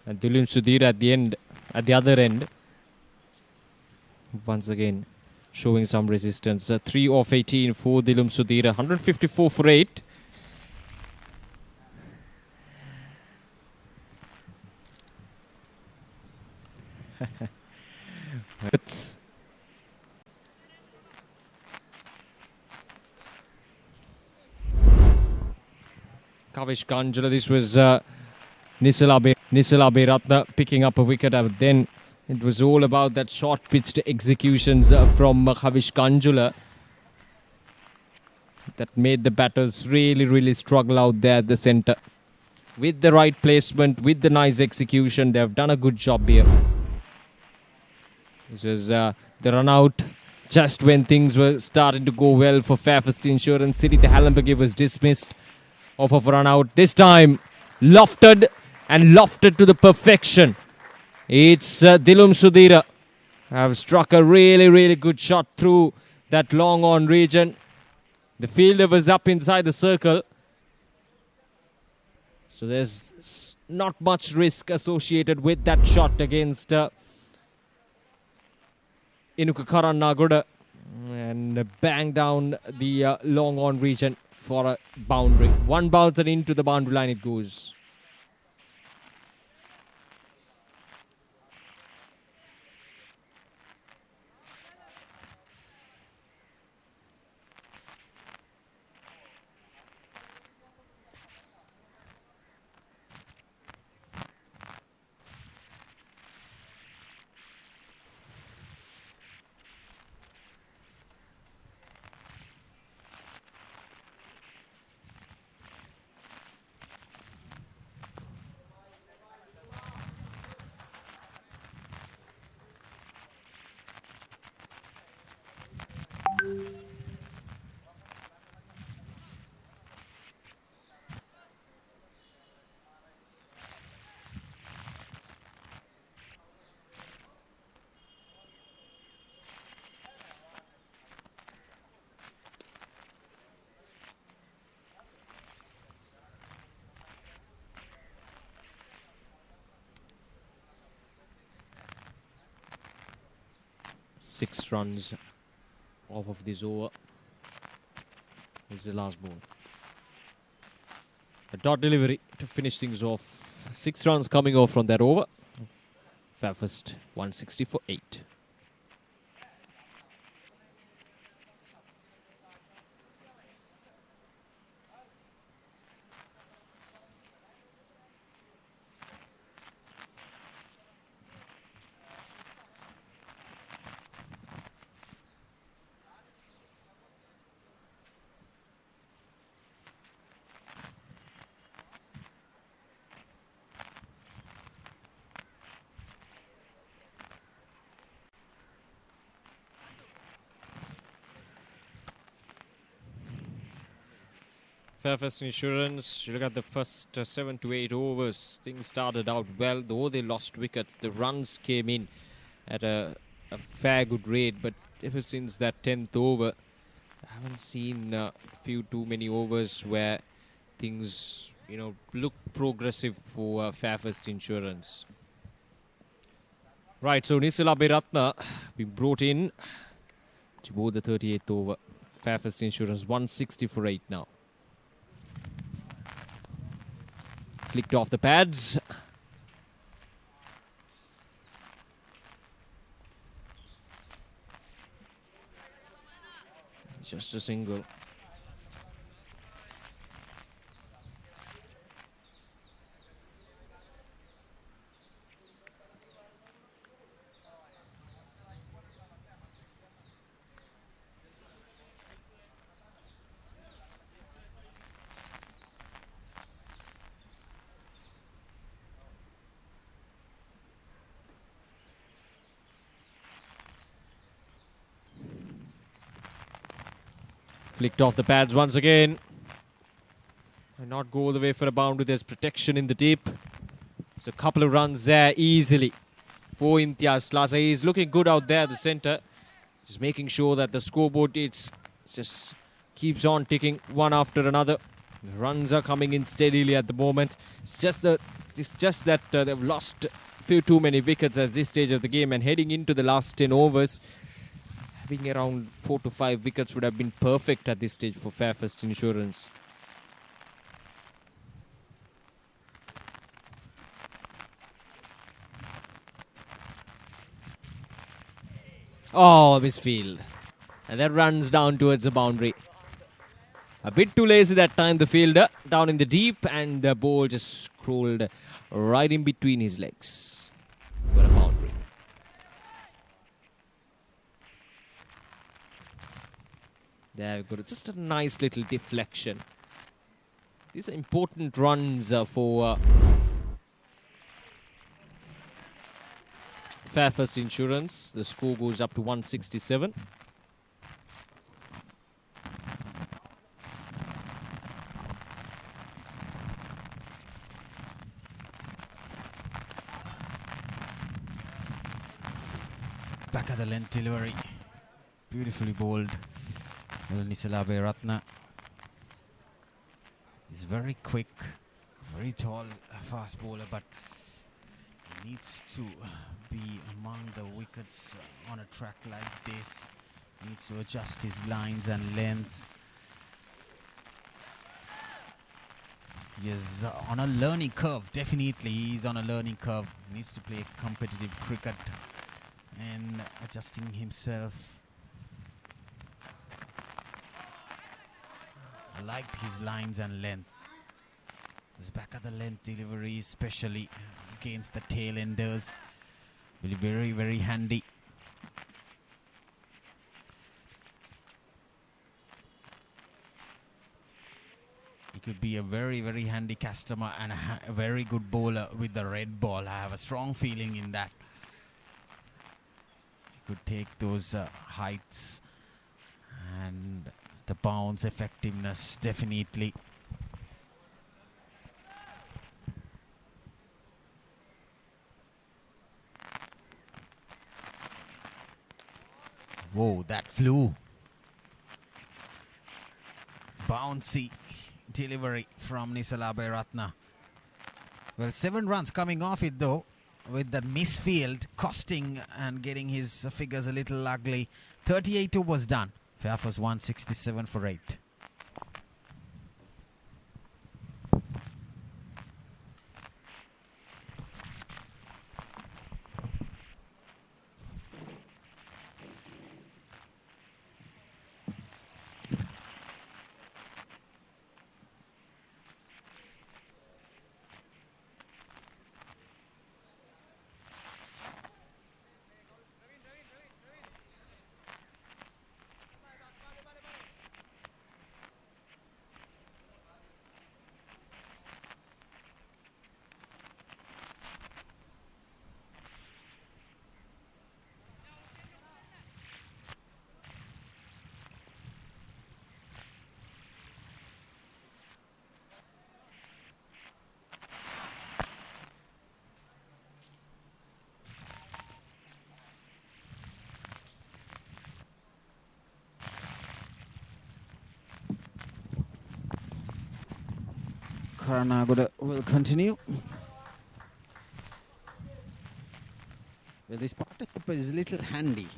And Dilim Sudhir at the other end, once again showing some resistance. 3 of 18 for Dilim Sudhir. 154 for 8. It's Kavish Kanjula. This was Nisala Beratna picking up a wicket. Then it was all about that short pitched executions from Kavish Kanjula that made the batters really struggle out there at the centre. With the right placement, with the nice execution, they have done a good job here. This was the run out just when things were starting to go well for Fairfirst Insurance. City the Hallenberg was dismissed off of a run out. This time lofted to the perfection. It's Dilum Sudhira have struck a really good shot through that long on region. The fielder was up inside the circle. So there's not much risk associated with that shot against Inuka Karannagoda, and bang down the long on region for a boundary. One bounce and into the boundary line it goes. Six runs off of this over. This is the last ball. A dot delivery to finish things off. 6 runs coming off from that over. Fairfirst 160 for 8. Fairfirst Insurance, you look at the first 7 to 8 overs, things started out well, though they lost wickets. The runs came in at a fair good rate, but ever since that 10th over, I haven't seen too many overs where things, look progressive for Fairfirst Insurance. Right, so Nisila Beratna been brought in to bowl the 38th over. Fairfirst Insurance 160 for 8 now. Flicked off the pads. Just a single. Flicked off the pads once again. And not go all the way for a boundary. There's protection in the deep. So a couple of runs there easily for Imtiaz Slaza. He's looking good out there at the centre. Just making sure that the scoreboard just keeps on ticking one after another. The runs are coming in steadily at the moment. It's just that they've lost a few too many wickets at this stage of the game, and heading into the last 10 overs, having around 4 to 5 wickets would have been perfect at this stage for Fairfirst Insurance. Oh, misfield. And that runs down towards the boundary. A bit too lazy that time, the fielder, down in the deep, and the ball just crawled right in between his legs for a boundary. There we go. Just a nice little deflection. These are important runs for Fairfirst Insurance. The score goes up to 167. Back at the length delivery. Beautifully bowled. Nisila Beratna is very quick, very tall, fast bowler, but needs to be among the wickets on a track like this. Needs to adjust his lines and lengths. He is on a learning curve. Definitely he's on a learning curve. Needs to play competitive cricket and adjusting himself. I like his lines and length. This back at the length delivery, especially against the tail enders, will be very, very handy. He could be a very, very handy customer and a very good bowler with the red ball. I have a strong feeling in that. He could take those heights and the bounce effectiveness, definitely. Whoa, that flew. Bouncy delivery from Nisila Beratna. Well, 7 runs coming off it though, with that misfield costing and getting his figures a little ugly. 38 overs done. Fairfirst 167 for 8. Karanagoda will continue. Well, this partnership is a little handy.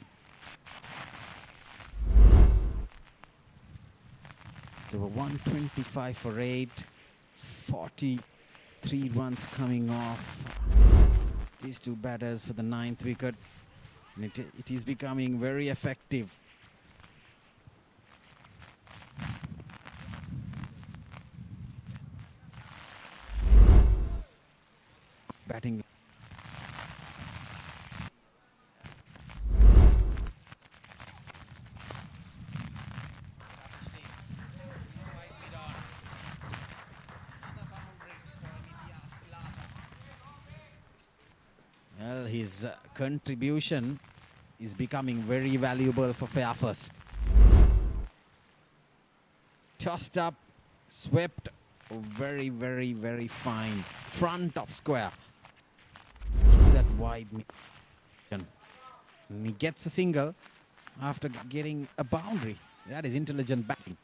They were 125 for 8, 43 runs coming off. These two batters for the 9th wicket. And it is becoming very effective. Batting. Well, his contribution is becoming very valuable for Fairfirst. Tossed up, swept, very, very, very fine. Front of square. Through that wide mid. And he gets a single after getting a boundary. That is intelligent batting.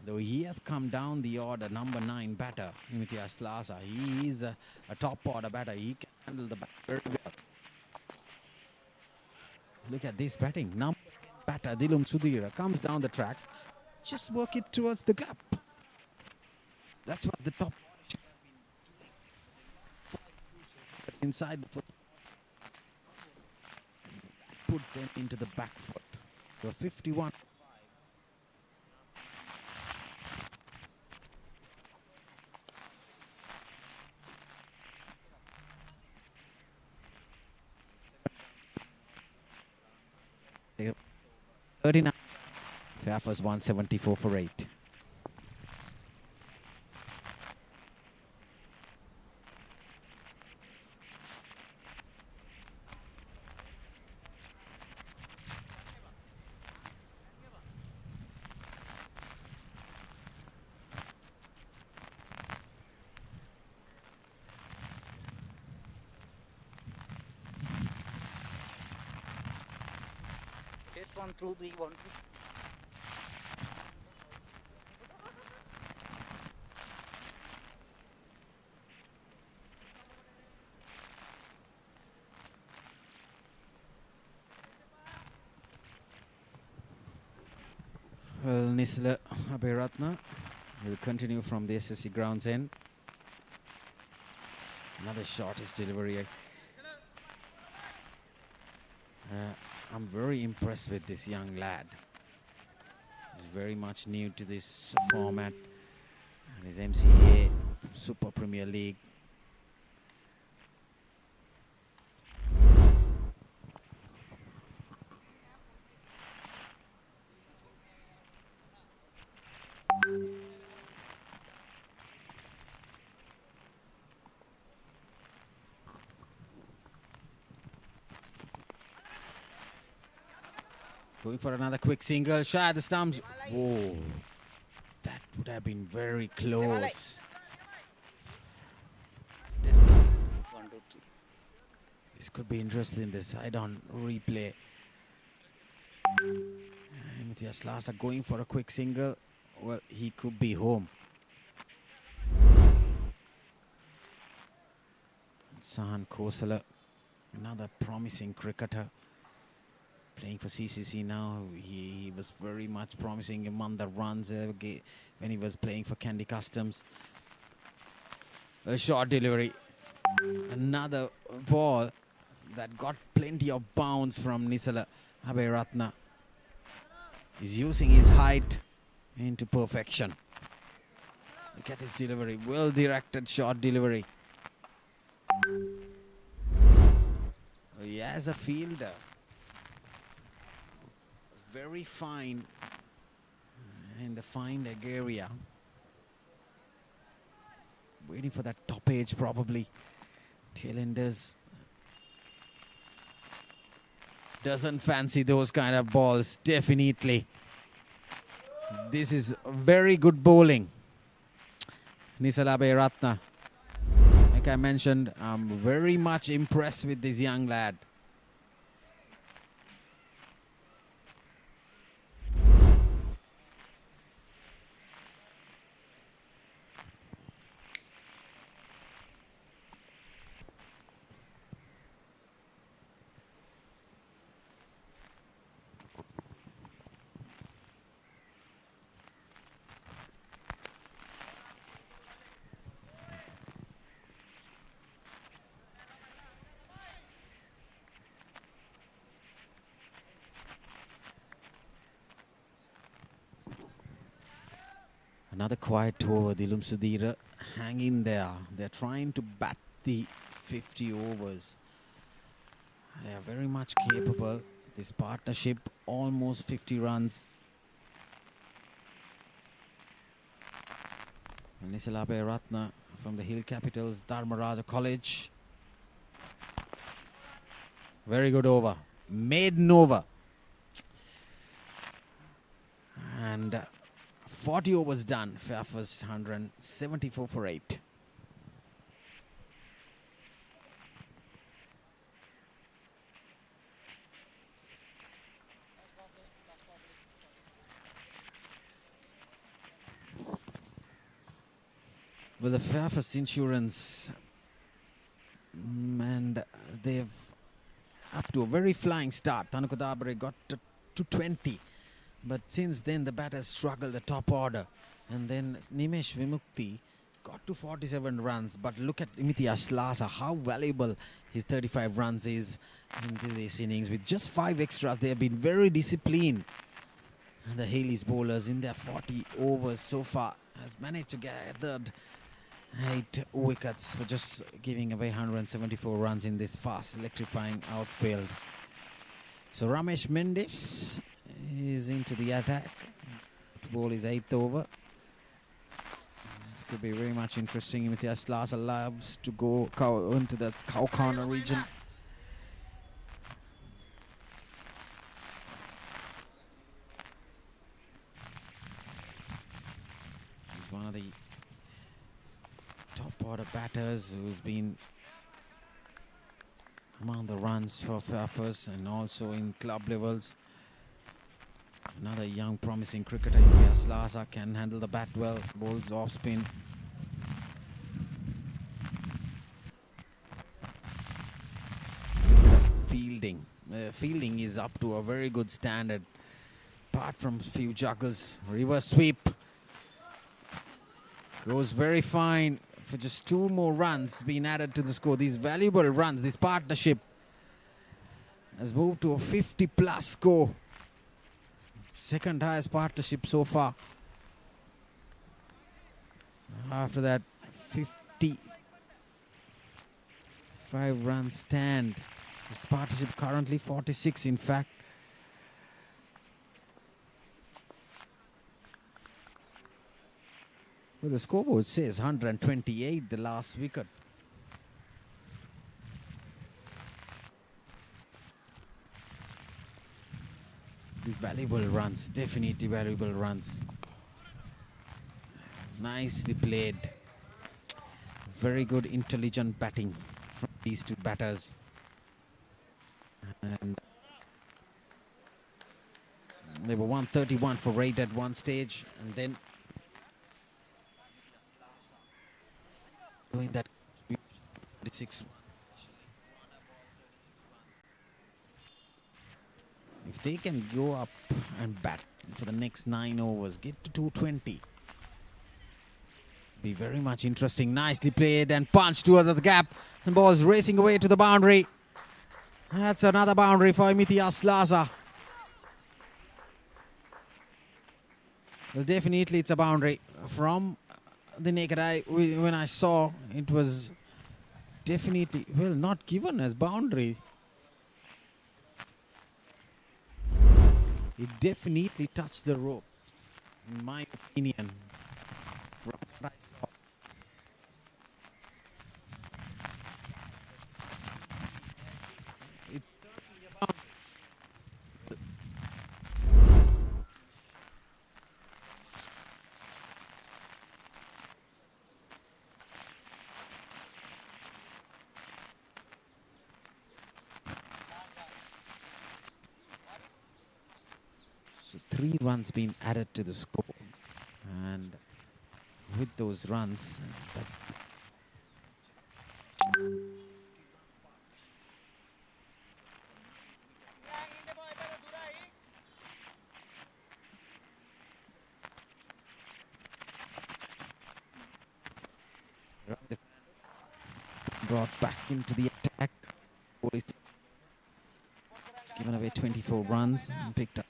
Though he has come down the order, number 9 batter, Nitya Lasa. He is a top order batter. He can handle the bat very well. Look at this batting. Number batter, Dilum Sudhira, comes down the track. Just work it towards the gap. That's what the top should have been. Inside the foot. Put them into the back foot. So 51. Fairfirst 174 for 8. Test 1, 2, 3, 1, 2. Well, Nisla Abhiratna will continue from the SSC grounds end. Another shortest delivery. I'm very impressed with this young lad. He's very much new to this format. And his MCA, Super Premier League. Going for another quick single. Shy at the stumps. Whoa. That would have been very close. This could be interesting, the side on replay. Matthias Lasa going for a quick single. Well, he could be home. Sahan Kosala, another promising cricketer. Playing for CCC now. He was very much promising among the runs when he was playing for Candy Customs. A short delivery. Another ball that got plenty of bounce from Nisala Abhiratna. He's using his height into perfection. Look at his delivery. Well directed short delivery. He has a fielder. Very fine in the fine leg area. Waiting for that top edge probably. Tailenders doesn't fancy those kind of balls, definitely. This is very good bowling. Nisala Abhiratna. Like I mentioned, I'm very much impressed with this young lad. Another quiet over. Dilum Sudhira hang in there. They're trying to bat the 50 overs. They are very much capable. This partnership, almost 50 runs. Nisalabe Ratna from the Hill Capitals, Dharmaraja College. Very good over. Maiden over. And 40 overs done. Fairfirst 174 for 8. With the Fairfirst Insurance, and they've up to a very flying start. Tanuka Dabare got to 20, but since then the batters struggled the top order, and then Nimesh Vimukti got to 47 runs. But look at Imitiash Lasa, how valuable his 35 runs is in this innings. With just 5 extras, they have been very disciplined. And the Hayleys bowlers in their 40 overs so far has managed to gather 8 wickets for just giving away 174 runs in this fast electrifying outfield. So Ramesh Mendes is into the attack. Ball is 8th over. This could be very much interesting. Imitiash Lasa loves to go into the cow corner region. He's one of the top order batters who's been among the runs for Fairfirst and also in club levels. Another young promising cricketer, Imitiash Lasa, can handle the bat well, bowls off spin. Fielding. Fielding is up to a very good standard. Apart from few juggles, reverse sweep. Goes very fine. For just 2 more runs being added to the score. These valuable runs, this partnership has moved to a 50+ score. Second highest partnership so far. After that 55 run stand. This partnership currently 46 in fact. Well, the scoreboard says 128, the last wicket. These valuable runs, definitely valuable runs. Nicely played. Very good intelligent batting from these 2 batters. And they were 131 for 8 at one stage, and then doing that 36 runs. If they can go up and bat for the next 9 overs, get to 220, be very much interesting. Nicely played and punched towards the gap, and ball's racing away to the boundary. That's another boundary for Imitiash Lasa. Well, definitely it's a boundary. From the naked eye, when I saw, it was definitely, well, not given as boundary. It definitely touched the rope, in my opinion. From what I saw. It's certainly a boundary. So 3 runs being added to the score, and with those runs, brought back into the attack. It's given away 24 runs and picked up.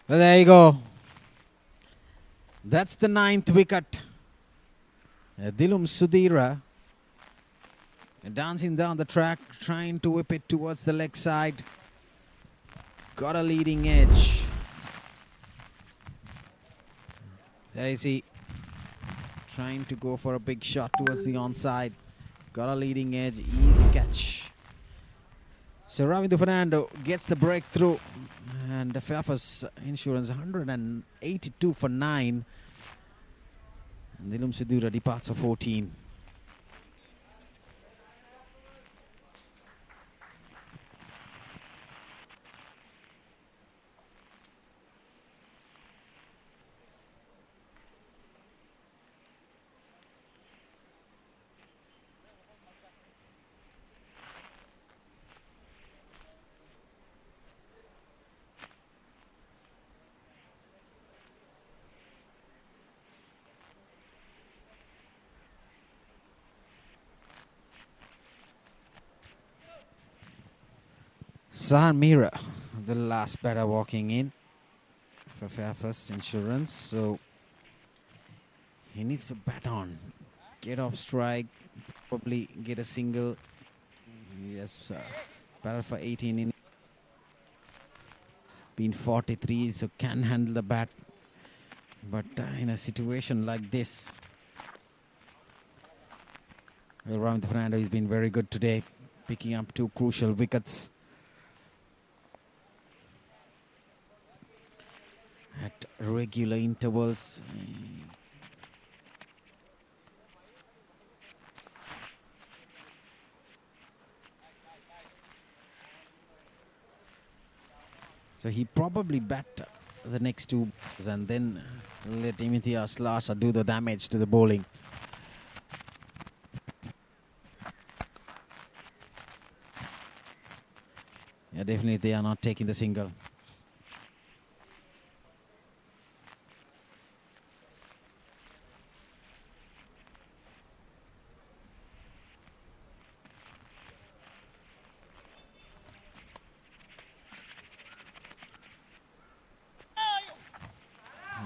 Well, there you go. That's the 9th wicket. Dilum Sudhira dancing down the track, trying to whip it towards the leg side. Got a leading edge. There is he, trying to go for a big shot towards the onside. Got a leading edge, easy catch. So Ravindu Fernando gets the breakthrough, and the Fairfirst Insurance 182 for 9. And Dilum Sudhira departs for 14. Sahan Mira, the last batter walking in for Fairfirst Insurance. So he needs to bat on, get off strike, probably get a single. Yes, batter for 18 in. Been 43, so can handle the bat. But in a situation like this, well, Ravindu Fernando has been very good today, picking up 2 crucial wickets at regular intervals. So he probably bat the next 2 balls and then let Imitiaz Larsa do the damage to the bowling. Yeah, definitely they are not taking the single.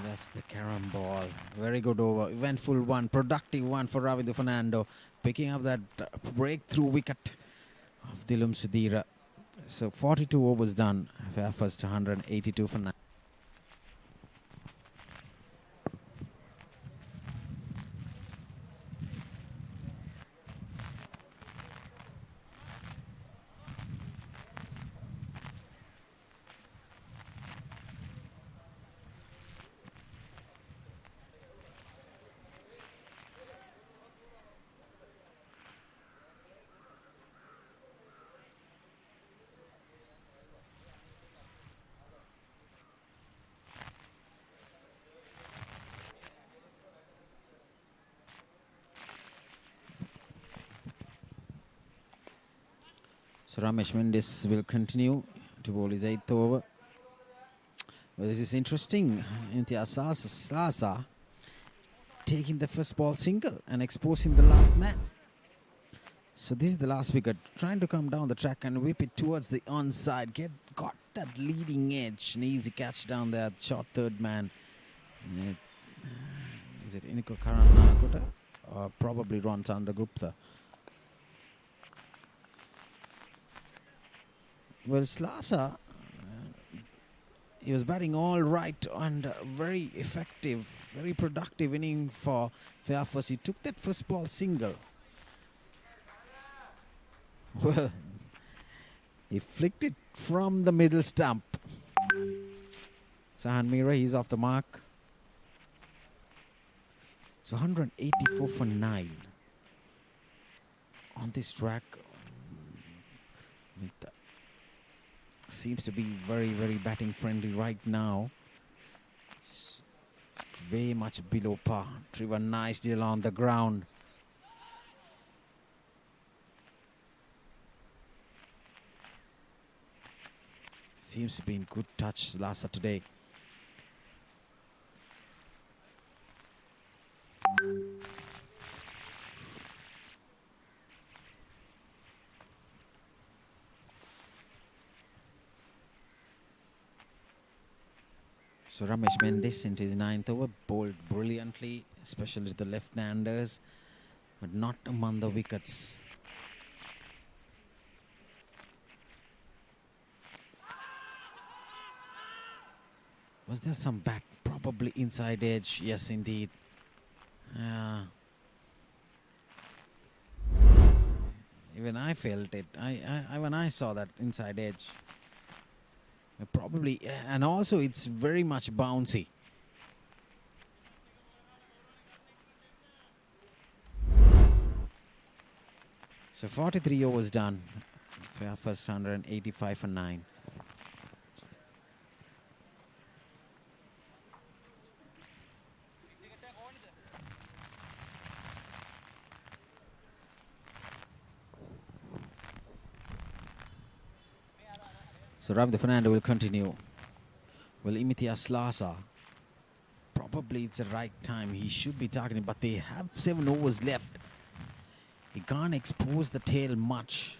That's the carom ball. Very good over. Eventful one. Productive one for Ravindu Fernando. Picking up that breakthrough wicket of Dilum Sudhira. So 42 overs done. Fairfirst 182 for 9. So Ramesh Mendis will continue to bowl his 8th over. Well, this is interesting. Imitiaz Larsa taking the first ball single and exposing the last man. So this is the last wicket. Trying to come down the track and whip it towards the onside. Got that leading edge. An easy catch down there. Short third man. Is it Iniko Karanakota? Or probably Ron Chandagupta. Well, Larsa, he was batting all right and very effective, very productive inning for Fairfirst. He took that first ball single. Well, he flicked it from the middle stump. Sahan Mira, he's off the mark. So 184 for 9 on this track. Seems to be very, very batting friendly right now. It's very much below par. Triva nice deal on the ground. Seems to be in good touch Larsa today. So Ramesh Mendis into his 9th over, bowled brilliantly, especially to the left-handers, but not among the wickets. Was there some bat? Probably inside edge. Yes, indeed. Even I felt it. When I saw that inside edge. Probably, and also it's very much bouncy. So 43 overs done. Fairfirst 185 for 9. So Ravi Fernando will continue. Will Imitias Lasa? Probably it's the right time. He should be targeting, but they have 7 overs left. He can't expose the tail much.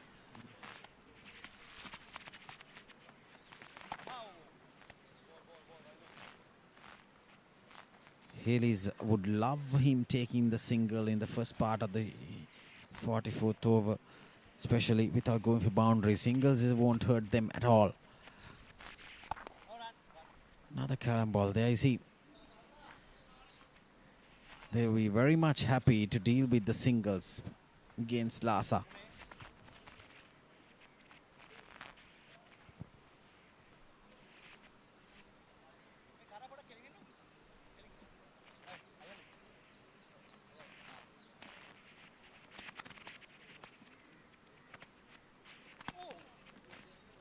Hayleys would love him taking the single in the first part of the 44th over, especially without going for boundaries. Singles won't hurt them at all. Another carom ball. There you see. They'll be very much happy to deal with the singles against Lasa.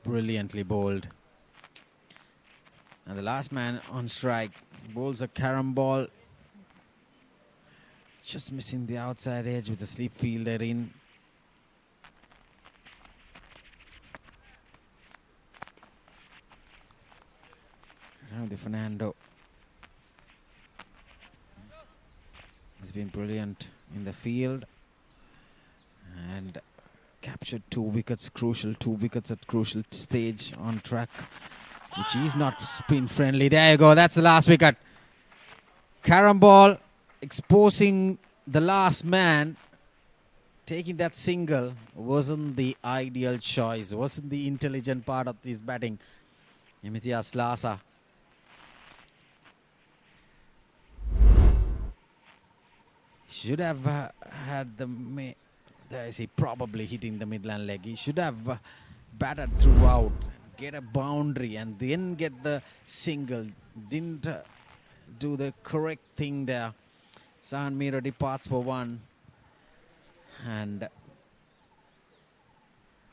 Brilliantly bowled. And the last man on strike bowls a carom ball. Just missing the outside edge with the slip fielder in. Ravi Fernando has been brilliant in the field and captured 2 wickets, crucial 2 wickets at crucial stage on track, which is not spin friendly. There you go, that's the last wicket. Carom ball exposing the last man. Taking that single wasn't the ideal choice, wasn't the intelligent part of this batting. Imitias Lasa. Should have had the... There is he probably hitting the midland leg. He should have batted throughout, get a boundary and then get the single. Didn't do the correct thing there. Sahan Mira departs for 1 and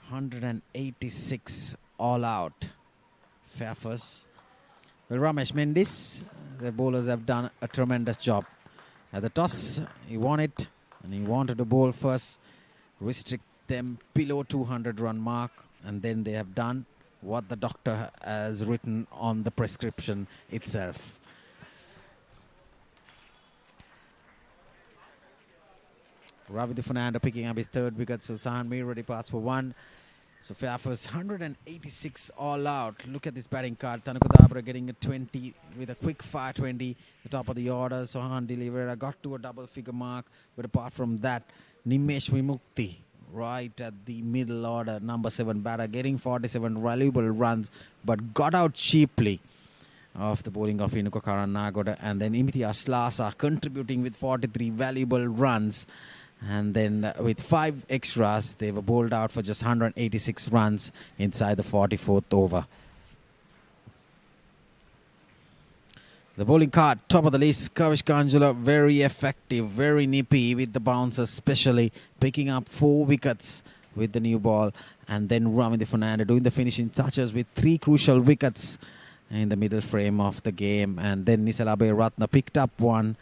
186 all out. Fairfirst. Well, Ramesh Mendis, the bowlers have done a tremendous job. At the toss, he won it and he wanted to bowl first, restrict them below 200 run mark, and then they have done what the doctor has written on the prescription itself. Ravi Fernando picking up his 3rd wicket, so Sahan Mira departs for 1. So Fairfirst 186 all out. Look at this batting card. Thanukadabra getting a 20 with a quick fire 20. The top of the order. Sohan Delivera got to a double figure mark. But apart from that, Nimesh Vimukti right at the middle order. Number 7 batter getting 47 valuable runs. But got out cheaply of the bowling of Inuka Karanagoda. And then Imitias Lasa contributing with 43 valuable runs. And then with 5 extras, they were bowled out for just 186 runs inside the 44th over. The bowling card, top of the list, Kavish Kanjula, very effective, very nippy with the bouncers, especially picking up 4 wickets with the new ball. And then Ravi Fernando doing the finishing touches with 3 crucial wickets in the middle frame of the game. And then Nisalabe Ratna picked up 1.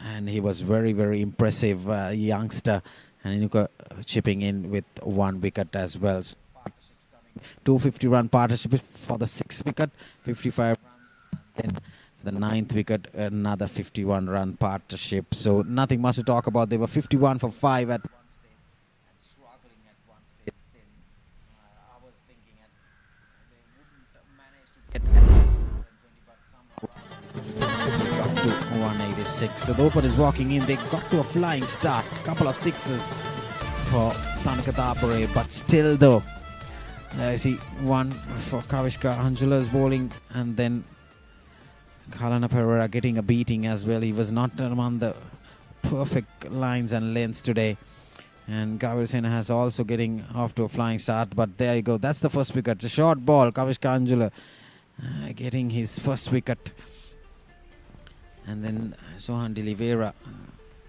And he was very, very impressive youngster. And Inuka chipping in with 1 wicket as well. So 250 run partnership for the 6th wicket, 55 runs. And then for the 9th wicket, another 51 run partnership. So nothing much to talk about. They were 51 for 5 at one stage and struggling at one stage. Then I was thinking they wouldn't manage to get at 120, but somehow 186. So the openers walking in, they got to a flying start. Couple of sixes for Tanakadabure, but still though, I see one for Kavishka Anjula's bowling, and then Kalana Pereira getting a beating as well. He was not among the perfect lines and lengths today. And Gavir Sena has also getting off to a flying start, but there you go. That's the first wicket. It's a short ball. Kavishka Anjula getting his first wicket. And then Sohan D'Oliveira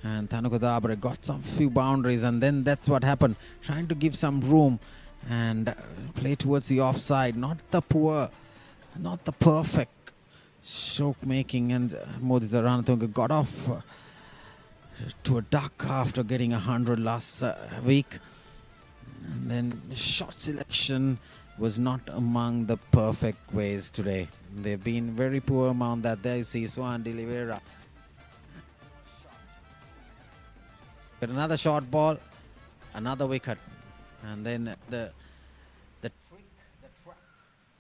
and Tanukadabra got some few boundaries, and then that's what happened. Trying to give some room and play towards the offside. Not the poor, not the perfect stroke making, and Modita Ranatunga got off to a duck after getting 100 last week. And then shot selection was not among the perfect ways today. They've been very poor among that. There you see Sohan D'Oliveira. But another short ball, another wicket. And then the trick, the trap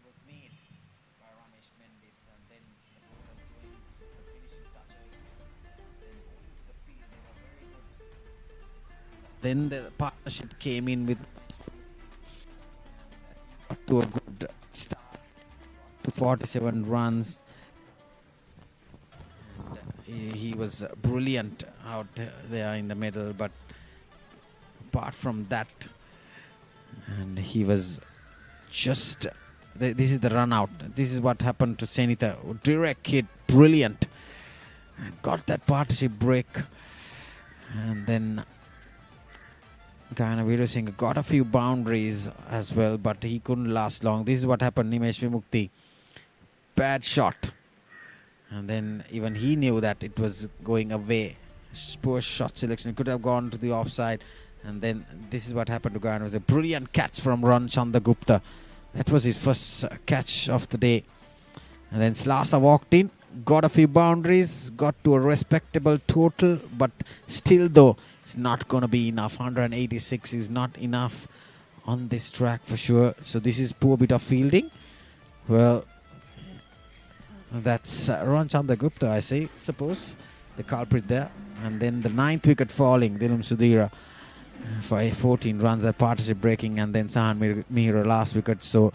was made by Ramesh Mendis, and then the bowlers doing the finishing touches. Then the partnership came in with to a good start to 47 runs. And he was brilliant out there in the middle, but apart from that, and he was just this is the run out. This is what happened to Senitha. Direct hit, brilliant, got that partnership break. And then Gayana Veerasinghe got a few boundaries as well, but he couldn't last long. This is what happened. Nimesh Vimukti, bad shot, and then even he knew that it was going away. Poor shot selection, could have gone to the offside. And then this is what happened to Gayana. It was a brilliant catch from Ran Chandragupta. That was his first catch of the day. And then Slasa walked in, got a few boundaries, got to a respectable total, but still though, it's not going to be enough. 186 is not enough on this track for sure. So this is poor bit of fielding. Well, that's Ran Chandragupta, I suppose, the culprit there. And then the 9th wicket falling, Dilum Sudhira for 14 runs, that partnership breaking, and then Sahan Mihira last wicket. So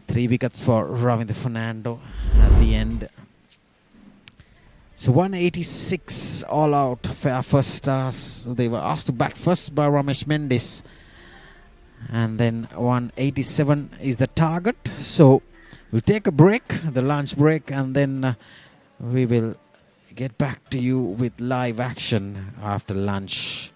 3 wickets for Ravindra Fernando at the end. So 186 all out Fairfirst Stars. They were asked to bat first by Ramesh Mendis, and then 187 is the target. So we'll take a break, the lunch break, and then we will get back to you with live action after lunch.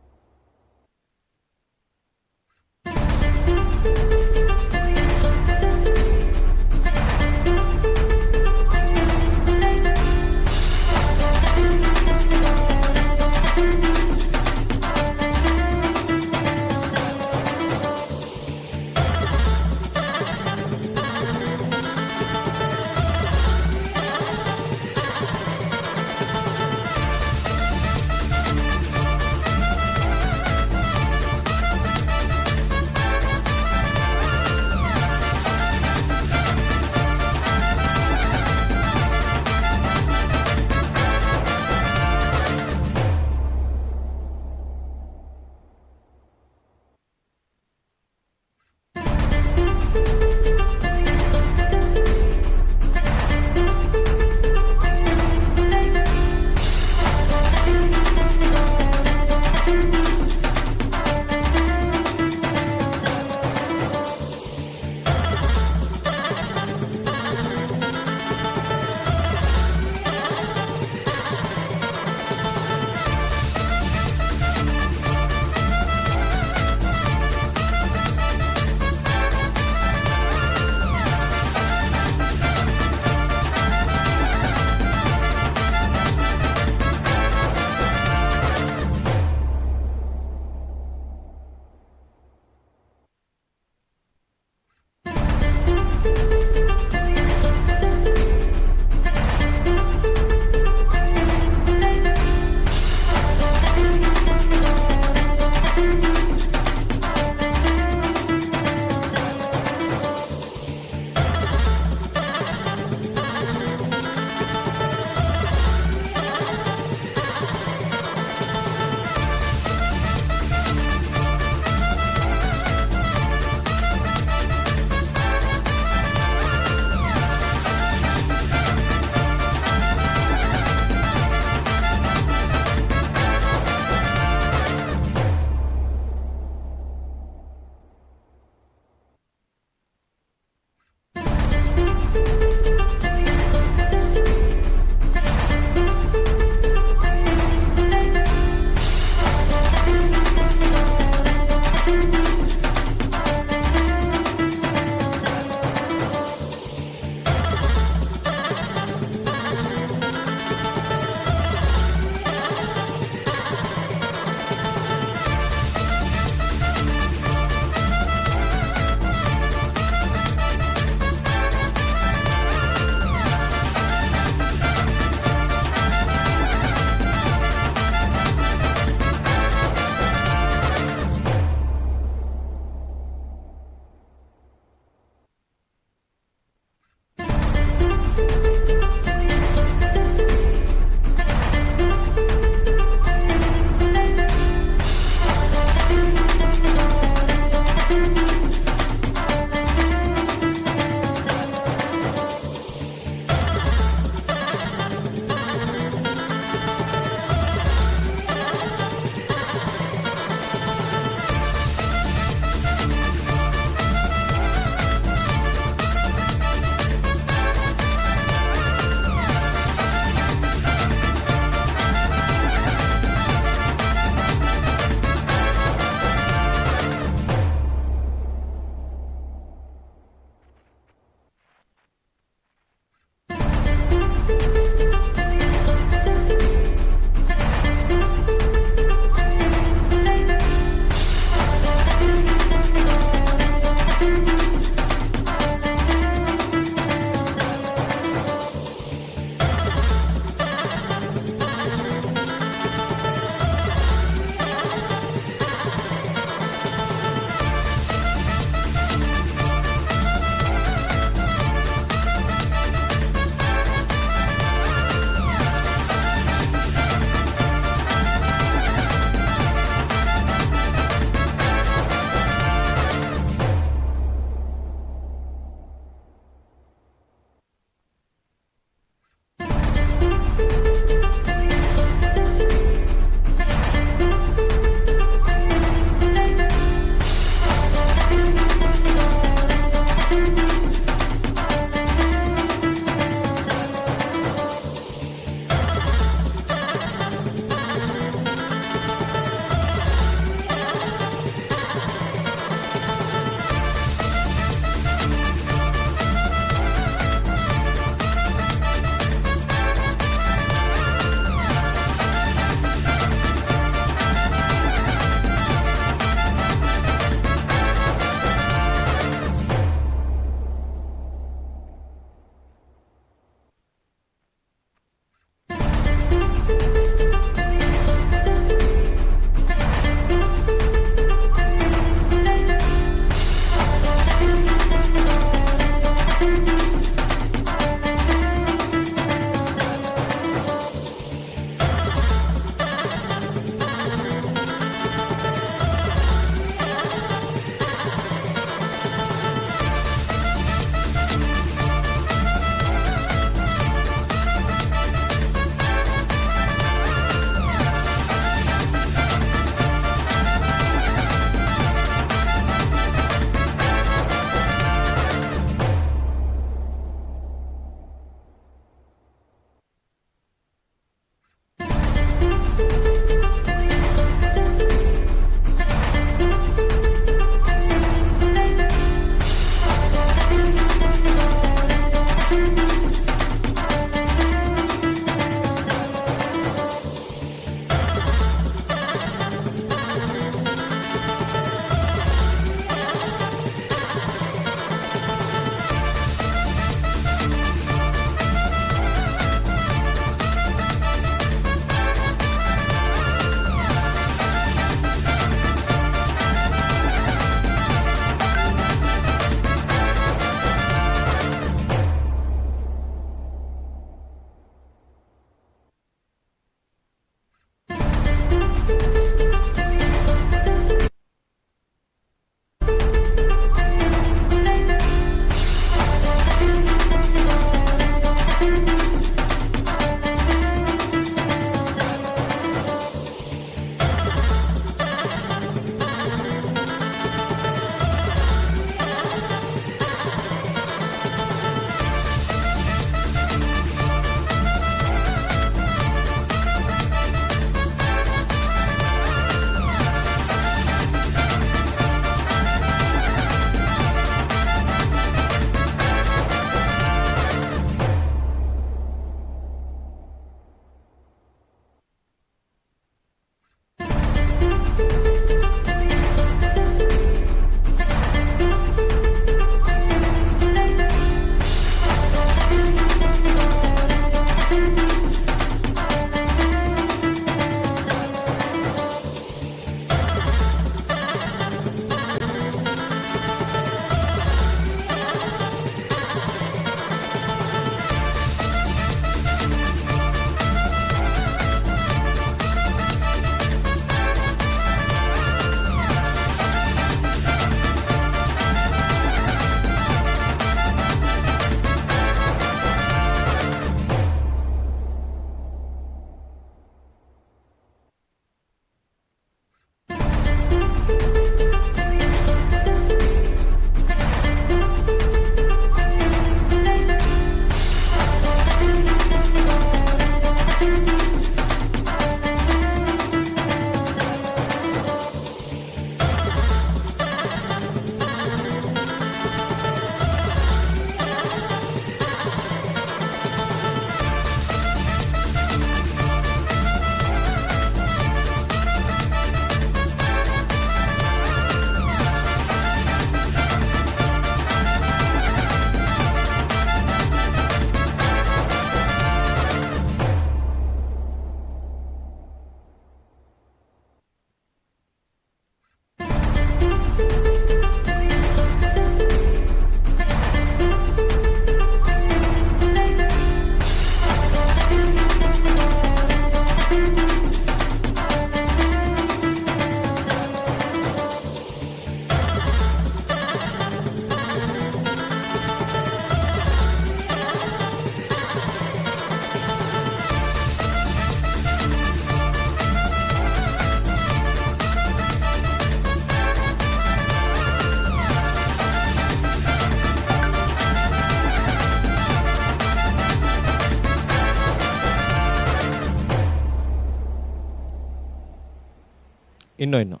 Inno.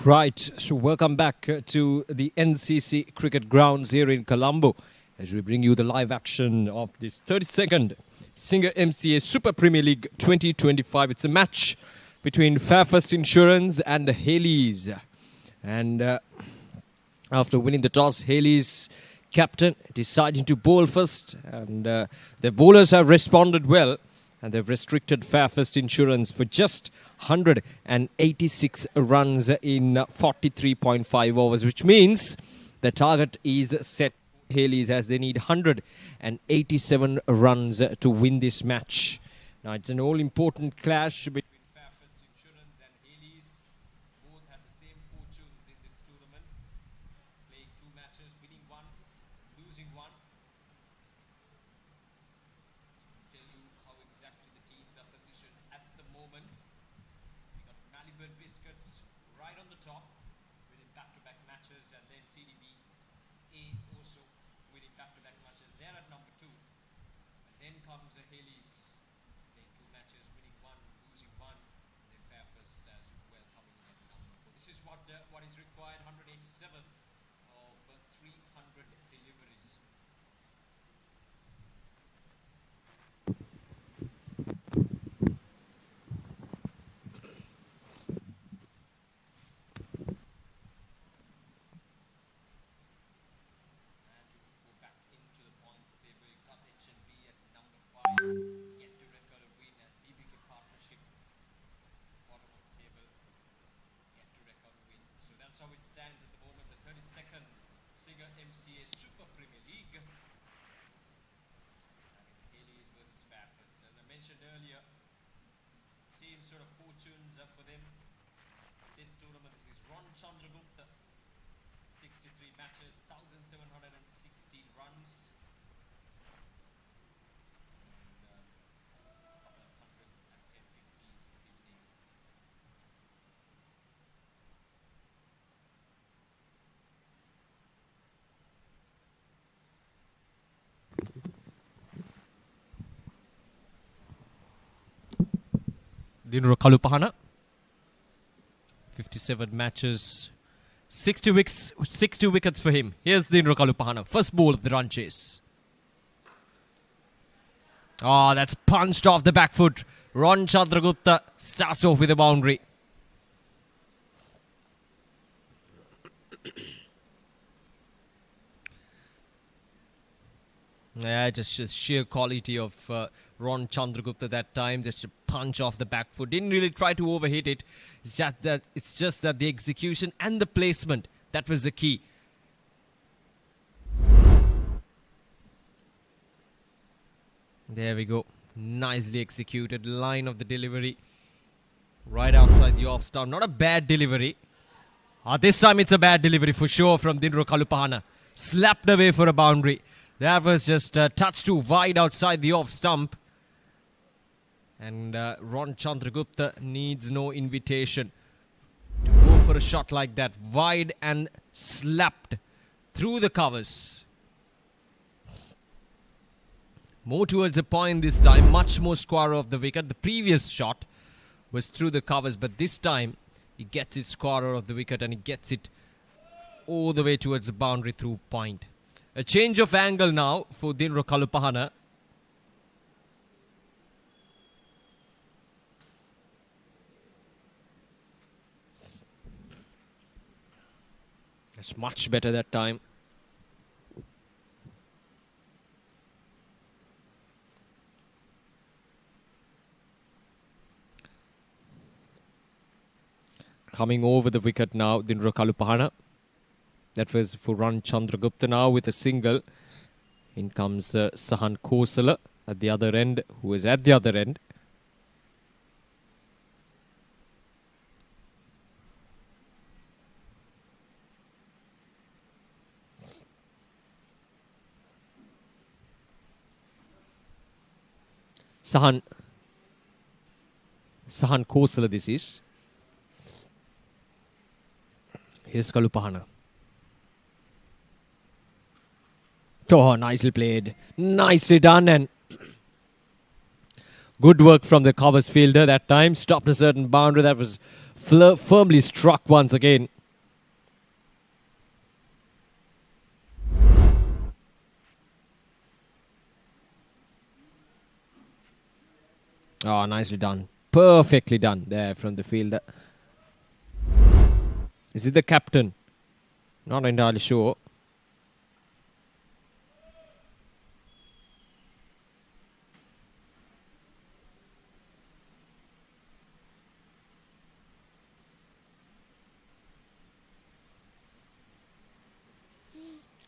Right, so welcome back to the NCC cricket grounds here in Colombo as we bring you the live action of this 32nd Singer-MCA Super Premier League 2025. It's a match between Fairfirst Insurance and Hayleys. And after winning the toss, Hayleys captain deciding to bowl first, and the bowlers have responded well, and they've restricted Fairfirst Insurance for just 186 runs in 43.5 overs, which means the target is set Hayleys as they need 187 runs to win this match. Now, it's an all-important clash between Fairfirst Insurance and Hayleys. Both have the same fortunes in this tournament, playing 2 matches, winning 1, losing 1. Tell you how exactly the teams are positioned at the moment. We got Malibu Biscuits right on the top, winning back-to-back matches, and then CDB A also winning back-to-back matches. They're at number 2. And then comes the Hayleys, playing 2 matches, winning 1, losing 1. And then Fairfirst as well coming in at number 4. This is what is required, 187 of 300 deliveries. Go back into the points table. You got H&B at number 5. Yet to record a win at BBK Partnership. Bottom of the table. Yet to record a win. So that's how it stands at the moment. The 32nd Singer-MCA Super Premier League. And it's Hayleys versus Fairfirst. As I mentioned earlier, same sort of fortunes for them. This tournament, this is Ron Chandragupta. 63 matches, 1,716 runs. And a couple of hundreds and 10 50s for his name. Dinro Kalupahana. 57 matches. 60 wickets for him. Here's Dinro Kalupahana. First ball of the run chase. Oh, that's punched off the back foot. Ron Chandragupta starts off with a boundary. Yeah, just sheer quality of Ron Chandragupta that time. Just a punch off the back foot. Didn't really try to overhit it. It's just that the execution and the placement, that was the key. There we go. Nicely executed. Line of the delivery. Right outside the off stump. Not a bad delivery. This time it's a bad delivery for sure from Dinro Kalupahana. Slapped away for a boundary. That was just a touch too wide outside the off stump. And Ron Chandragupta needs no invitation to go for a shot like that. Wide and slapped through the covers. More towards a point this time. Much more square of the wicket. The previous shot was through the covers. But this time he gets it square of the wicket and he gets it all the way towards the boundary through point. A change of angle now for Dinro Kalupahana. It's much better that time. Coming over the wicket now, Dinro Kalupahana. That was for Ron Chandragupta now with a single. In comes Sahan Kosala at the other end, who is at the other end. Sahan Kosala this is. Here's Kalupahana. Oh, nicely played. Nicely done, and good work from the covers fielder that time. Stopped a certain boundary that was firmly struck once again. Oh, nicely done. Perfectly done there from the fielder. Is it the captain? Not entirely sure.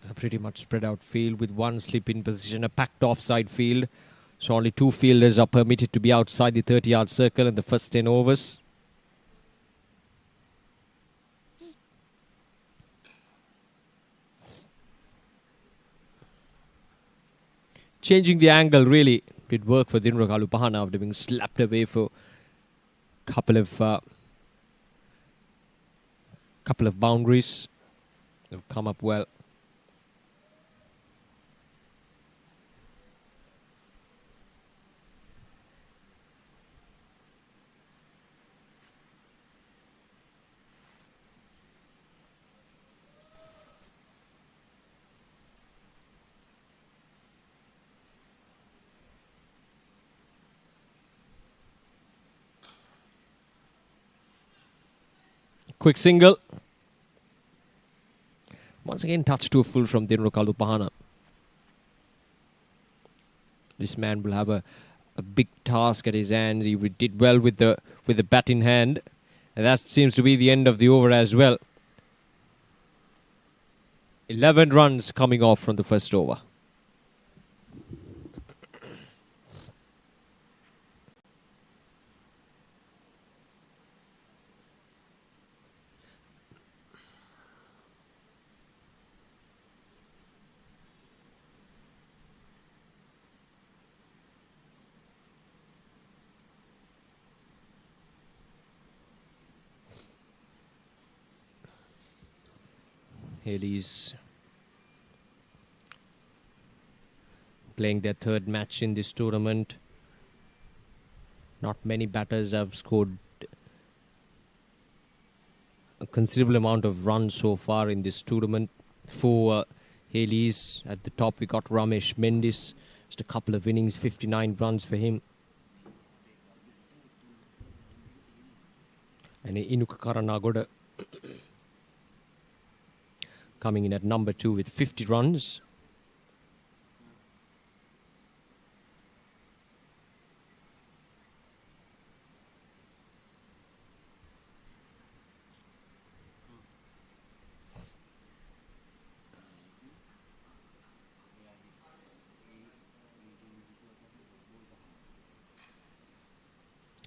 A pretty much spread out field with one slip in position, a packed offside field. So only 2 fielders are permitted to be outside the 30-yard circle in the first 10 overs. Changing the angle really did work for Dinro Kalupahana after being slapped away for a couple of boundaries. They've come up well. Quick single. Once again, touch to a full from Dinro Kalupahana. This man will have a big task at his hands. He did well with the bat in hand. And that seems to be the end of the over as well. 11 runs coming off from the first over. Hayleys playing their third match in this tournament. Not many batters have scored a considerable amount of runs so far in this tournament. For Hayleys at the top, we got Ramesh Mendis. Just a couple of innings, 59 runs for him. And Inuka Karanagoda coming in at number 2 with 50 runs.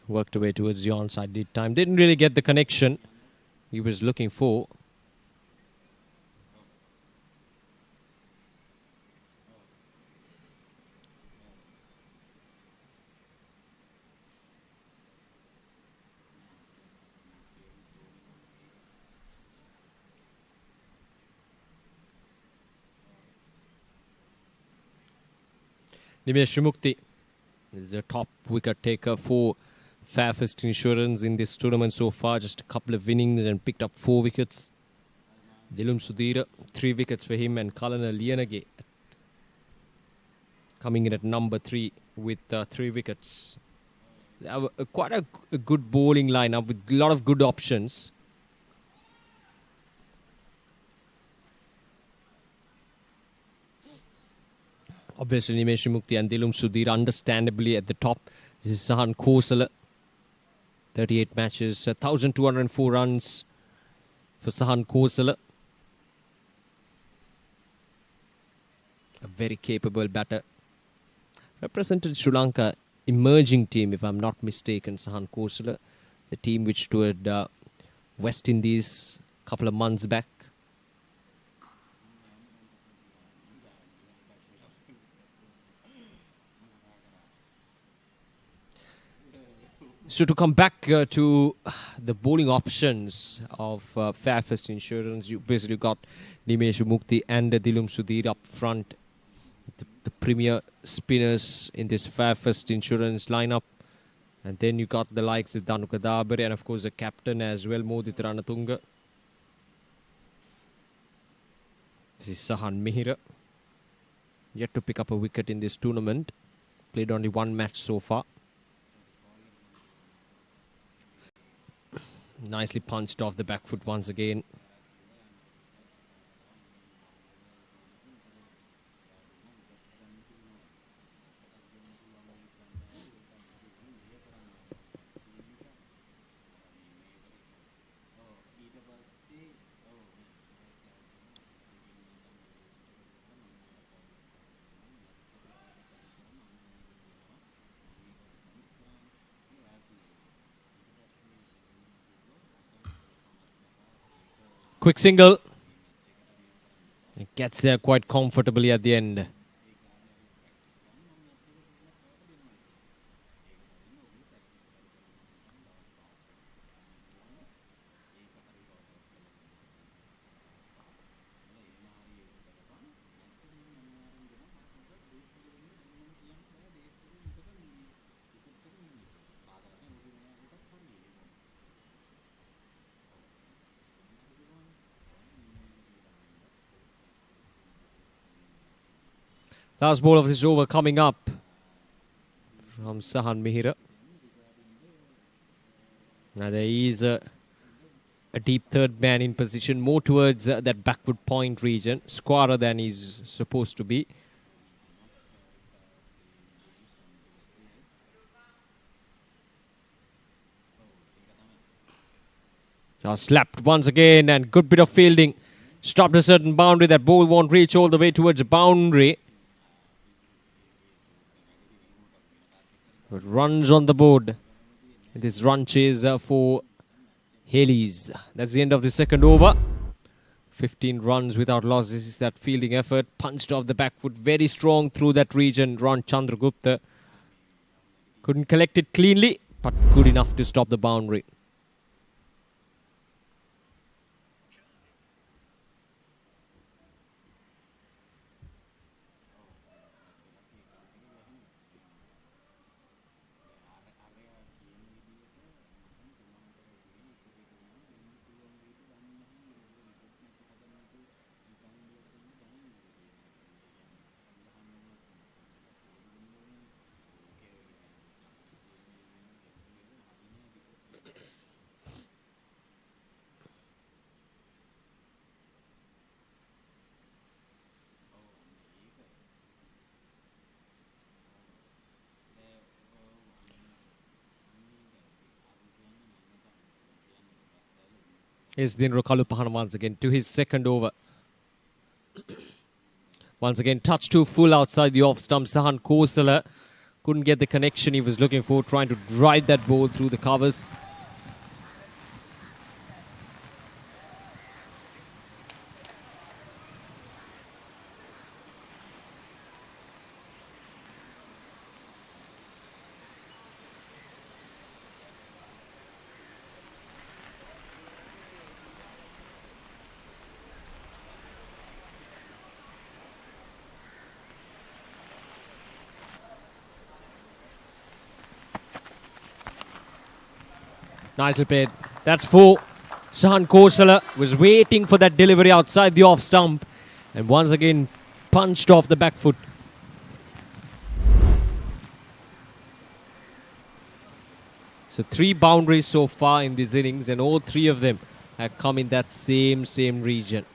Worked away towards the onside lead time. Didn't really get the connection he was looking for. Nimesh Mukti is the top wicket taker for Fairfirst Insurance in this tournament so far. Just a couple of innings and picked up 4 wickets. Dilum Sudhira, 3 wickets for him, and Kalana Lianage coming in at number 3 with 3 wickets. They have quite a good bowling lineup with a lot of good options. Obviously, Nimesh Mukti and Dilum Sudhir understandably at the top. This is Sahan Kosala. 38 matches, 1,204 runs for Sahan Kosala. A very capable batter. Represented Sri Lanka emerging team, if I'm not mistaken, Sahan Kosala. The team which toured West Indies a couple of months back. So to come back to the bowling options of Fairfirst Insurance, you basically got Nimesh Mukti and Dilum Sudhir up front. The premier spinners in this Fairfirst Insurance lineup. And then you got the likes of Dhanuka Dabare and of course the captain as well, Modit Ranatunga. This is Sahan Mihira. Yet to pick up a wicket in this tournament. Played only one match so far. Nicely punched off the back foot once again. Quick single. It gets there quite comfortably at the end. Last ball of this over coming up from Sahan Mihira. Now there is a deep third man in position, more towards that backward point region, squarer than he's supposed to be. Slapped once again and good bit of fielding. Stopped a certain boundary. That ball won't reach all the way towards the boundary. But runs on the board. This run chase for Hayleys. That's the end of the second over. 15 runs without loss. This is that fielding effort. Punched off the back foot. Very strong through that region. Ron Chandragupta. Couldn't collect it cleanly, but good enough to stop the boundary. Is Dinro Kalupahana once again to his second over. Once again, touch too full outside the off stump. Sahan Kosala couldn't get the connection he was looking for, trying to drive that ball through the covers. Nicely played. That's four. Sahan Kosala was waiting for that delivery outside the off stump. And once again, punched off the back foot. So 3 boundaries so far in this innings, and all 3 of them have come in that same region.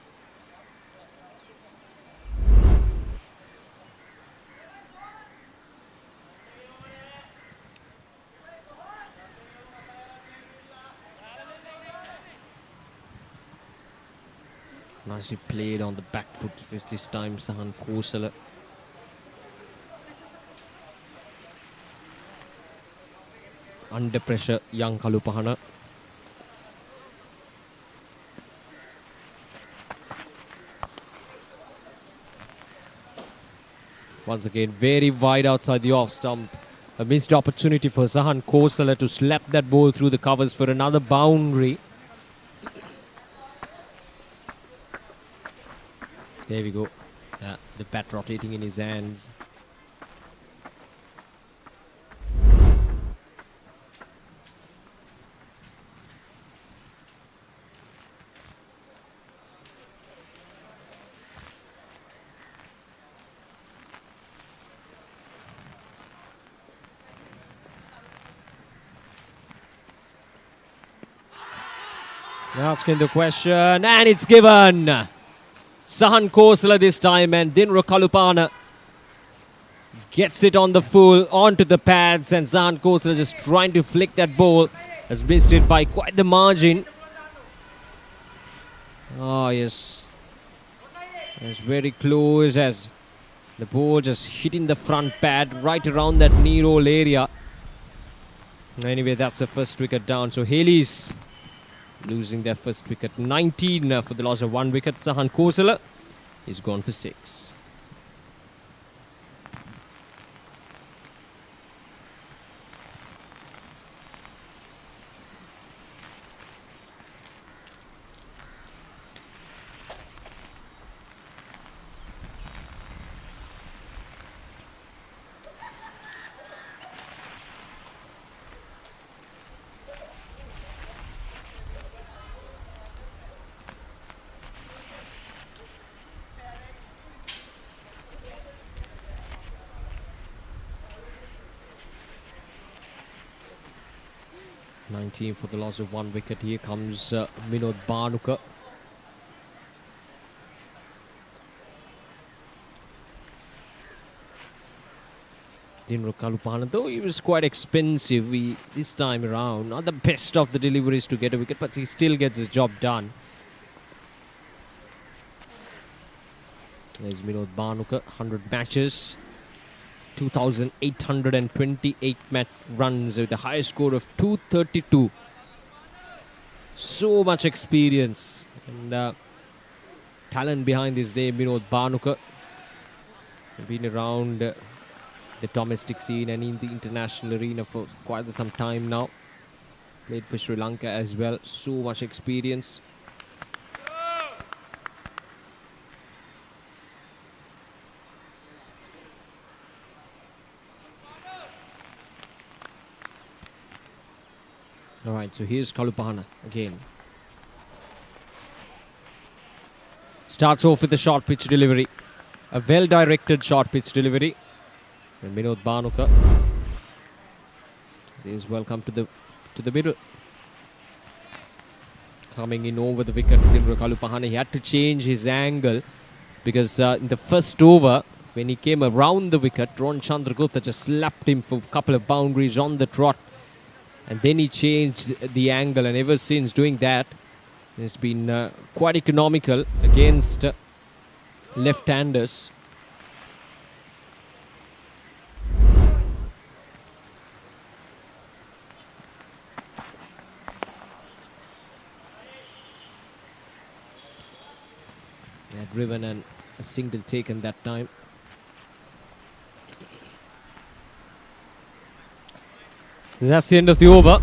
Nicely played on the back foot this time, Sahan Kosala. Under pressure, young Kalupahana. Once again, very wide outside the off stump. A missed opportunity for Sahan Kosala to slap that ball through the covers for another boundary. There we go. The bat rotating in his hands. Asking the question, and it's given. Sahan Kosala this time, and Dinro Kalupana gets it on the full, onto the pads, and Sahan Kosala just trying to flick that ball. Has missed it by quite the margin. Oh, yes. It's very close as the ball just hitting the front pad right around that knee roll area. Anyway, that's the first wicket down. So Hayleys losing their first wicket. 19 for the loss of 1 wicket. Sahan Kosala is gone for 6. For the loss of 1 wicket. Here comes Minod Bhanuka. Dinro Kalupana, though he was quite expensive this time around. Not the best of the deliveries to get a wicket, but he still gets his job done. There's Minod Bhanuka, 100 matches. 2,828 runs with the highest score of 232. So much experience and talent behind this name, Minod Bhanuka. Been around the domestic scene and in the international arena for quite some time now. Played for Sri Lanka as well. So much experience. Alright, so here's Kalupana again. Starts off with a short pitch delivery. A well-directed short pitch delivery. And Minod Bhanuka is welcome to the middle. Coming in over the wicket, Dinro Kalupana. He had to change his angle because in the first over, when he came around the wicket, Ron Chandragupta just slapped him for a couple of boundaries on the trot. And then he changed the angle, and ever since doing that, it's been quite economical against left-handers. They had driven and a single taken that time. That's the end of the over.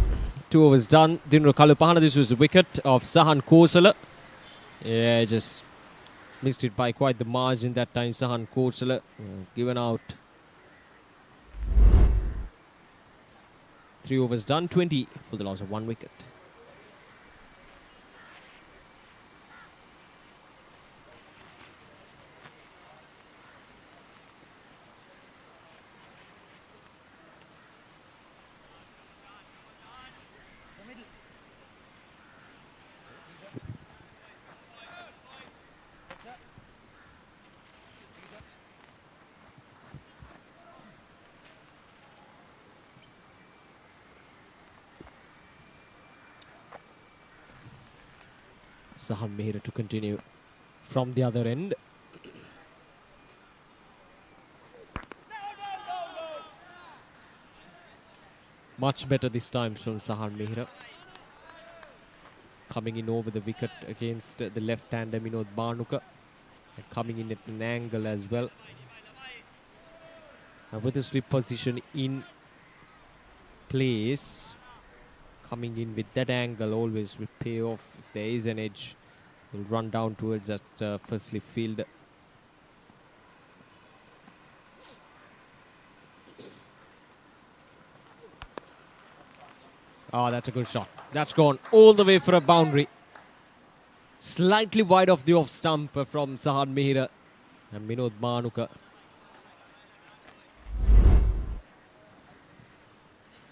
2 overs done. Dinro Kalupana. This was a wicket of Sahan Kosala. Yeah, just missed it by quite the margin that time. Sahan Kosala given out. 3 overs done. 20 for the loss of 1 wicket. Sahan Mehra to continue from the other end. Much better this time from Sahan Mehra. Coming in over the wicket against the left-hander Minod Bhanuka. And coming in at an angle as well. And with the slip position in place. Coming in with that angle always will pay off. If there is an edge, will run down towards that first slip field. Oh, that's a good shot. That's gone all the way for a boundary. Slightly wide of the off stump from Sahan Mihira and Minod Manuka.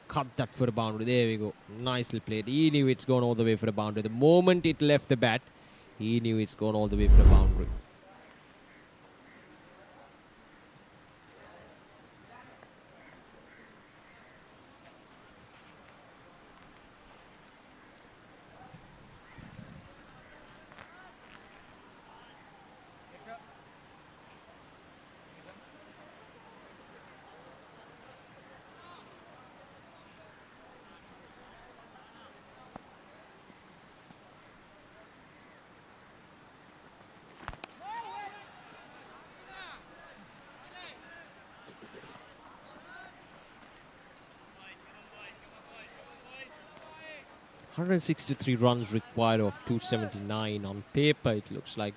Cut that for a boundary. There we go. Nicely played. He knew it's gone all the way for a boundary. The moment it left the bat, he knew it's gone all the way for a boundary. $163 runs required of 279. On paper, it looks like,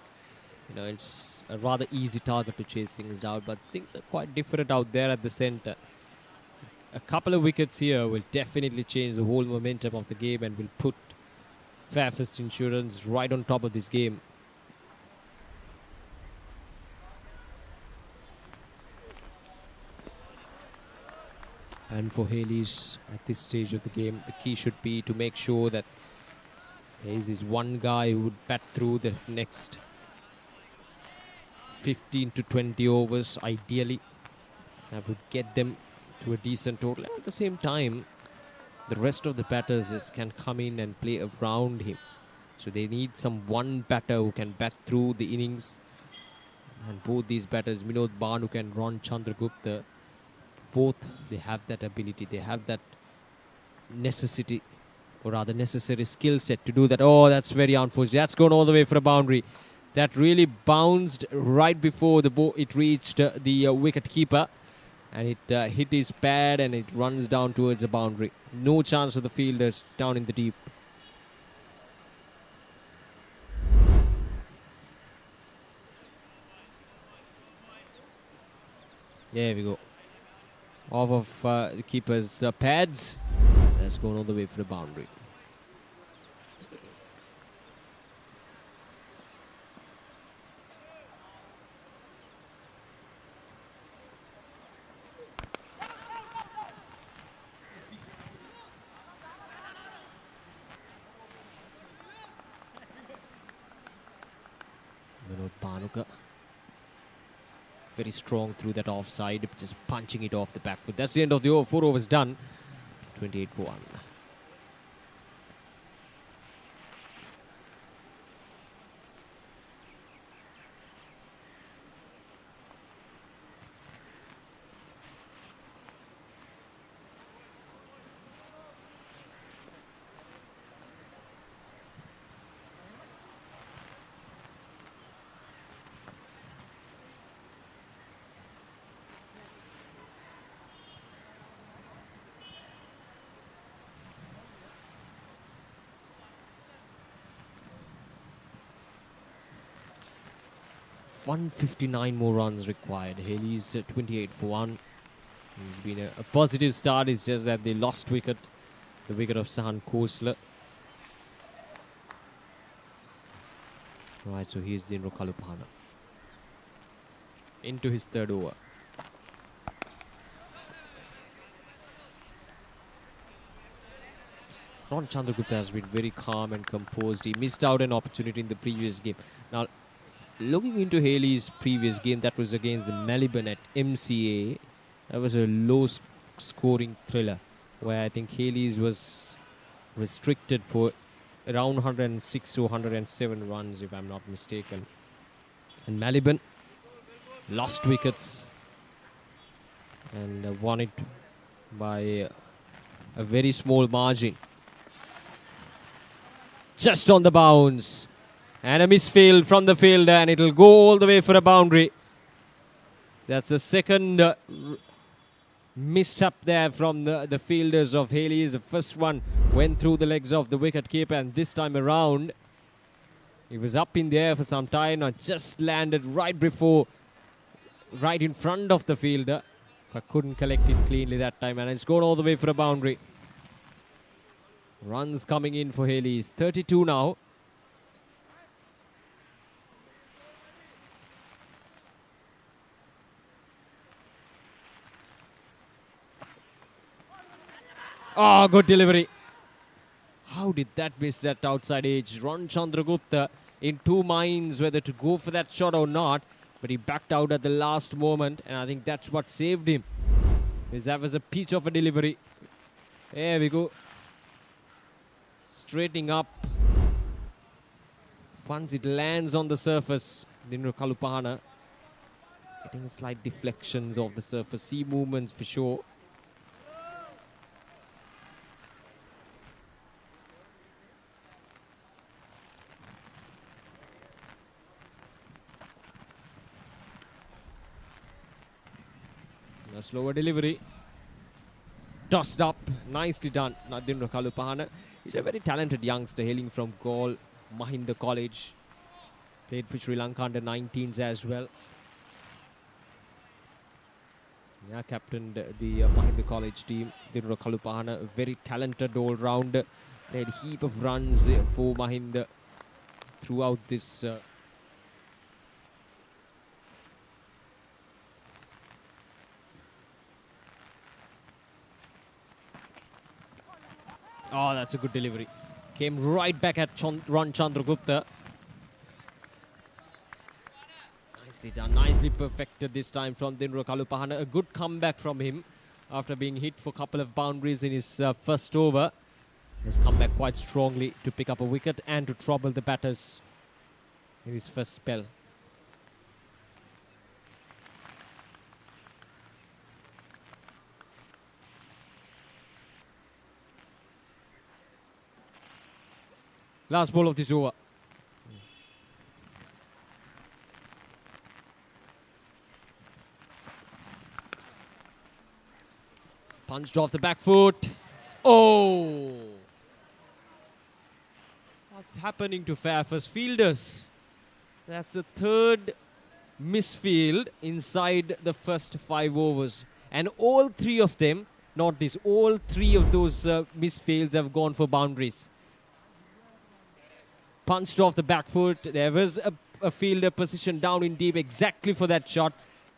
you know, it's a rather easy target to chase things out, but things are quite different out there at the center. A couple of wickets here will definitely change the whole momentum of the game and will put Fairfirst Insurance right on top of this game. And for Hayleys, at this stage of the game, the key should be to make sure that there is this one guy who would bat through the next 15 to 20 overs, ideally. That would get them to a decent total. And at the same time, the rest of the batters can come in and play around him. So they need some one batter who can bat through the innings. And both these batters, Minod Banuk and Ron Chandragupta, both, they have that ability, they have that necessity, or rather necessary skill set to do that. Oh, that's very unfortunate. That's gone all the way for a boundary. That really bounced right before the ball, it reached the wicket keeper, and it hit his pad and it runs down towards the boundary. No chance for the fielders down in the deep. There we go. Off of the keeper's pads. That's gone all the way for the boundary. Minod Banuka. Very strong through that offside, just punching it off the back foot. That's the end of the over. 4 overs done. 28 for 1. $159 more runs required. Hayleys 28 for 1. He's been a positive start. It's just that they lost wicket. The wicket of Sahan Khosla. Right, so here's Dinro Kalupana. Into his third over. Ron Chandragupta has been very calm and composed. He missed out an opportunity in the previous game. Now, looking into Hayleys' previous game, that was against the Melbourne at MCA. That was a low-scoring thriller, where I think Hayleys was restricted for around 106 to 107 runs, if I'm not mistaken. And Melbourne lost wickets and won it by a very small margin. Just on the bounce. And a misfield from the fielder, and it'll go all the way for a boundary. That's the second mishap there from the fielders of Hayleys. The first one went through the legs of the wicket-keeper, and this time around, he was up in the air for some time and just landed right in front of the fielder, but couldn't collect it cleanly that time, and it's gone all the way for a boundary. Runs coming in for Hayleys. 32 now. Oh, good delivery. How did that miss that outside edge? Ron Chandragupta in two minds whether to go for that shot or not, but he backed out at the last moment, and I think that's what saved him. Because that was a peach of a delivery. There we go. Straightening up. Once it lands on the surface, Dinro Kalupahana getting slight deflections of the surface. Sea movements for sure. A slower delivery. Tossed up. Nicely done. Nadimro Kalupahana. He's a very talented youngster hailing from Gaul, Mahinda College. Played for Sri Lanka under 19s as well. Yeah, captained the Mahinda College team. Dinro Kalupahana, a very talented all-rounder. Made a heap of runs for Mahinda throughout this Oh, that's a good delivery. Came right back at Ron Chandragupta. Nicely done. Nicely perfected this time from Dinro Kalupahana. A good comeback from him after being hit for a couple of boundaries in his first over. Has come back quite strongly to pick up a wicket and to trouble the batters in his first spell. Last ball of this over. Punched off the back foot. Oh! What's happening to Fairfirst fielders? That's the third misfield inside the first 5 overs. And all 3 of them, not this, all 3 of those misfields have gone for boundaries. Punched off the back foot. There was a fielder positioned down in deep exactly for that shot.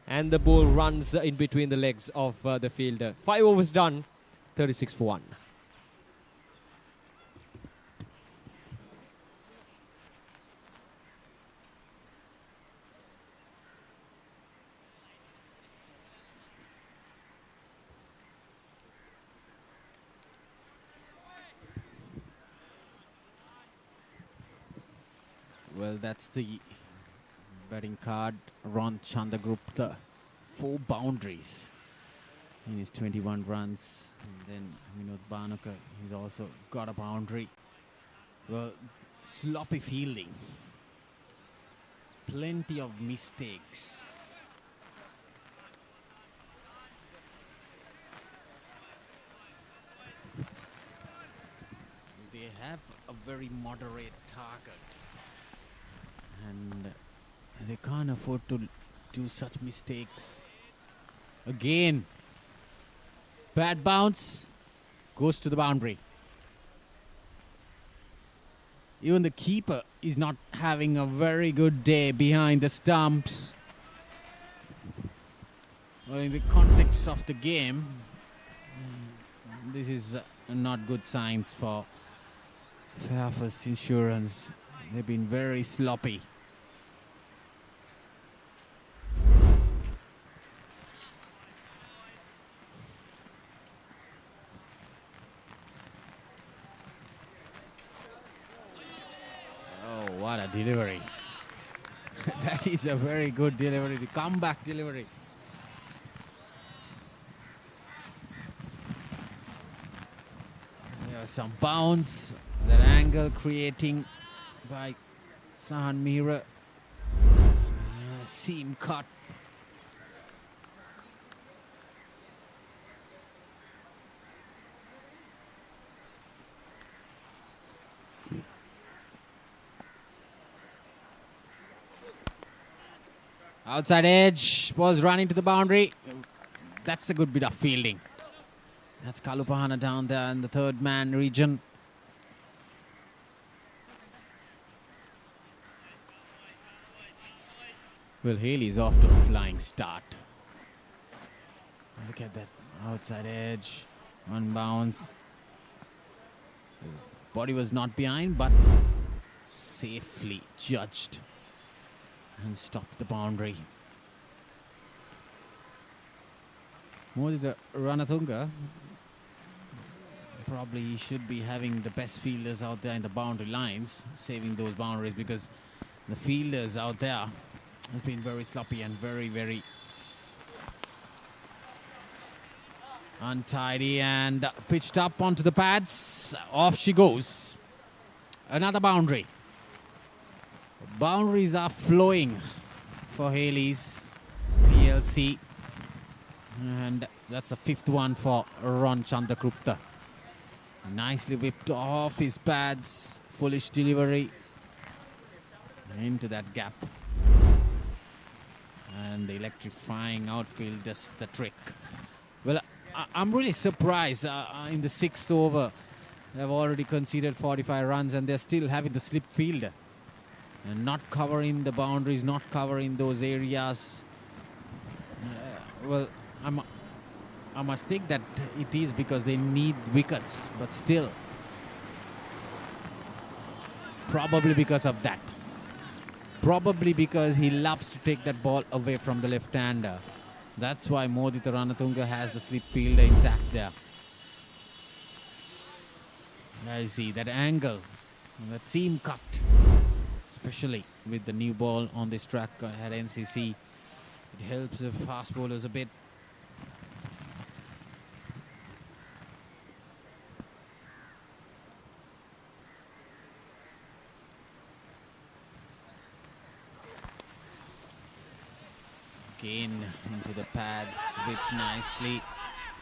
And the ball runs in between the legs of the fielder. 5 overs done. 36 for 1. Well, that's the batting card. Ron Chandragupta, 4 boundaries in his 21 runs. And then Vinod Bhanuka, he's also got a boundary. Well, sloppy fielding. Plenty of mistakes. They have a very moderate target. And they can't afford to do such mistakes. Again, bad bounce, goes to the boundary. Even the keeper is not having a very good day behind the stumps. Well, in the context of the game, this is not good signs for Fairfirst Insurance. They've been very sloppy. Oh, what a delivery. That is a very good delivery, the comeback delivery. There was some bounce, that angle creating by Sahan Mehra. Seam cut. Outside edge was running to the boundary. That's a good bit of fielding. That's Kalupahana down there in the third man region. Well, Hayleys off to a flying start. Look at that outside edge. One bounce. His body was not behind, but safely judged and stopped the boundary. Mudita Ranatunga probably should be having the best fielders out there in the boundary lines, saving those boundaries, because the fielders out there has been very sloppy and very untidy, and pitched up onto the pads. Off she goes. Another boundary. Boundaries are flowing for Hayleys PLC, and that's the fifth one for Ron Chandragupta. Nicely whipped off his pads. Foolish delivery into that gap, and the electrifying outfield does the trick. Well, I'm really surprised. In the sixth over, they've already conceded 45 runs, and they're still having the slip fielder and not covering the boundaries, not covering those areas. Well, I must think that it is because they need wickets, but still, probably because of that. Probably because he loves to take that ball away from the left-hander. That's why Mudita Ranatunga has the slip fielder intact there. I see that angle, that seam cut, especially with the new ball on this track at NCC. It helps the fast bowlers a bit. Again into the pads, whipped nicely,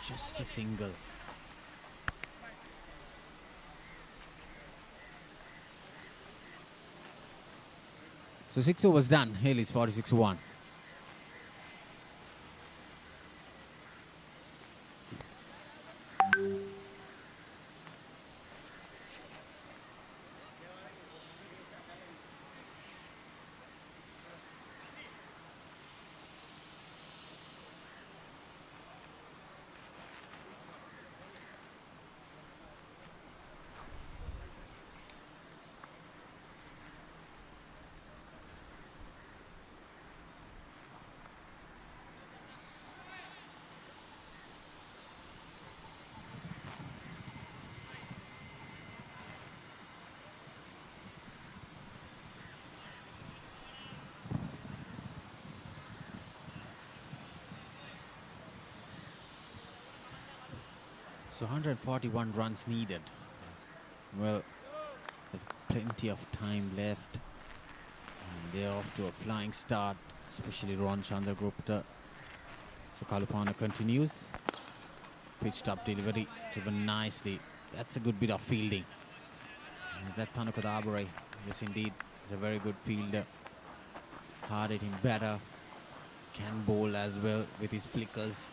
just a single. So 6 overs done, Hayleys 46-1. So 141 runs needed. Well, there's plenty of time left. And they're off to a flying start, especially Ron Chandragupta. So Kalupahana continues. Pitched up delivery, driven nicely. That's a good bit of fielding. Is that Thanukadabure? Yes, indeed. He's a very good fielder. Hard hitting batter. Can bowl as well with his flickers.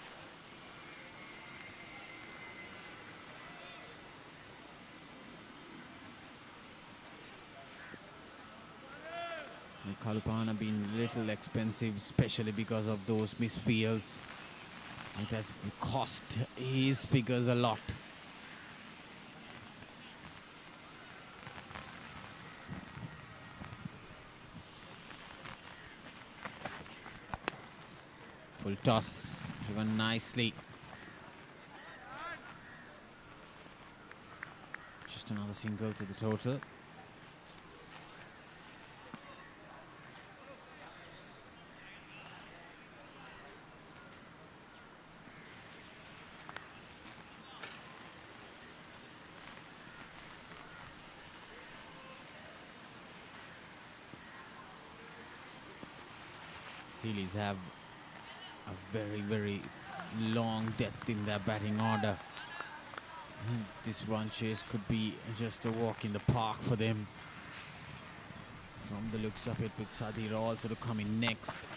Kalupahana been a little expensive, especially because of those misfields. It has cost his figures a lot. Full toss, driven nicely. Just another single to the total. Hayleys have a very long depth in their batting order. This run chase could be just a walk in the park for them. From the looks of it, with Sadira also to come in next.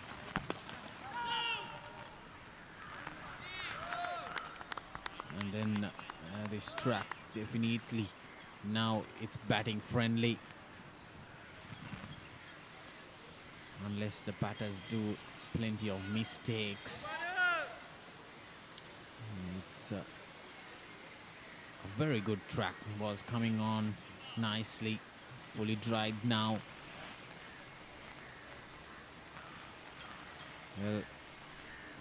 And then this track definitely now it's batting friendly. Unless the batters do plenty of mistakes. It's a very good track. Was coming on nicely, fully dried now. Well,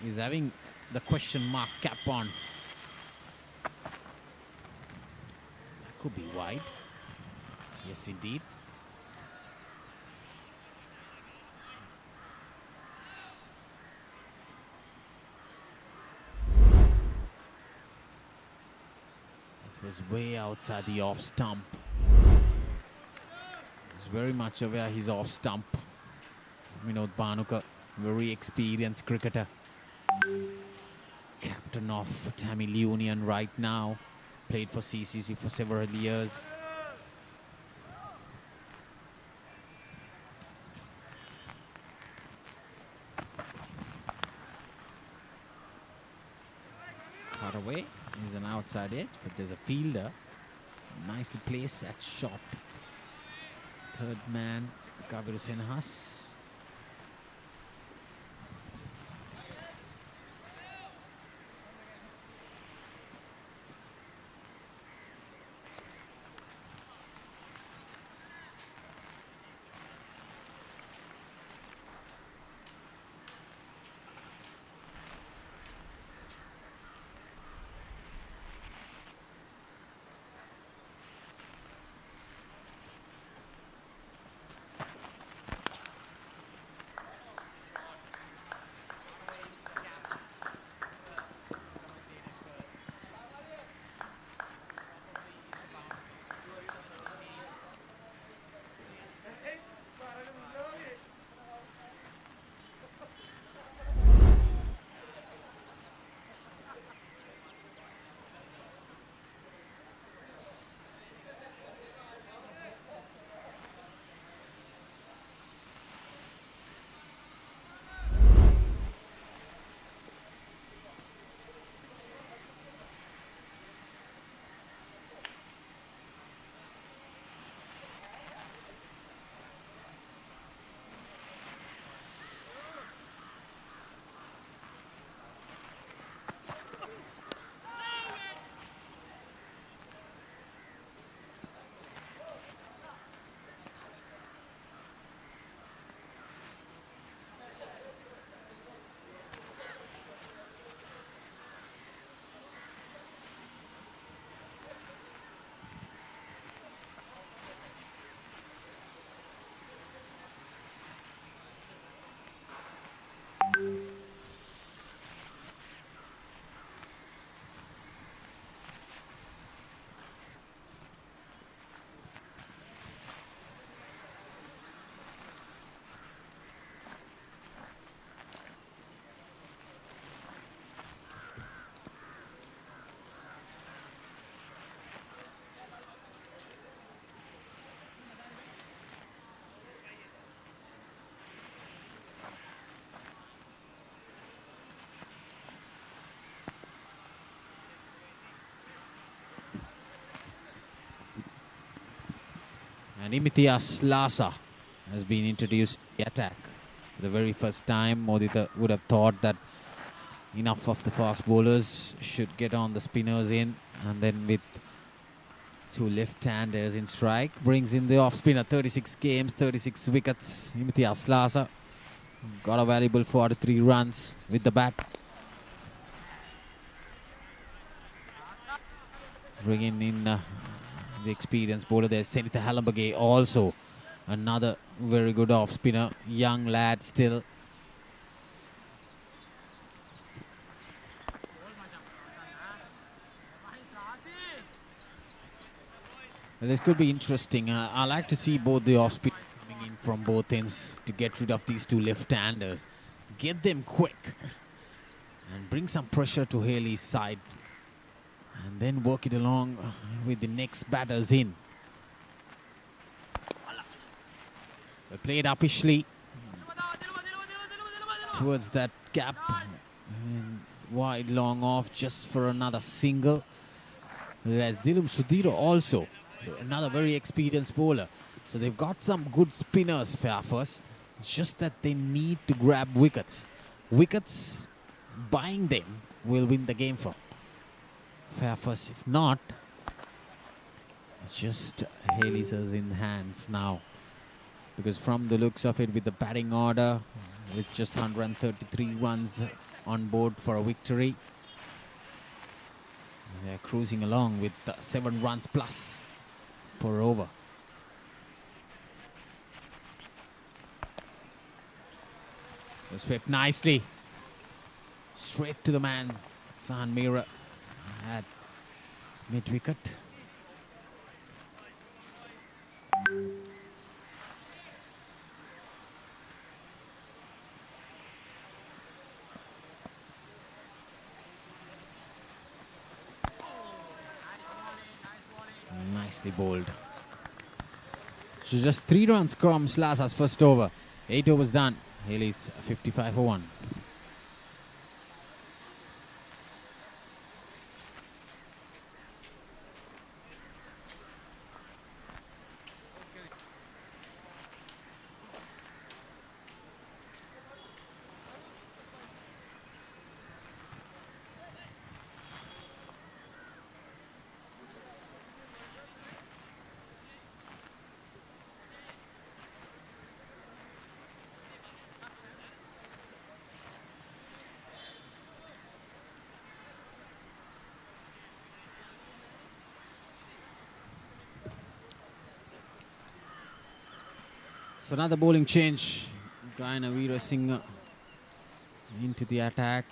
he's having the question mark cap on. That could be wide. Yes, indeed. It was way outside the off stump. He's very much aware he's off stump. Vinod Bhanuka, very experienced cricketer. Captain of Tamil Union right now. Played for CCC for several years. Cut away is an outside edge, but there's a fielder. Nicely placed that shot. Third man, Kaviru Senhas. And Imitias Lasa has been introduced to the attack for the very first time. Modita would have thought that enough of the fast bowlers should get on the spinners in, and then with two left-handers in strike, brings in the off-spinner. 36 games, 36 wickets. Imitias Lasa got a valuable 43 runs with the bat. Bringing in the experienced bowler there, Senitha Halambage, also another very good off-spinner, young lad still. Well, this could be interesting. I like to see both the off-spinners coming in from both ends to get rid of these two left-handers. Get them quick and bring some pressure to Hayleys' side. And then work it along with the next batters in. They played upishly towards that gap. And wide long off just for another single. There's Dilum Sudhiro also, another very experienced bowler. So they've got some good spinners, Fairfirst. It's just that they need to grab wickets. Wickets, buying them will win the game for Fairfirst. If not, it's just Hayleys in hands now. Because from the looks of it, with the batting order, with just 133 runs on board for a victory, they're cruising along with 7 runs plus per over. Swept nicely. Straight to the man. Sahan Mira at mid-wicket. Nicely bowled. So just 3 runs from Slasa's first over. 8 overs done. Hayleys 55 for 1. So another bowling change. Gaina Singh into the attack.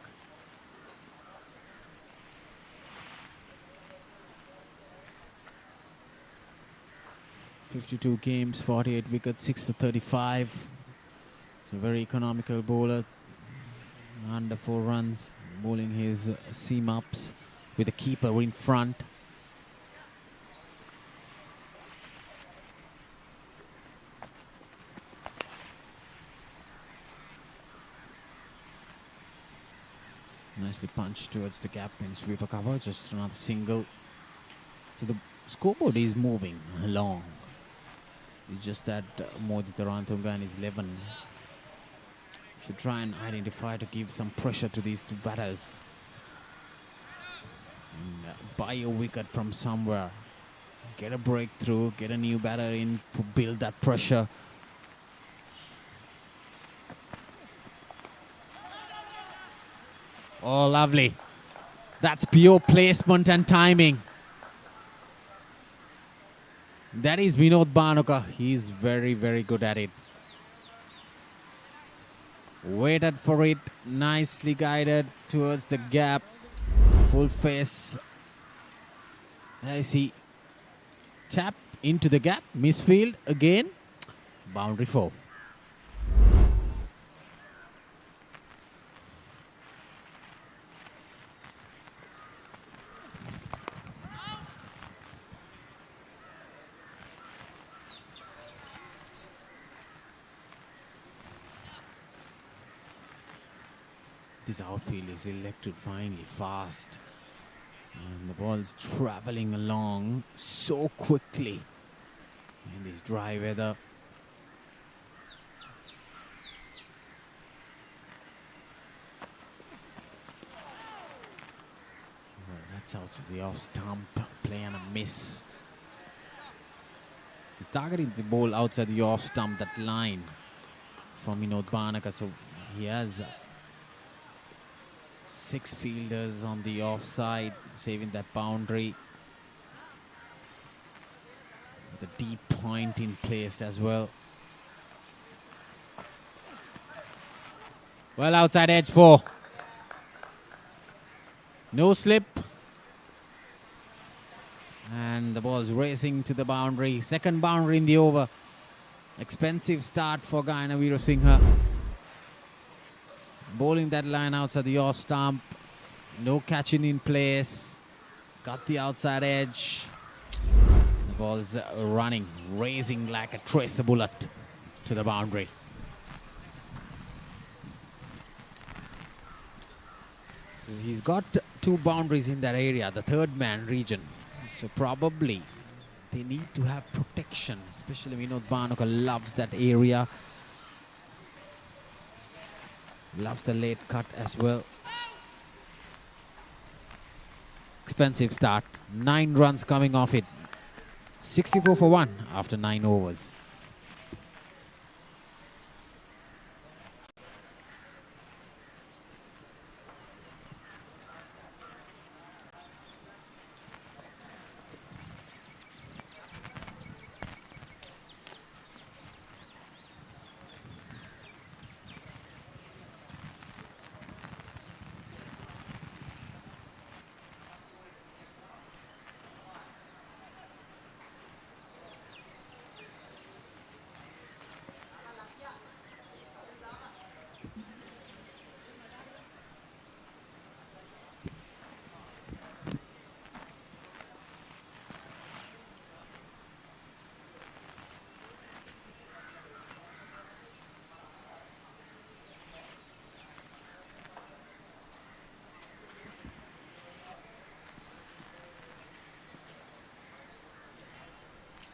"52 games, 48 wickets, 6 to 35. It's a very economical bowler. Under 4 runs, bowling his seam ups with the keeper in front. Nicely punched towards the gap in sweeper cover, just another single. So the scoreboard is moving along. It's just that Modi Tarantunga and his 11 should try and identify to give some pressure to these 2 batters. And, buy a wicket from somewhere. Get a breakthrough, get a new batter in to build that pressure. Oh, lovely. That's pure placement and timing. That is Vinod Bhanuka. He's very, very good at it. Waited for it. Nicely guided towards the gap. Full face. I see. Tap into the gap. Misfield again. Boundary 4. This outfield is electrifyingly fast. And the ball's traveling along so quickly in this dry weather. Well, that's outside the off stump. Play and a miss. He's targeting the ball outside the off stump, that line from Vinod Bhanuka. So he has 6 fielders on the offside, saving that boundary. The deep point in place as well. Well, outside edge 4. No slip. And the ball's racing to the boundary. Second boundary in the over. Expensive start for Gaina Veerasinghe. Bowling that line outside the off stump. No catching in place. Got the outside edge. The ball's running, racing like a tracer bullet to the boundary. He's got 2 boundaries in that area, the third man region. So probably they need to have protection, especially Vinod Bhanuka loves that area. Loves the late cut as well. Expensive start. 9 runs coming off it. 64 for 1 after 9 overs.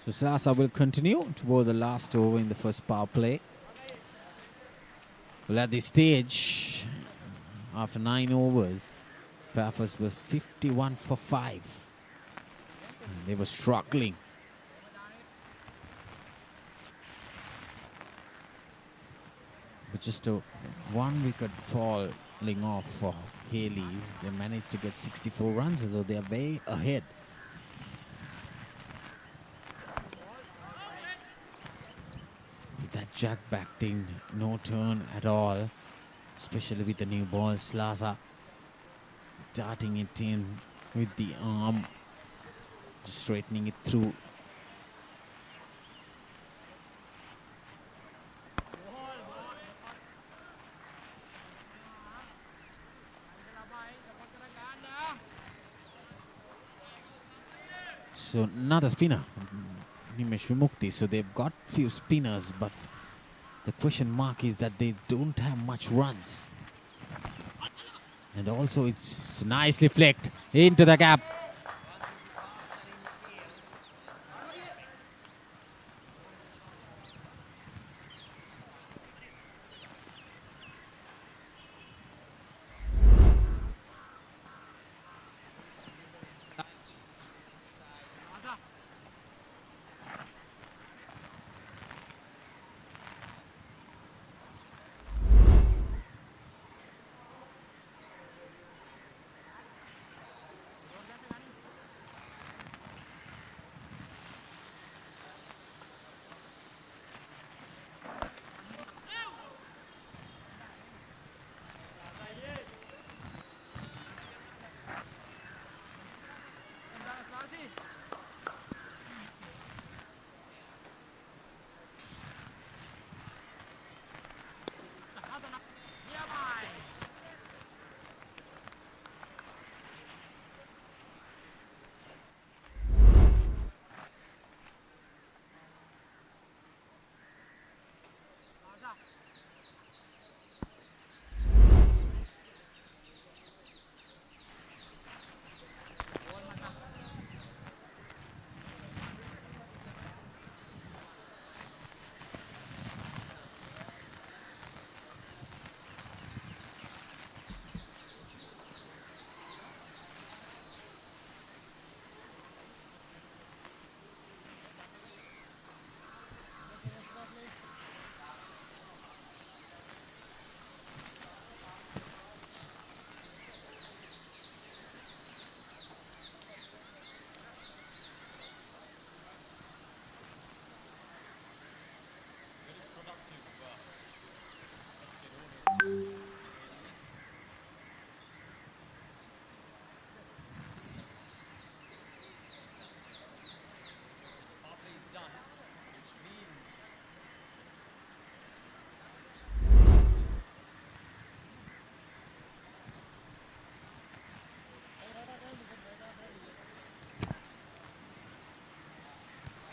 So Slasa will continue to bowl the last over in the first power play. Well, at this stage, after 9 overs, Fairfirst was 51 for 5. And they were struggling. But just a 1 wicket falling off for Hayleys, they managed to get 64 runs, although they are way ahead. That jack backed in, no turn at all, especially with the new ball. Slasa darting it in with the arm, just straightening it through. So another spinner, Nimesh Vimukti. So they've got few spinners, but the question mark is that they don't have much runs. And also it's nicely flicked into the gap.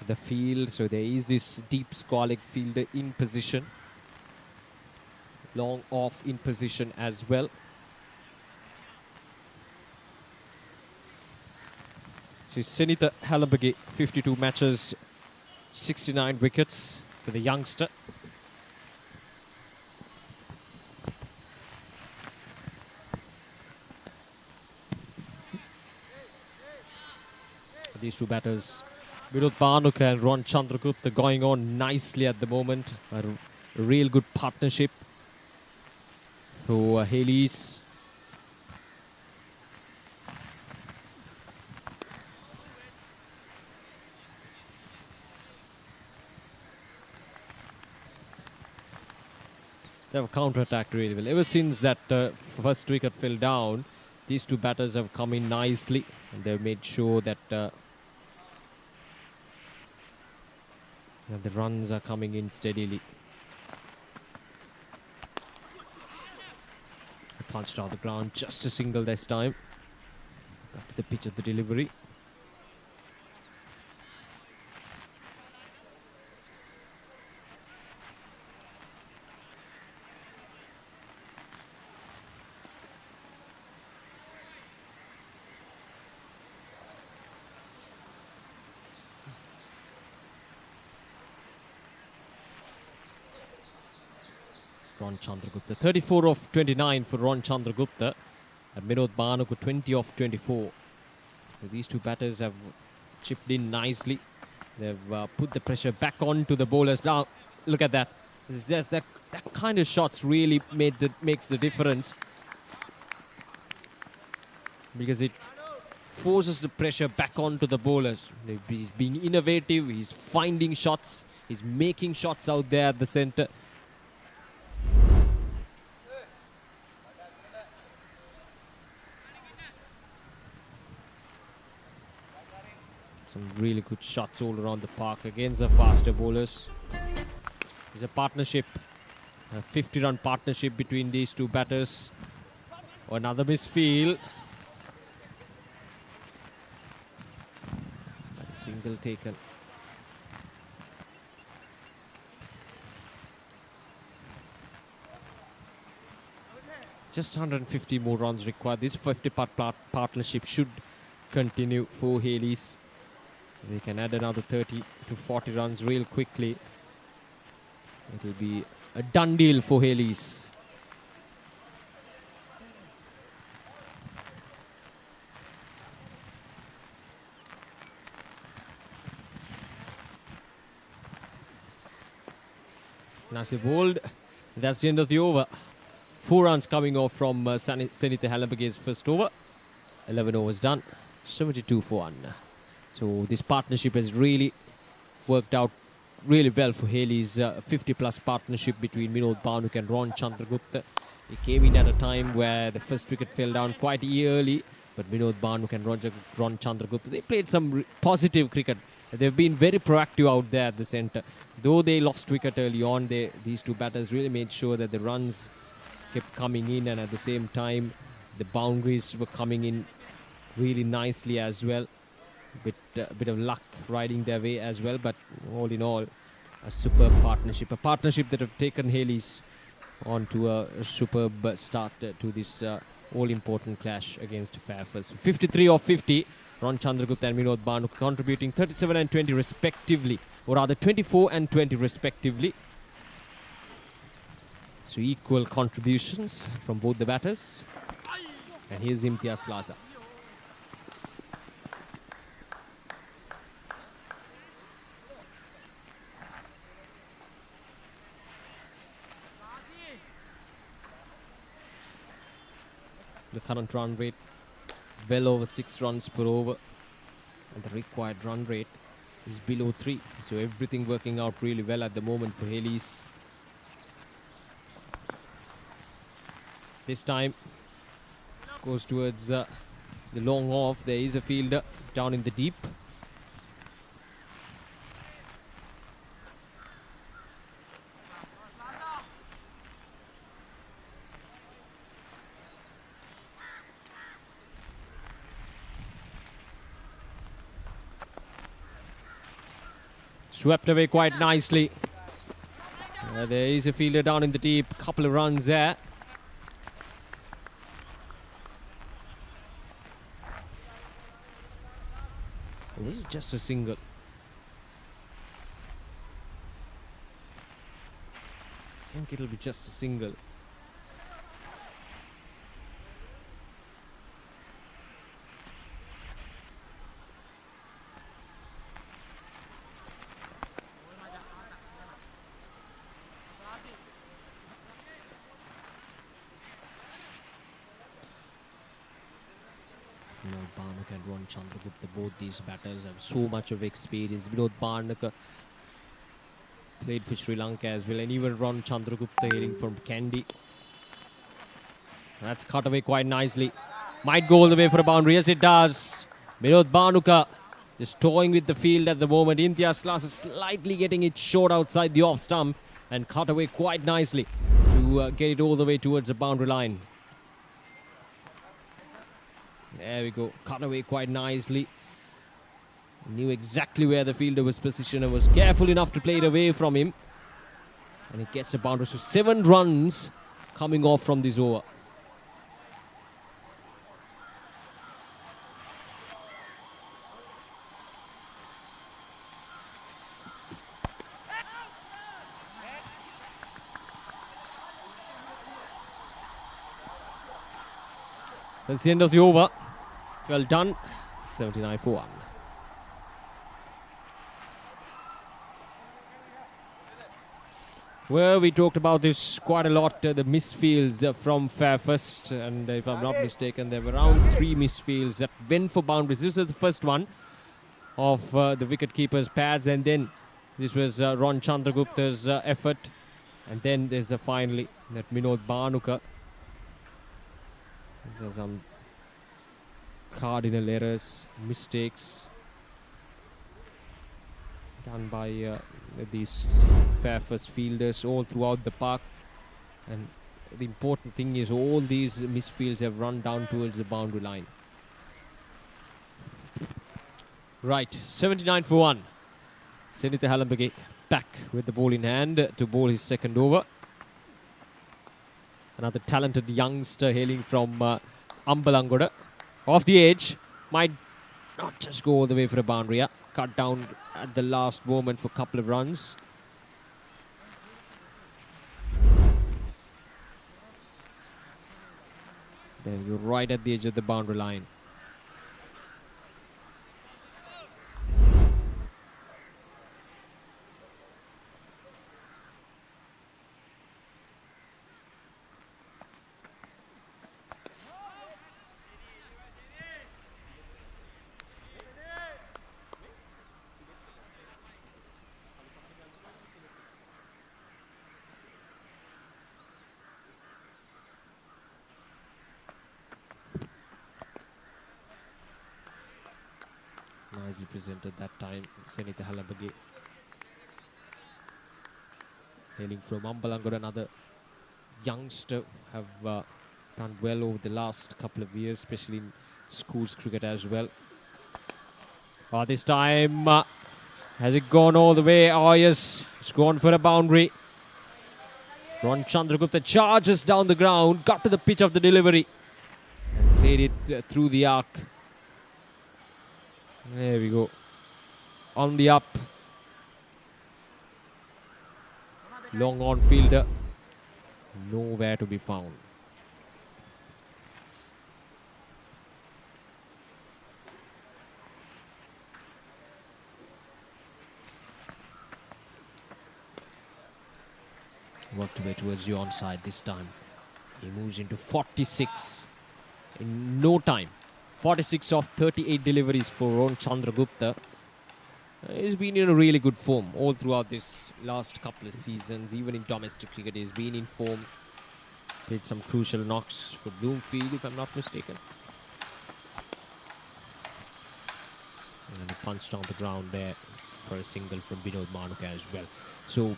The field, so there is this deep Sportylk fielder in position, long off in position as well. So Senitha Halabagi, 52 matches, 69 wickets for the youngster. These two batters, Vinod Bhanuka and Ron Chandragupta, going on nicely at the moment. A real good partnership for Hayleys. They have counter-attacked really well. Ever since that first wicket fell down, these two batters have come in nicely and they've made sure that that the runs are coming in steadily. Punched out the ground, just a single this time. Back to the pitch of the delivery. Ron Chandragupta, 34 of 29 for Ron Chandragupta, and Vinod Bhanuka 20 of 24. So these two batters have chipped in nicely. They've put the pressure back onto the bowlers. Now, look at that. That kind of shots really makes the difference, because it forces the pressure back onto the bowlers. He's being innovative. He's finding shots. He's making shots out there at the centre. Some really good shots all around the park against the faster bowlers. It's a partnership, a 50-run partnership between these two batters. Another misfield. A single taken. Just 150 more runs required. This 50-part partnership should continue for Hayleys. They can add another 30 to 40 runs real quickly. It will be a done deal for Hayleys. Nicely bowled. That's the end of the over. 4 runs coming off from Senitha Halabagi's first over. 11 overs done. 72 for 1. So this partnership has really worked out really well for Hayleys. 50-plus partnership between Vinod Bhanuka and Ron Chandragupta. He came in at a time where the first wicket fell down quite early, but Vinod Bhanuka and Ron Chandragupta, they played some positive cricket. They've been very proactive out there at the centre. Though they lost wicket early on, these two batters really made sure that the runs kept coming in, and at the same time the boundaries were coming in really nicely as well. A bit of luck riding their way as well, but all in all, a superb partnership. A partnership that have taken Hayleys on to a superb start to this all-important clash against Fairfirst. 53 of 50, Ron Chandragupta and Vinod Bhanuka contributing 37 and 20 respectively, or rather 24 and 20 respectively. So equal contributions from both the batters. And here's Imtiaz Laza. The current run rate well over 6 runs per over, and the required run rate is below 3. So everything working out really well at the moment for Hayleys. This time goes towards the long off. There is a fielder down in the deep. Swept away quite nicely. There is a fielder down in the deep. Couple of runs there. This is just a single. I think it'll be just a single. Vinod Bhanaka and Ron Chandragupta, both these batters have so much of experience. Vinod Bhanaka played for Sri Lanka as well, and even Ron Chandragupta hailing from Kandy. That's cut away quite nicely. Might go all the way for a boundary. Yes, it does. Vinod Bhanaka just toying with the field at the moment. Imtiaz Class is slightly getting it short outside the off stump and cut away quite nicely to get it all the way towards the boundary line. There we go. Cut away quite nicely. Knew exactly where the fielder was positioned and was careful enough to play it away from him. And he gets a boundary. So 7 runs coming off from this over. That's the end of the over. Well done. 79 for 1. Well, we talked about this quite a lot, the missed fields from Fairfirst. And if I'm not mistaken, there were around 3 missed fields that went for boundaries. This is the first one of the wicket-keeper's pads. And then this was Ron Chandragupta's effort. And then there's finally that Vinod Bhanaka. There's some cardinal errors, mistakes done by these Fairfirst fielders all throughout the park. And the important thing is all these misfields have run down towards the boundary line. Right, 79 for 1. Senitha Halambage back with the ball in hand to bowl his second over. Another talented youngster hailing from Ambalangoda. Off the edge, might not just go all the way for a boundary. Yeah. Cut down at the last moment for a couple of runs. There we go, right at the edge of the boundary line. Nicely presented that time, Senitha Halambage. Hailing from Ambalangoda, another youngster have done well over the last couple of years, especially in schools cricket as well. This time, has it gone all the way? Oh yes, it's gone for a boundary. Ron Chandragupta charges down the ground, got to the pitch of the delivery and played it through the arc. There we go. On the up. Long on fielder. Nowhere to be found. Worked away towards the onside this time. He moves into 46 in no time. 46 of 38 deliveries for Ron Chandragupta. He's been in a really good form all throughout this last couple of seasons. Even in domestic cricket, he's been in form. Played some crucial knocks for Bloomfield, if I'm not mistaken. And he punched on the ground there for a single from Vinod Bhanaka as well. So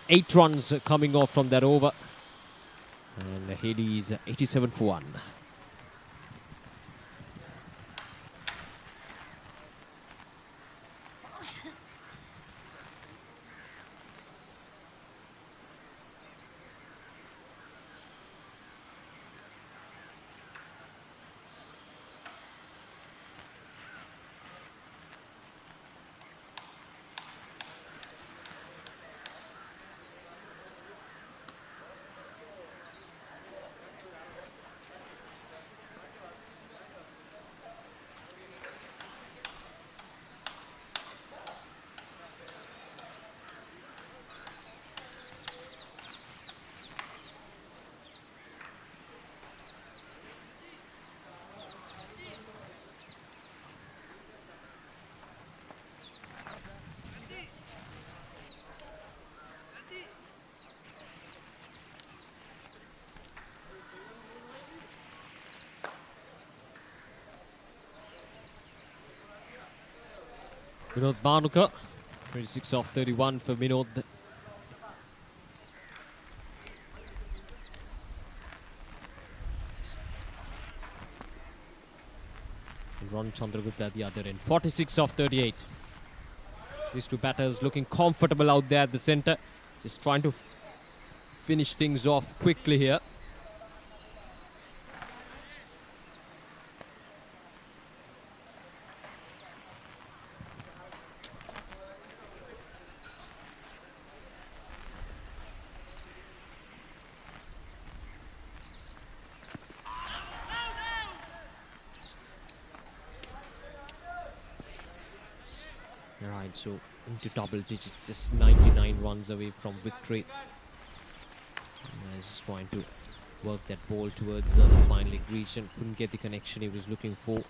8 runs coming off from that over. And Hayleys 87 for 1. Vinod Bhanuka, 26 off 31 for Vinod. And Ron Chandragupta at the other end, 46 off 38. These two batters looking comfortable out there at the centre, just trying to finish things off quickly here. Right, so into double digits, just 99 runs away from victory. He's just trying to work that ball towards the final leg region. Couldn't get the connection he was looking for.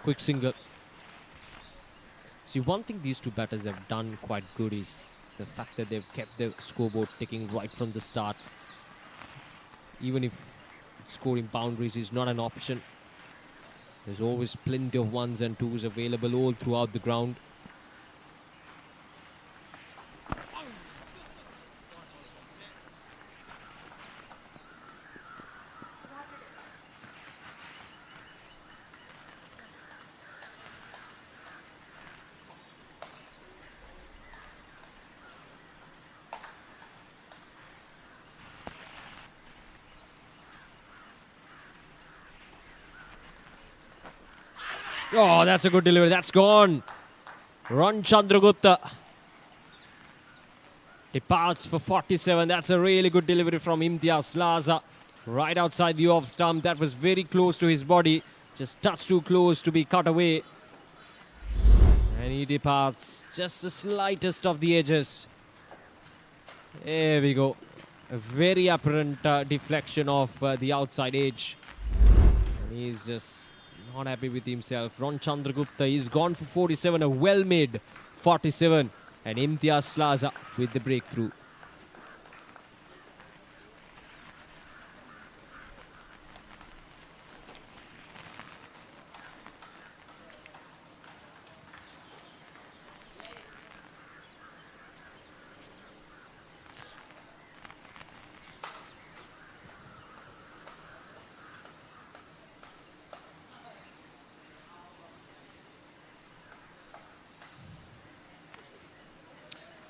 Quick single. See, one thing these two batters have done quite good is the fact that they've kept the scoreboard ticking right from the start. Even if scoring boundaries is not an option, there's always plenty of ones and twos available all throughout the ground. Oh, that's a good delivery. That's gone. Ron Chandragupta departs for 47. That's a really good delivery from Imtiaz Laza. Right outside the off stump. That was very close to his body. Just touched too close to be cut away. And he departs just the slightest of the edges. There we go. A very apparent deflection of the outside edge. And he's just not happy with himself. Ron Chandragupta is gone for 47, a well-made 47. And Imtiaz Laza with the breakthrough.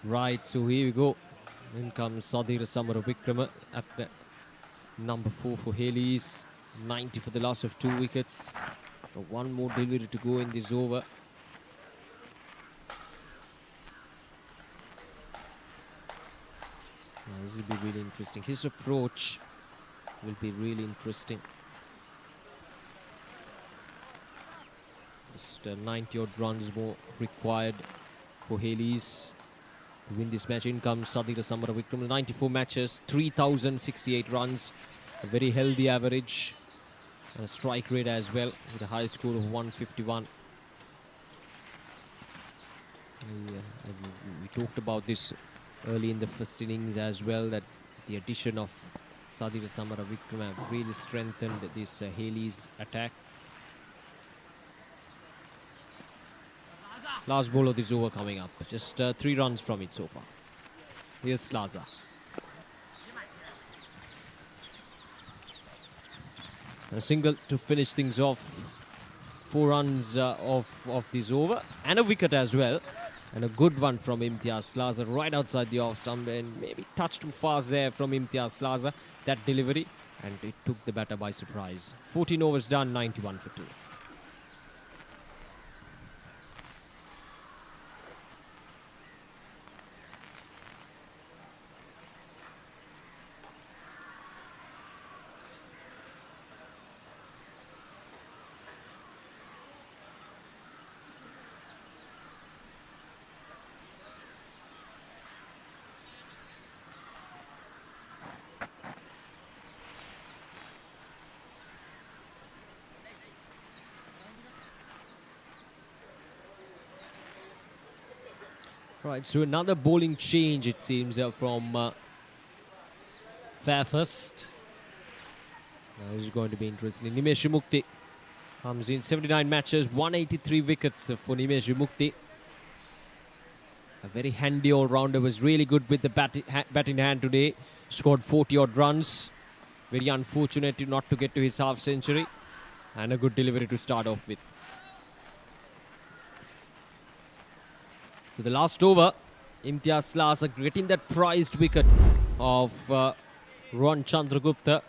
Right, so here we go. In comes Sadhir Samaravikrama at the number 4 for Hayleys. 90 for the loss of 2 wickets. One more delivery to go in this over. This will be really interesting. His approach will be really interesting. Just 90 odd runs more required for Hayleys to win this match. In comes Sadhir Samaravikrama. 94 matches, 3,068 runs. A very healthy average. A strike rate as well with a high score of 151. We talked about this early in the first innings as well, that the addition of Sadhir Samaravikrama really strengthened this Hayleys attack. Last ball of this over coming up. Just 3 runs from it so far. Here's Laza. A single to finish things off. 4 runs of this over. And a wicket as well. And a good one from Imtiaz Laza right outside the off stump. And maybe touched too fast there from Imtiaz Laza. That delivery. And it took the batter by surprise. 14 overs done, 91 for 2. Right, so another bowling change, it seems, from Fairfirst. This is going to be interesting. Nimesh Mukti Comes in 79 matches, 183 wickets for Nimesh Mukti. A very handy all-rounder, was really good with the bat in hand today. Scored 40-odd runs. Very unfortunate not to get to his half-century. And a good delivery to start off with. So the last over, Imtiaz Lasa getting that prized wicket of Ron Chandragupta.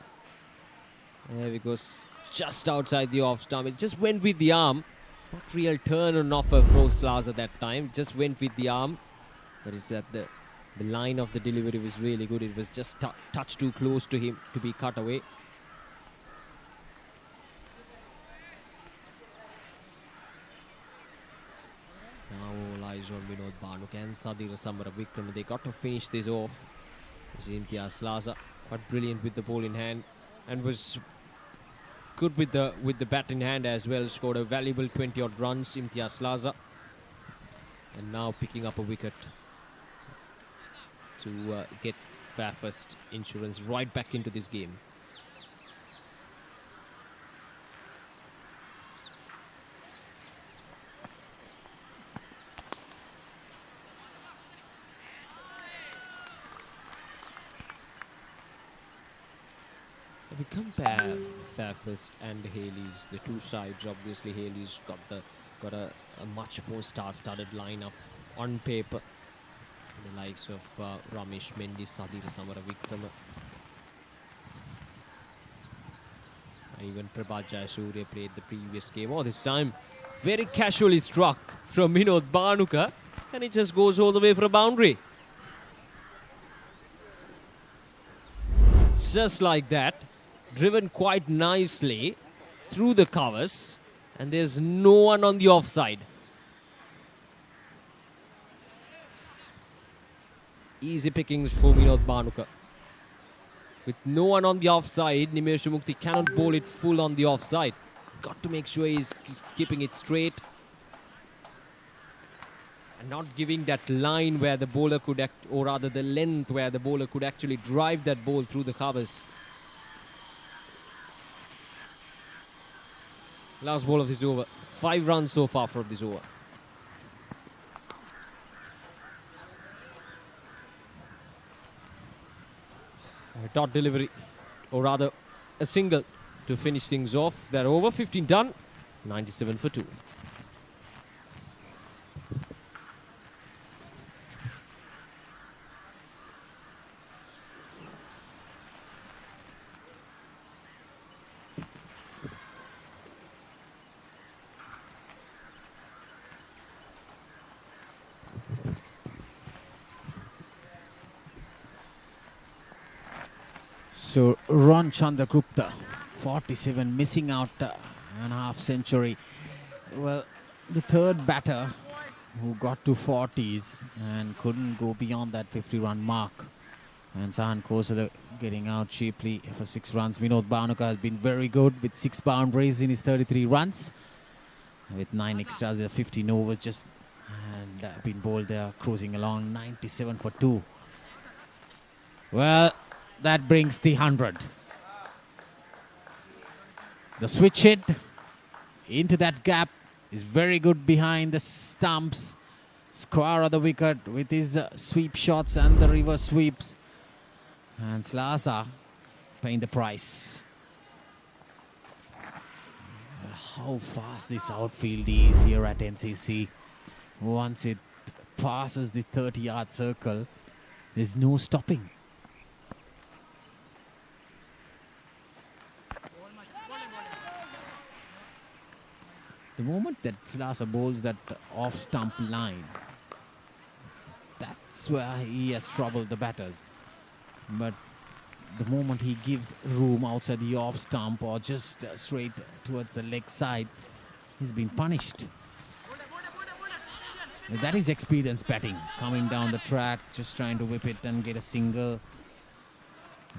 There he goes, just outside the off stump. It just went with the arm. Not real turn and offer for Slaza that time. Just went with the arm. But it's that the line of the delivery was really good. It was just touch too close to him to be cut away. Now all eyes on Vinod Bhanuk and Sadira Samaravikram. They got to finish this off. This is Imtiaz Slaza, but brilliant with the ball in hand, and was good with the bat in hand as well. Scored a valuable 20-odd runs, Imtiaz Slaza, and now picking up a wicket to get Fairfirst Insurance right back into this game. If we compare Fairfirst and Hayleys, the two sides, obviously Hayleys got a much more star-studded lineup on paper. The likes of Ramesh Mendy, Sadira Samaravikrama, even Prabhat Jayasuriya played the previous game. Oh, this time very casually struck from Vinod Bhanuka, and it just goes all the way for a boundary. Just like that, driven quite nicely through the covers, and there's no one on the offside. Easy pickings for Vinod Bhanuka. With no one on the offside, Nimesh Mukti cannot bowl it full on the offside. Got to make sure he's keeping it straight and not giving that line where the bowler could or rather the length where the bowler could actually drive that ball through the covers. Last ball of this over. 5 runs so far from this over. A dot delivery, or rather a single to finish things off. They're over, 15 done, 97 for 2. So Ron Chandragupta, 47, missing out an half-century. Well, the third batter who got to 40s and couldn't go beyond that 50-run mark. And Sahan Khosla getting out cheaply for 6 runs. Vinod Bhanuka has been very good with 6 boundaries in his 33 runs. With 9 extras, there 15 overs just and been bowled there, cruising along 97 for 2. Well, that brings the 100. The switch hit into that gap is very good behind the stumps. Square of the wicket with his sweep shots and the reverse sweeps. And Slaza paying the price. How fast this outfield is here at NCC. Once it passes the 30-yard circle, there's no stopping. The moment that Slaza bowls that off-stump line, that's where he has troubled the batters. But the moment he gives room outside the off-stump or just straight towards the leg side, he's been punished. That is experienced batting, coming down the track, just trying to whip it and get a single.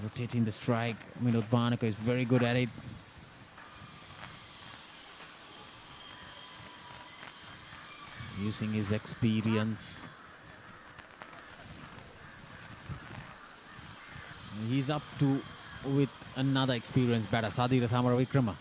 Rotating the strike. Vinod Bhanuka is very good at it. Using his experience. He's up to with another experienced batter, Sadira Samaravikrama.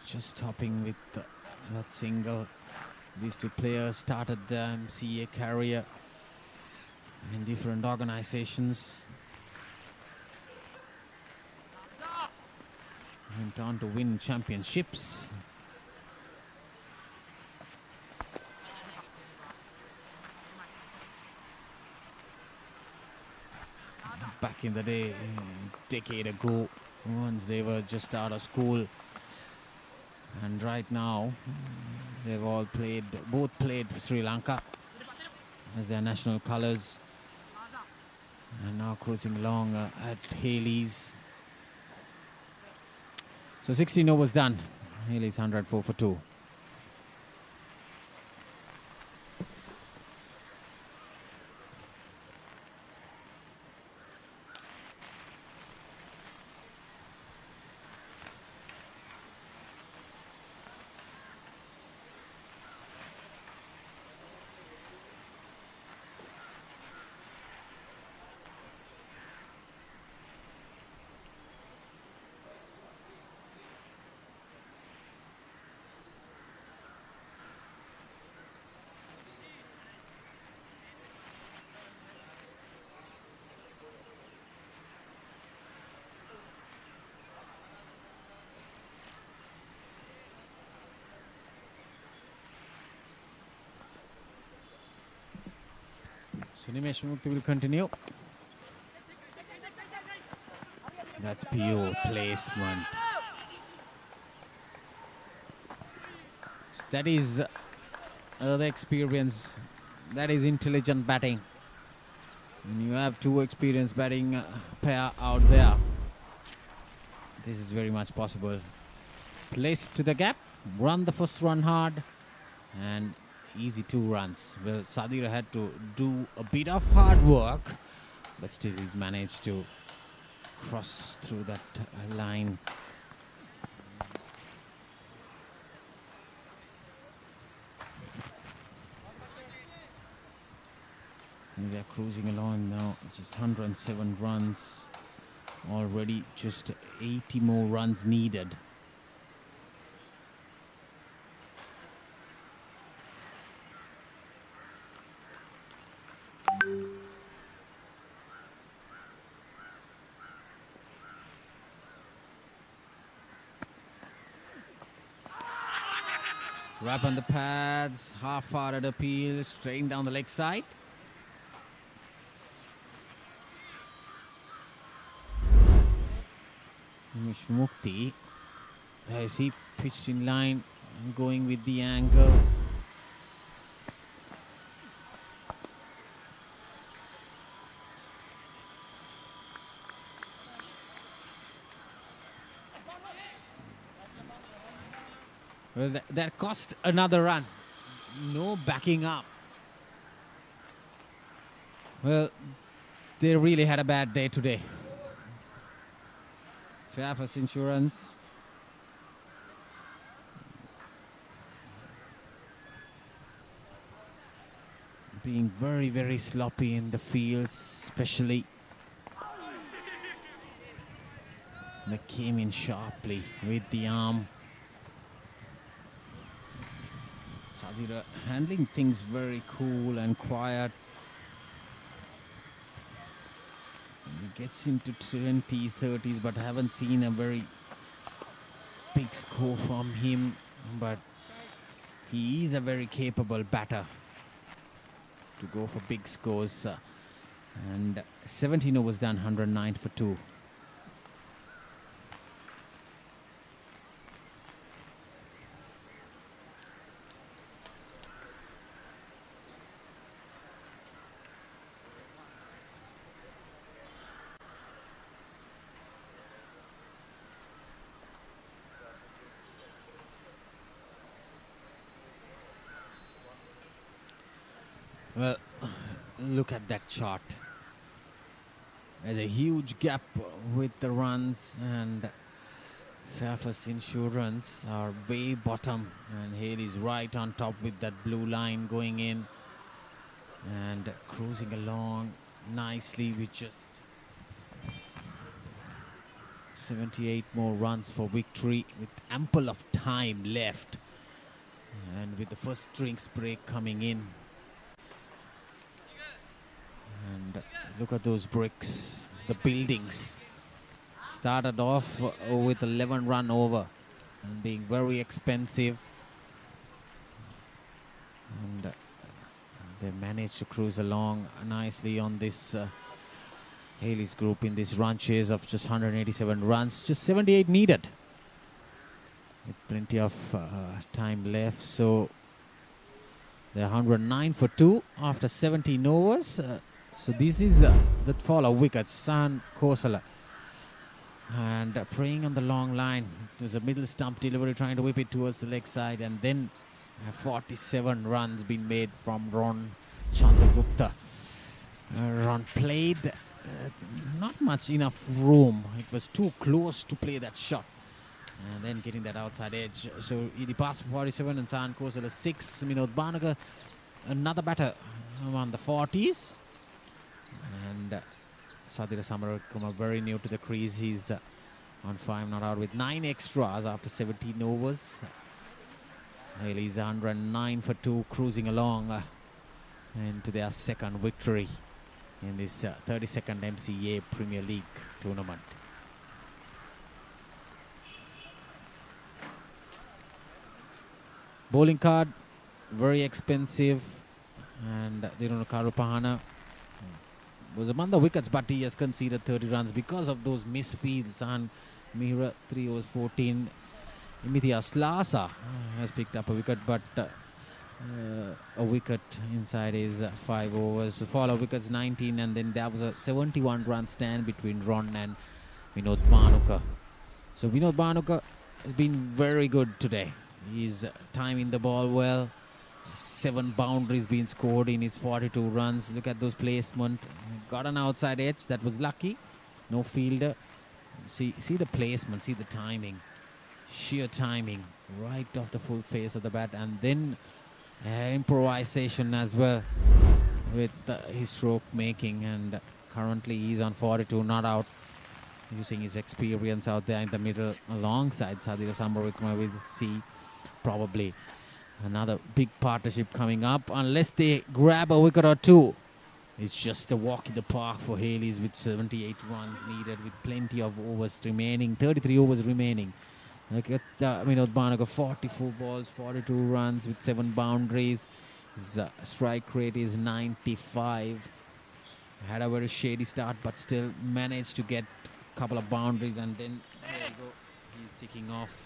just hopping with that single. These two players started their MCA career in different organizations. Went on to win championships. Back in the day, a decade ago, once they were just out of school. And right now, they've all played, both played for Sri Lanka as their national colours. And now cruising along at Hayleys. So 16 overs done. Hayleys 104 for 2. So Nimesh Mukti will continue. That's pure placement. So that is the experience. That is intelligent batting. When you have two experienced batting pair out there, this is very much possible. Place to the gap, run the first run hard, and easy 2 runs. Well, Sadira had to do a bit of hard work, but still he managed to cross through that line. And they're cruising along now, just 107 runs already, just 80 more runs needed. Wrap on the pads, half-hearted appeal, straight down the leg side. Nimesh Mukti, as he pitched in line, going with the angle. Well, that cost another run. No backing up. Well, they really had a bad day today. Fairfirst Insurance. Being very, very sloppy in the fields, especially. They came in sharply with the arm. Sadira handling things very cool and quiet. He gets into 20s, 30s, but I haven't seen a very big score from him. But he is a very capable batter to go for big scores. And 17 overs done, 109 for 2. Well, look at that chart. There's a huge gap with the runs, and Fairfirst Insurance are way bottom, and Hayleys right on top with that blue line going in and cruising along nicely with just 78 more runs for victory with ample of time left. And with the first strings break coming in. And look at those bricks, the buildings. Started off with 11 run over and being very expensive. And they managed to cruise along nicely on this Hayleys group in this run chase of just 187 runs, just 78 needed. With plenty of time left, so they're 109 for 2 after 17 overs. So this is the fall of wickets. San Kosala and praying on the long line. It was a middle stump delivery, trying to whip it towards the leg side, and then 47 runs been made from Ron Chandragupta. Ron played not much enough room. It was too close to play that shot. And then getting that outside edge. So he passed for 47 and San Kosala 6. Minod Banaga, another batter on the 40s. And Sadira Samaravikrama very new to the crease. He's on 5 not out with 9 extras after 17 overs. Hayleys 109 for 2, cruising along into their second victory in this 32nd MCA Premier League tournament. Bowling card, very expensive, and Diruna Karupahana was among the wickets, but he has conceded 30 runs because of those misfields. And Mihra 3 overs 14. Imithia Slasa has picked up a wicket, but a wicket inside his 5 overs. Follow wickets 19, and then there was a 71 run stand between Ron and Vinod Bhanuka. So Vinod Bhanuka has been very good today. He's timing the ball well. 7 boundaries being scored in his 42 runs. Look at those placement. Got an outside edge. That was lucky. No fielder. See the placement. See the timing. Sheer timing. Right off the full face of the bat. And then improvisation as well with his stroke making. And currently he's on 42, not out. Using his experience out there in the middle alongside Sadira Samaravikrama. We'll see probably another big partnership coming up, unless they grab a wicket or two. It's just a walk in the park for Hayleys with 78 runs needed, with plenty of overs remaining, 33 overs remaining. Look at Vinod Bhanuka, 44 balls, 42 runs with 7 boundaries. His strike rate is 95. Had a very shady start, but still managed to get a couple of boundaries, and then there you go, he's ticking off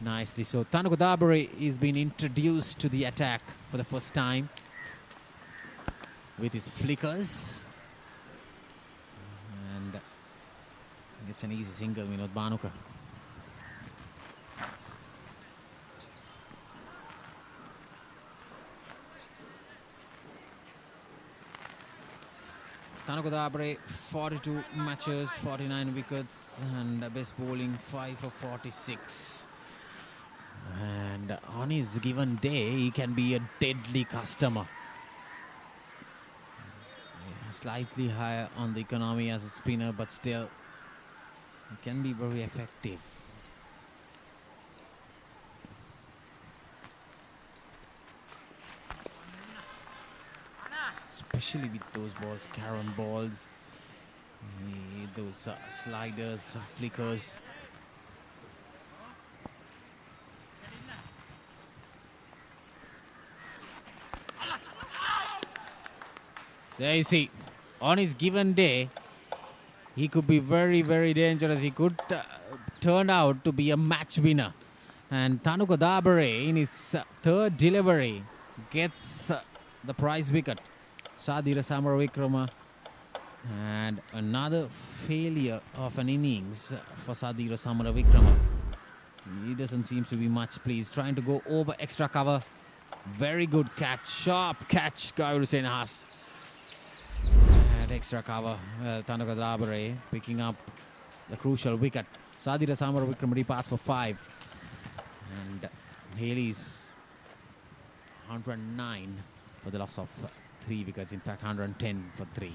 nicely. So Tanuka Dabari is being introduced to the attack for the first time with his flickers, and it's an easy single, Vinod Bhanuka. Tanuka Dabari, 42 matches, 49 wickets, and best bowling 5 for 46. And on his given day, he can be a deadly customer. Slightly higher on the economy as a spinner, but still, he can be very effective. Especially with those balls, carom balls, those sliders, flickers. There you see, on his given day, he could be very, very dangerous. He could turn out to be a match winner. And Tanuka Dabari, in his third delivery, gets the prize wicket. Sadira Samaravikrama, and another failure of an innings for Sadira Samaravikrama. He doesn't seem to be much pleased. Trying to go over extra cover. Very good catch, sharp catch, Gauru Senhas. And extra cover, Tanuka Dabari picking up the crucial wicket. Sadira Samaravikrama passed for 5. And Hayleys 109 for the loss of 3 wickets, in fact 110 for 3.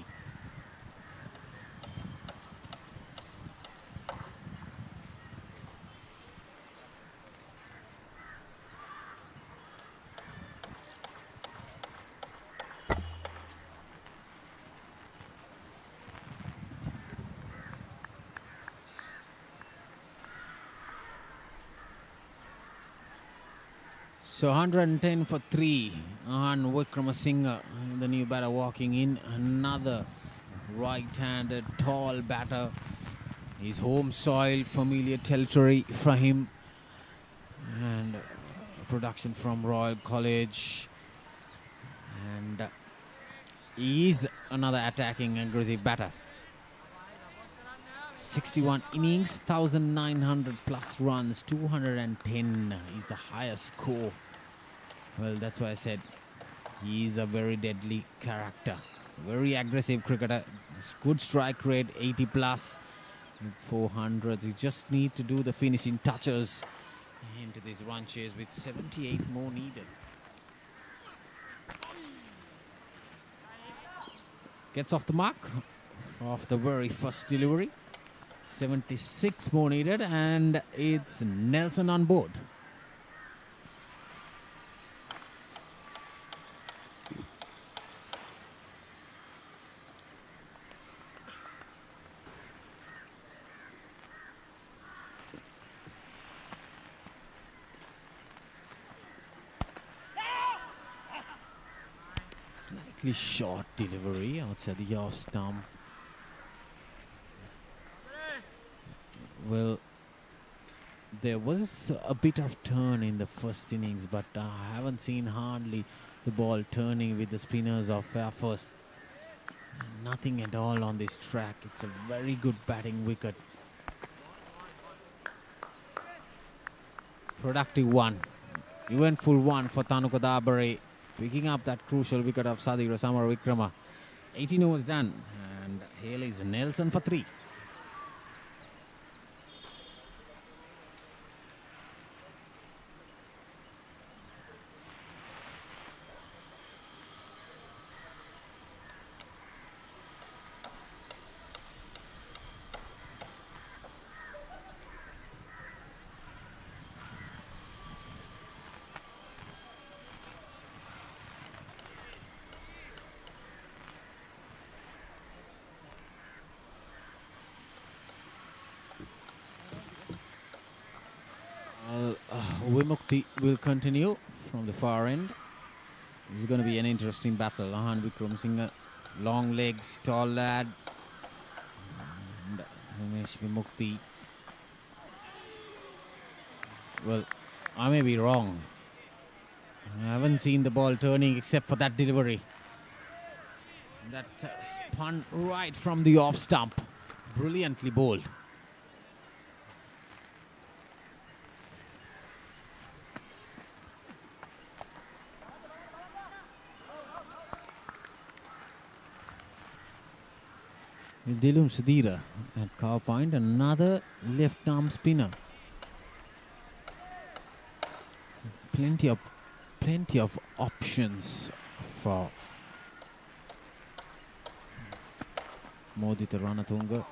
So 110 for 3. And Wickramasinghe, the new batter, walking in. Another right-handed tall batter. His home soil, familiar territory for him. And production from Royal College. And he's another attacking aggressive batter. 61 innings, 1,900 plus runs, 210 is the highest score. Well, that's why I said he's a very deadly character. Very aggressive cricketer. Good strike rate, 80 plus, 400s. He just need to do the finishing touches into these run chase with 78 more needed. Gets off the mark of the very first delivery. 76 more needed, and it's Nelson on board. Slightly short delivery outside the off stump. Well, there was a bit of turn in the first innings, but I haven't seen hardly the ball turning with the spinners of Fairfirst. Nothing at all on this track. It's a very good batting wicket. Productive one. Eventful one for Thanuka Dabare, picking up that crucial wicket of Sadira Samar Wickrama. 18 overs done, and Hayleys Nelson for 3. Vimukti will continue from the far end. This is going to be an interesting battle. Ahan Wickramasinghe, long legs, tall lad. And Ramesh Vimukti. Well, I may be wrong. I haven't seen the ball turning except for that delivery. That spun right from the off stump. Brilliantly bowled. Dilum Sudhira at cow point, another left arm spinner. Plenty of options for Modita Ranatunga.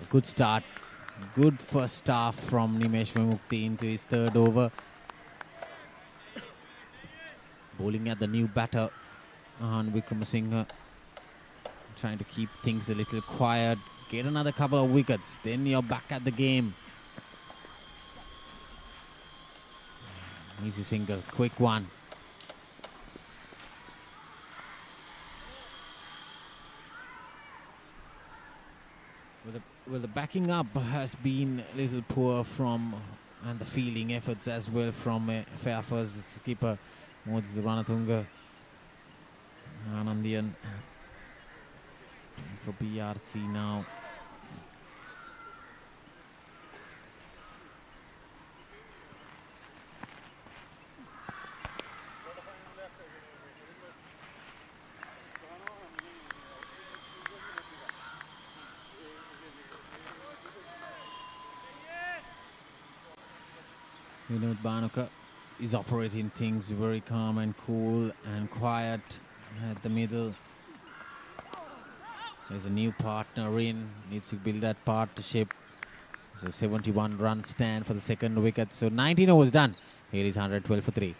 A good start, good first half from Nimesh Vimukti into his third over. Bowling at the new batter, Ahan Wickramasinghe. Trying to keep things a little quiet, get another couple of wickets, then you're back at the game. Easy single, quick one. Well, the backing up has been a little poor from, and the fielding efforts as well from Fairfirst skipper Modita Ranatunga. Anandian for BRC now. Vinod Bhanuka is operating things very calm and cool and quiet at the middle. There's a new partner in, needs to build that partnership. So 71 run stand for the second wicket. So 19 overs done. Here is 112 for 3.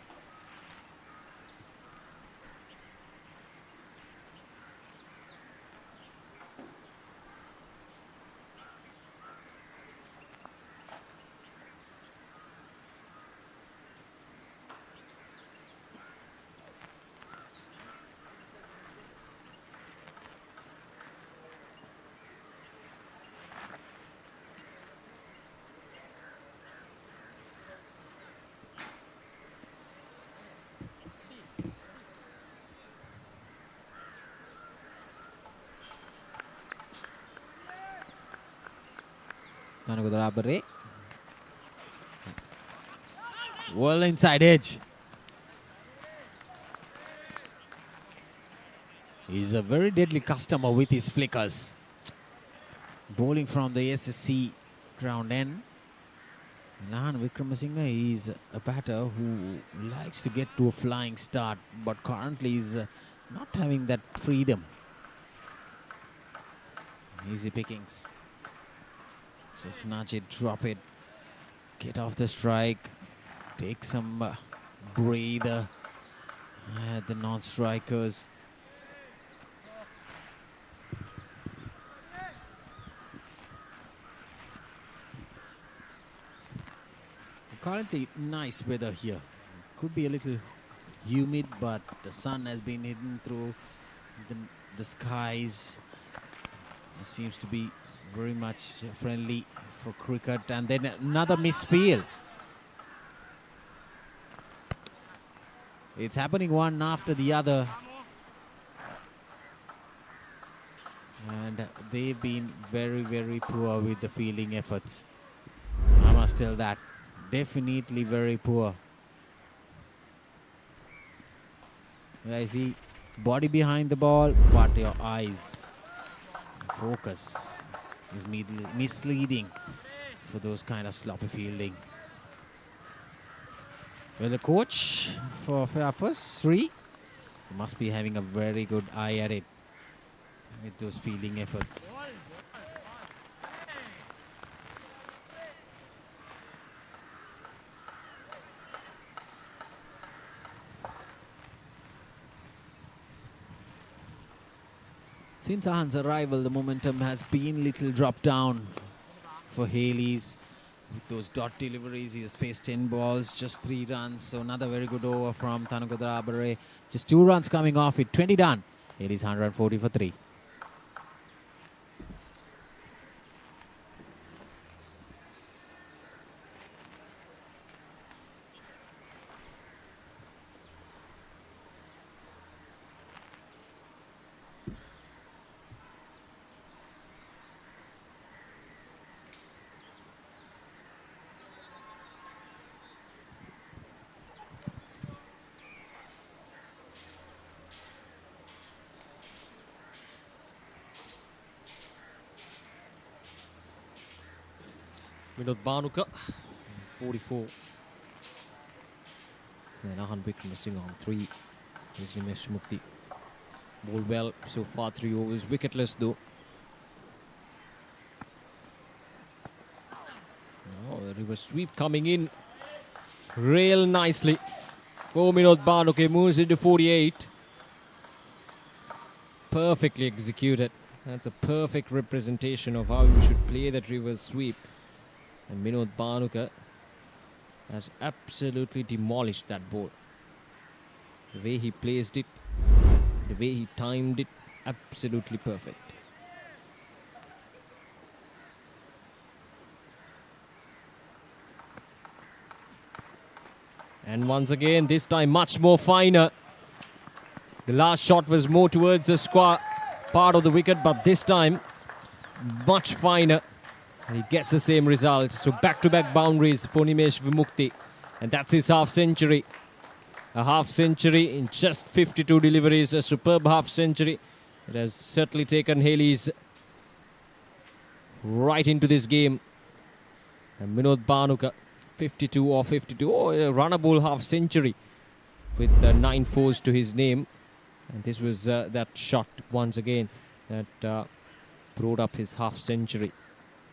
Tanukadabare. Well inside edge. He's a very deadly customer with his flickers. Bowling from the SSC ground end. Lahan Wickramasinghe is a batter who likes to get to a flying start, but currently is not having that freedom. Easy pickings. Just nudge it, drop it, get off the strike, take some breather at the non-strikers. Currently nice weather here. Could be a little humid, but the sun has been hidden through the skies. It seems to be very much friendly for cricket. And then another misfield. It's happening one after the other. And they've been very, very poor with the fielding efforts. I must tell that. Definitely very poor. I see body behind the ball, but your eyes, focus is misleading for those kind of sloppy fielding. Well, the coach for Fairfirst, Sri, must be having a very good eye at it with those fielding efforts. Since Ahan's arrival, the momentum has been little dropped down for Hayleys. With those dot deliveries, he has faced 10 balls, just 3 runs. So another very good over from Tanukadabare. Just 2 runs coming off it, 20 done. Hayleys 140 for 3. Vinod Bhanuka, 44. Then Ahan Wickramasinghe on 3. Here's Nimesh Mukti. Bowled well so far, 3 overs. Wicketless though. Oh, the reverse sweep coming in real nicely. Oh, Vinod Bhanuka moves into 48. Perfectly executed. That's a perfect representation of how you should play that reverse sweep. And Vinod Bhanuka has absolutely demolished that ball. The way he placed it, the way he timed it, absolutely perfect. And once again, this time much more finer. The last shot was more towards the square part of the wicket, but this time much finer. And he gets the same result. So back-to-back boundaries for Nimesh Mukti. And that's his half-century. A half-century in just 52 deliveries. A superb half-century. It has certainly taken Hayleys right into this game. And Vinod Bhanuka, 52 or 52. Oh, a runnable half-century with 9 fours to his name. And this was that shot once again that brought up his half-century.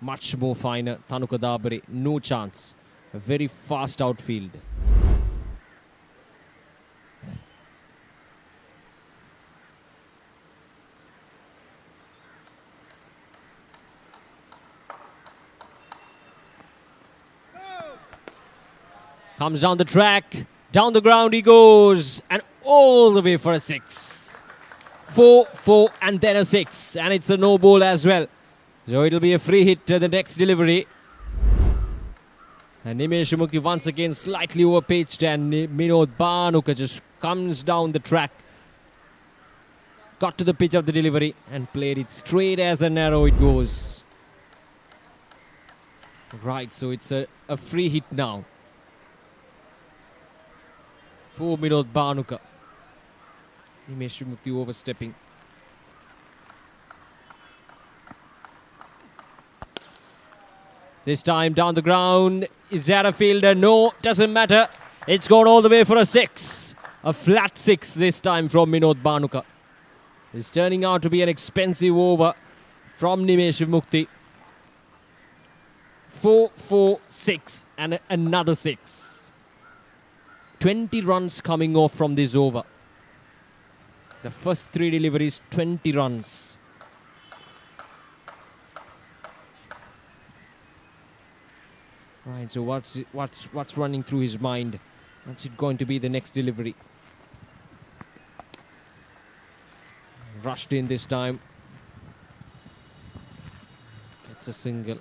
Much more finer. Tanukadabare, no chance. A very fast outfield. Comes down the track. Down the ground he goes. And all the way for a 6. 4, 4 and then a 6. And it's a no ball as well. So it'll be a free hit to the next delivery. And Nimesh Mukti once again slightly overpitched, and Vinod Bhanuka just comes down the track. Got to the pitch of the delivery and played it straight as an arrow it goes. Right, so it's a free hit now for Minod Bhanuka. Nimesh Mukti overstepping. This time down the ground. Is that a fielder? No, doesn't matter. It's gone all the way for a 6. A flat 6 this time from Minod Bhanuka. It's turning out to be an expensive over from Nimesh Mukti. 4, 4, 6 and another 6. 20 runs coming off from this over. The first 3 deliveries, 20 runs. Right, so what's running through his mind? What's it going to be the next delivery? Rushed in this time. Gets a single.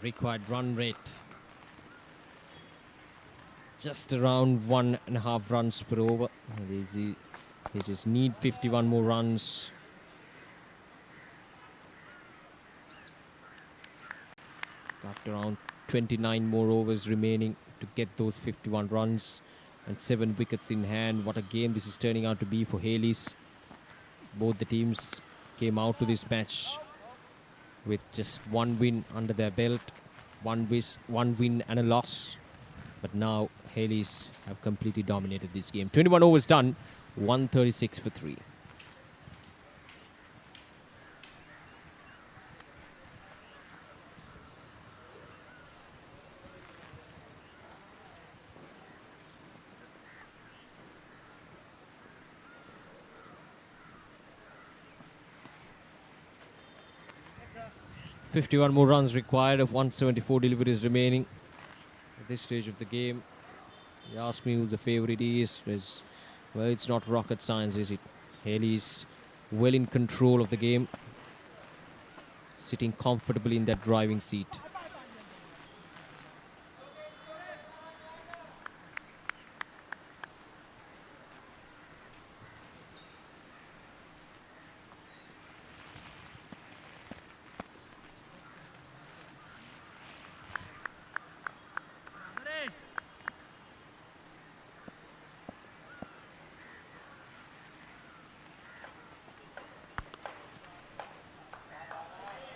Required run rate just around 1.5 runs per over. They just need 51 more runs. Got around 29 more overs remaining to get those 51 runs and 7 wickets in hand. What a game this is turning out to be for Hayleys. Both the teams came out to this match with just 1 win under their belt, one win and a loss. But now Hayleys have completely dominated this game. 21 overs done, 136 for 3. .51 more runs required of 174 deliveries remaining at this stage of the game. You ask me who the favourite is. Well, it's not rocket science, is it? Hayleys well in control of the game, sitting comfortably in that driving seat.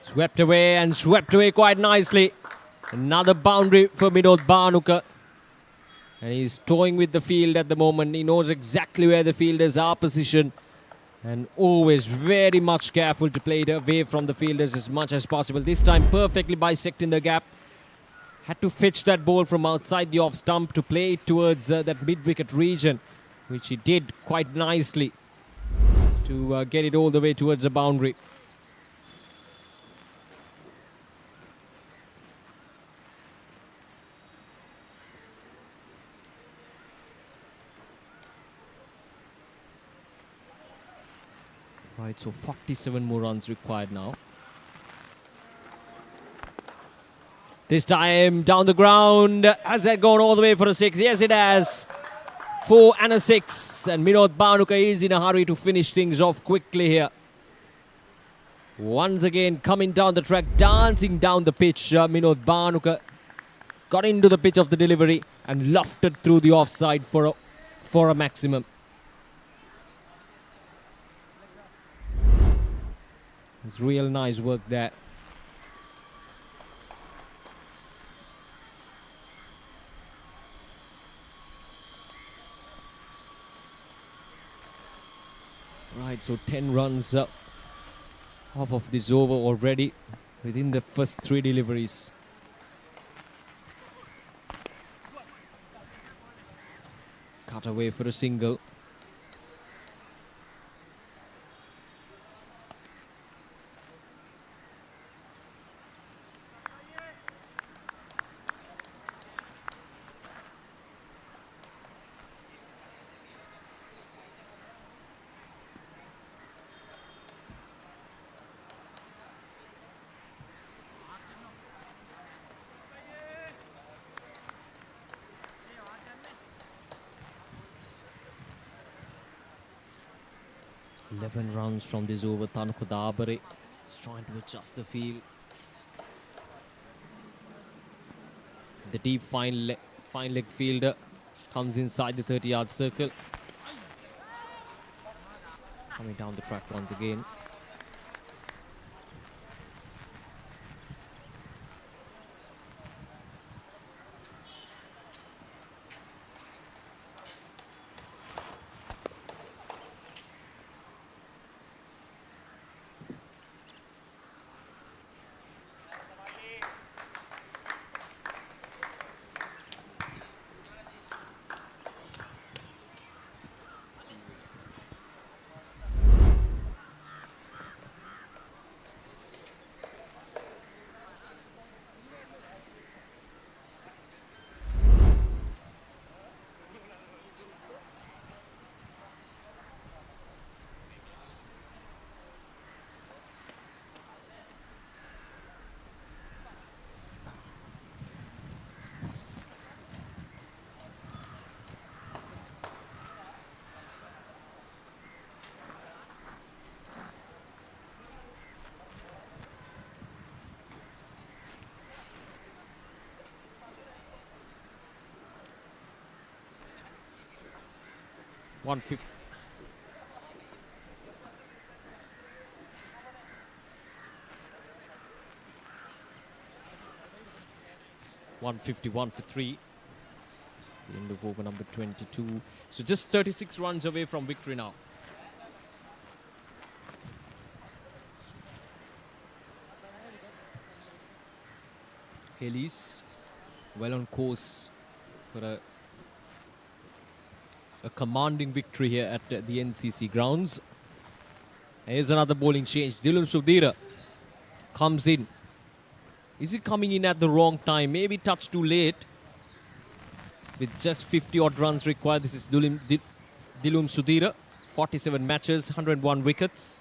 Swept away and swept away quite nicely. Another boundary for Minod Bhanuka. And he's toying with the field at the moment. He knows exactly where the fielders are positioned. And always very much careful to play it away from the fielders as much as possible. This time perfectly bisecting the gap. Had to fetch that ball from outside the off stump to play it towards that mid-wicket region, which he did quite nicely to get it all the way towards the boundary. Right, so 47 more runs required now. This time down the ground. Has that gone all the way for a 6? Yes, it has. 4 and a 6. And Minod Bhanuka is in a hurry to finish things off quickly here. Once again coming down the track, dancing down the pitch. Minod Bhanuka got into the pitch of the delivery and lofted through the offside for a maximum. It's real nice work there. Right, so 10 runs off of this over already within the first 3 deliveries. Cut away for a single. 11 runs from this over. Tanuka Dabare is trying to adjust the field. The deep fine leg fielder comes inside the 30-yard circle. Coming down the track once again. One 151 for 3. The end of over number 22. So just 36 runs away from victory now. Hayleys well on course for a commanding victory here at the NCC grounds. Here's another bowling change. Dilum Sudhira comes in. Is he coming in at the wrong time? Maybe touch too late. With just 50 odd runs required, this is Dilum Sudhira. 47 matches, 101 wickets.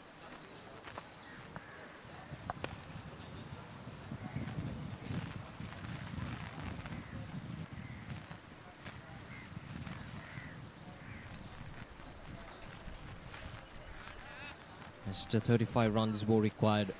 Just 35 runs more required.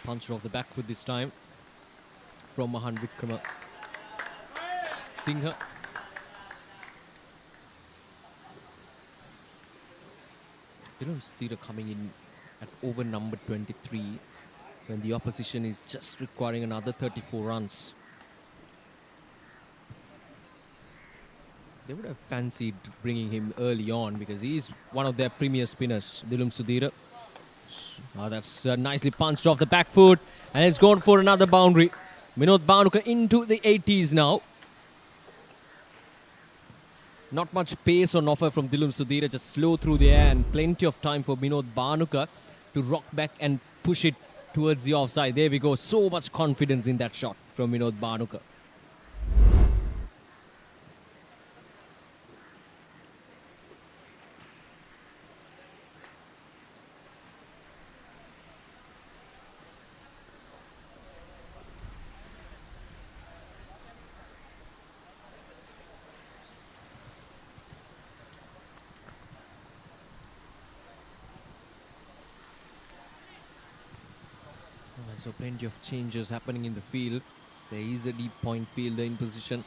Puncher off the back foot this time from Mahan Vikrama Singha. Dilum Sudhira coming in at over number 23 when the opposition is just requiring another 34 runs. They would have fancied bringing him early on because he is one of their premier spinners, Dilum Sudhira. That's nicely punched off the back foot and it's gone for another boundary. Vinod Bhanuka into the 80s now. Not much pace on offer from Dilum Sudhira, just slow through the air and plenty of time for Vinod Bhanuka to rock back and push it towards the offside. There we go. So much confidence in that shot from Vinod Bhanuka. So plenty of changes happening in the field. There is a deep point fielder in position.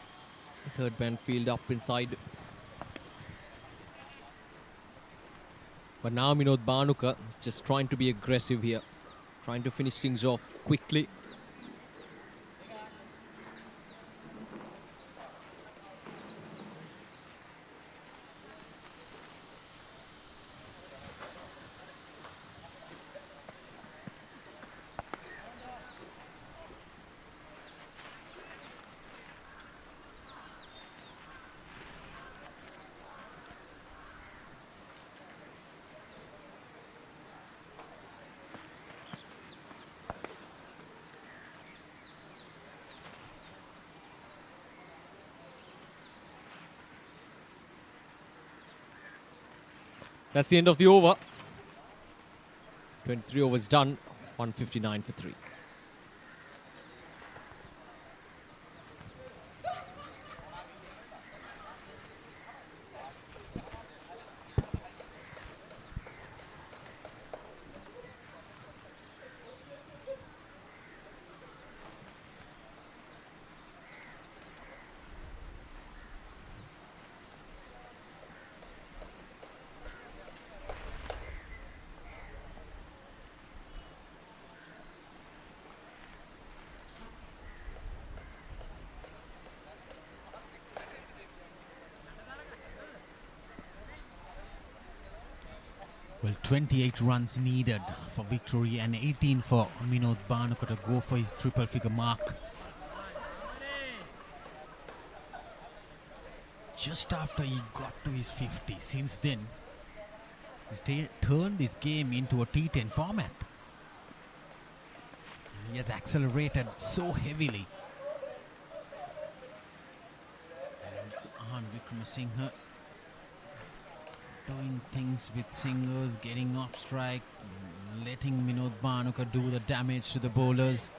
Third man field up inside. But now Vinod Bhanuka is just trying to be aggressive here. Trying to finish things off quickly. That's the end of the over. 23 overs done. 159 for 3. Well, 28 runs needed for victory and 18 for Minod Bhanuka to go for his triple figure mark. Just after he got to his 50, since then, he's turned this game into a T10 format. He has accelerated so heavily. And Ahan Wickramasinghe doing things with singers, getting off strike, letting Minod Bhanuka do the damage to the bowlers.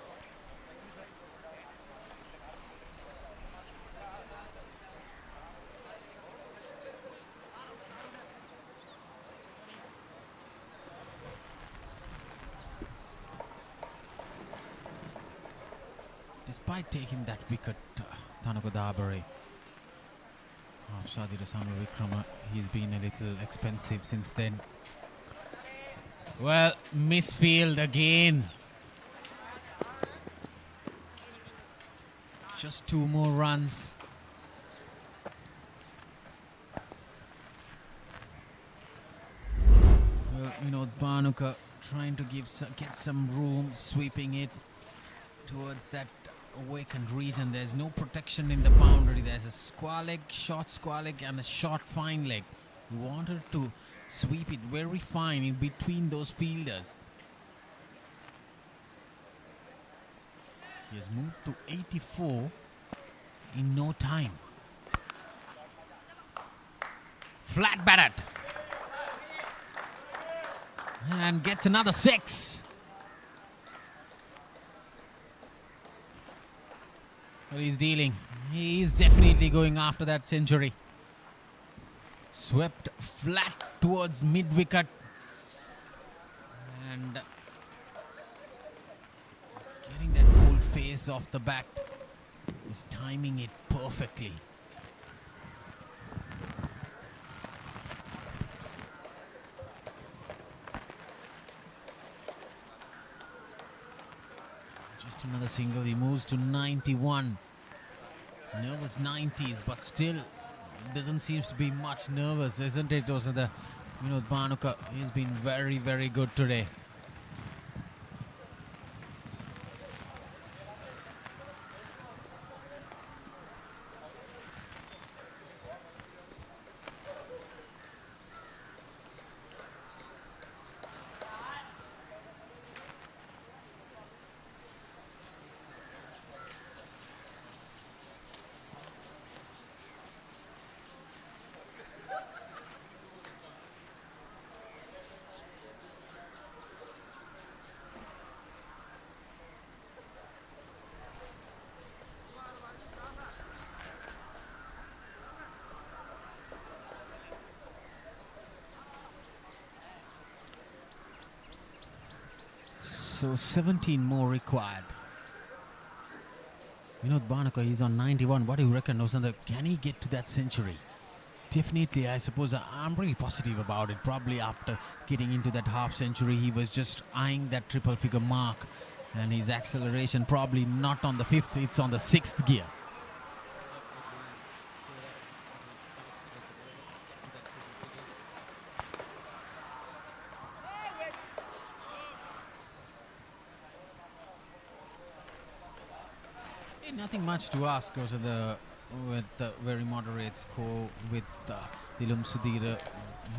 Despite taking that wicket, Thanaka Dabare of Sadira Samavikrama, he's been a little expensive since then. Well, misfield again. Just 2 more runs. Well, Minod Bhanuka trying to get some room, sweeping it towards that awakened region. There's no protection in the boundary. There's a square leg, short square leg and a short fine leg. He wanted to sweep it very fine in between those fielders. He has moved to 84 in no time. Flat batted. And gets another 6. Well, he's dealing. He's definitely going after that century. Swept flat towards mid-wicket. And getting that full face off the bat. He's timing it perfectly. Just another single. He moves to 91. Nervous 90s, but still doesn't seem to be much nervous, isn't it? Also, the Minod Bhanuka, he's been very, very good today. So 17 more required. Minod Bhanuka, he's on 91. What do you reckon, Osanda? Can he get to that century? Definitely, I suppose. I'm really positive about it. Probably after getting into that half century, he was just eyeing that triple figure mark. And his acceleration probably not on the 5th, it's on the 6th gear. Nothing much to ask because of with the very moderate score with Dilum Sudhir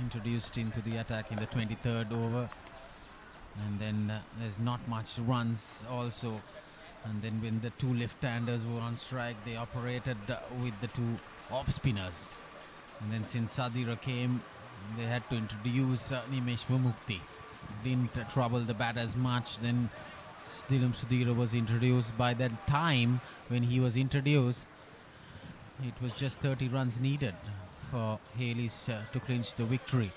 introduced into the attack in the 23rd over, and then there's not much runs also, and then when the 2 left-handers were on strike, they operated with the 2 off spinners, and then since Sadira came, They had to introduce Nimesh Vamukti. Didn't trouble the batters much. Then Dilum Sudhira was introduced. By that time, when he was introduced, it was just 30 runs needed for Hayleys to clinch the victory.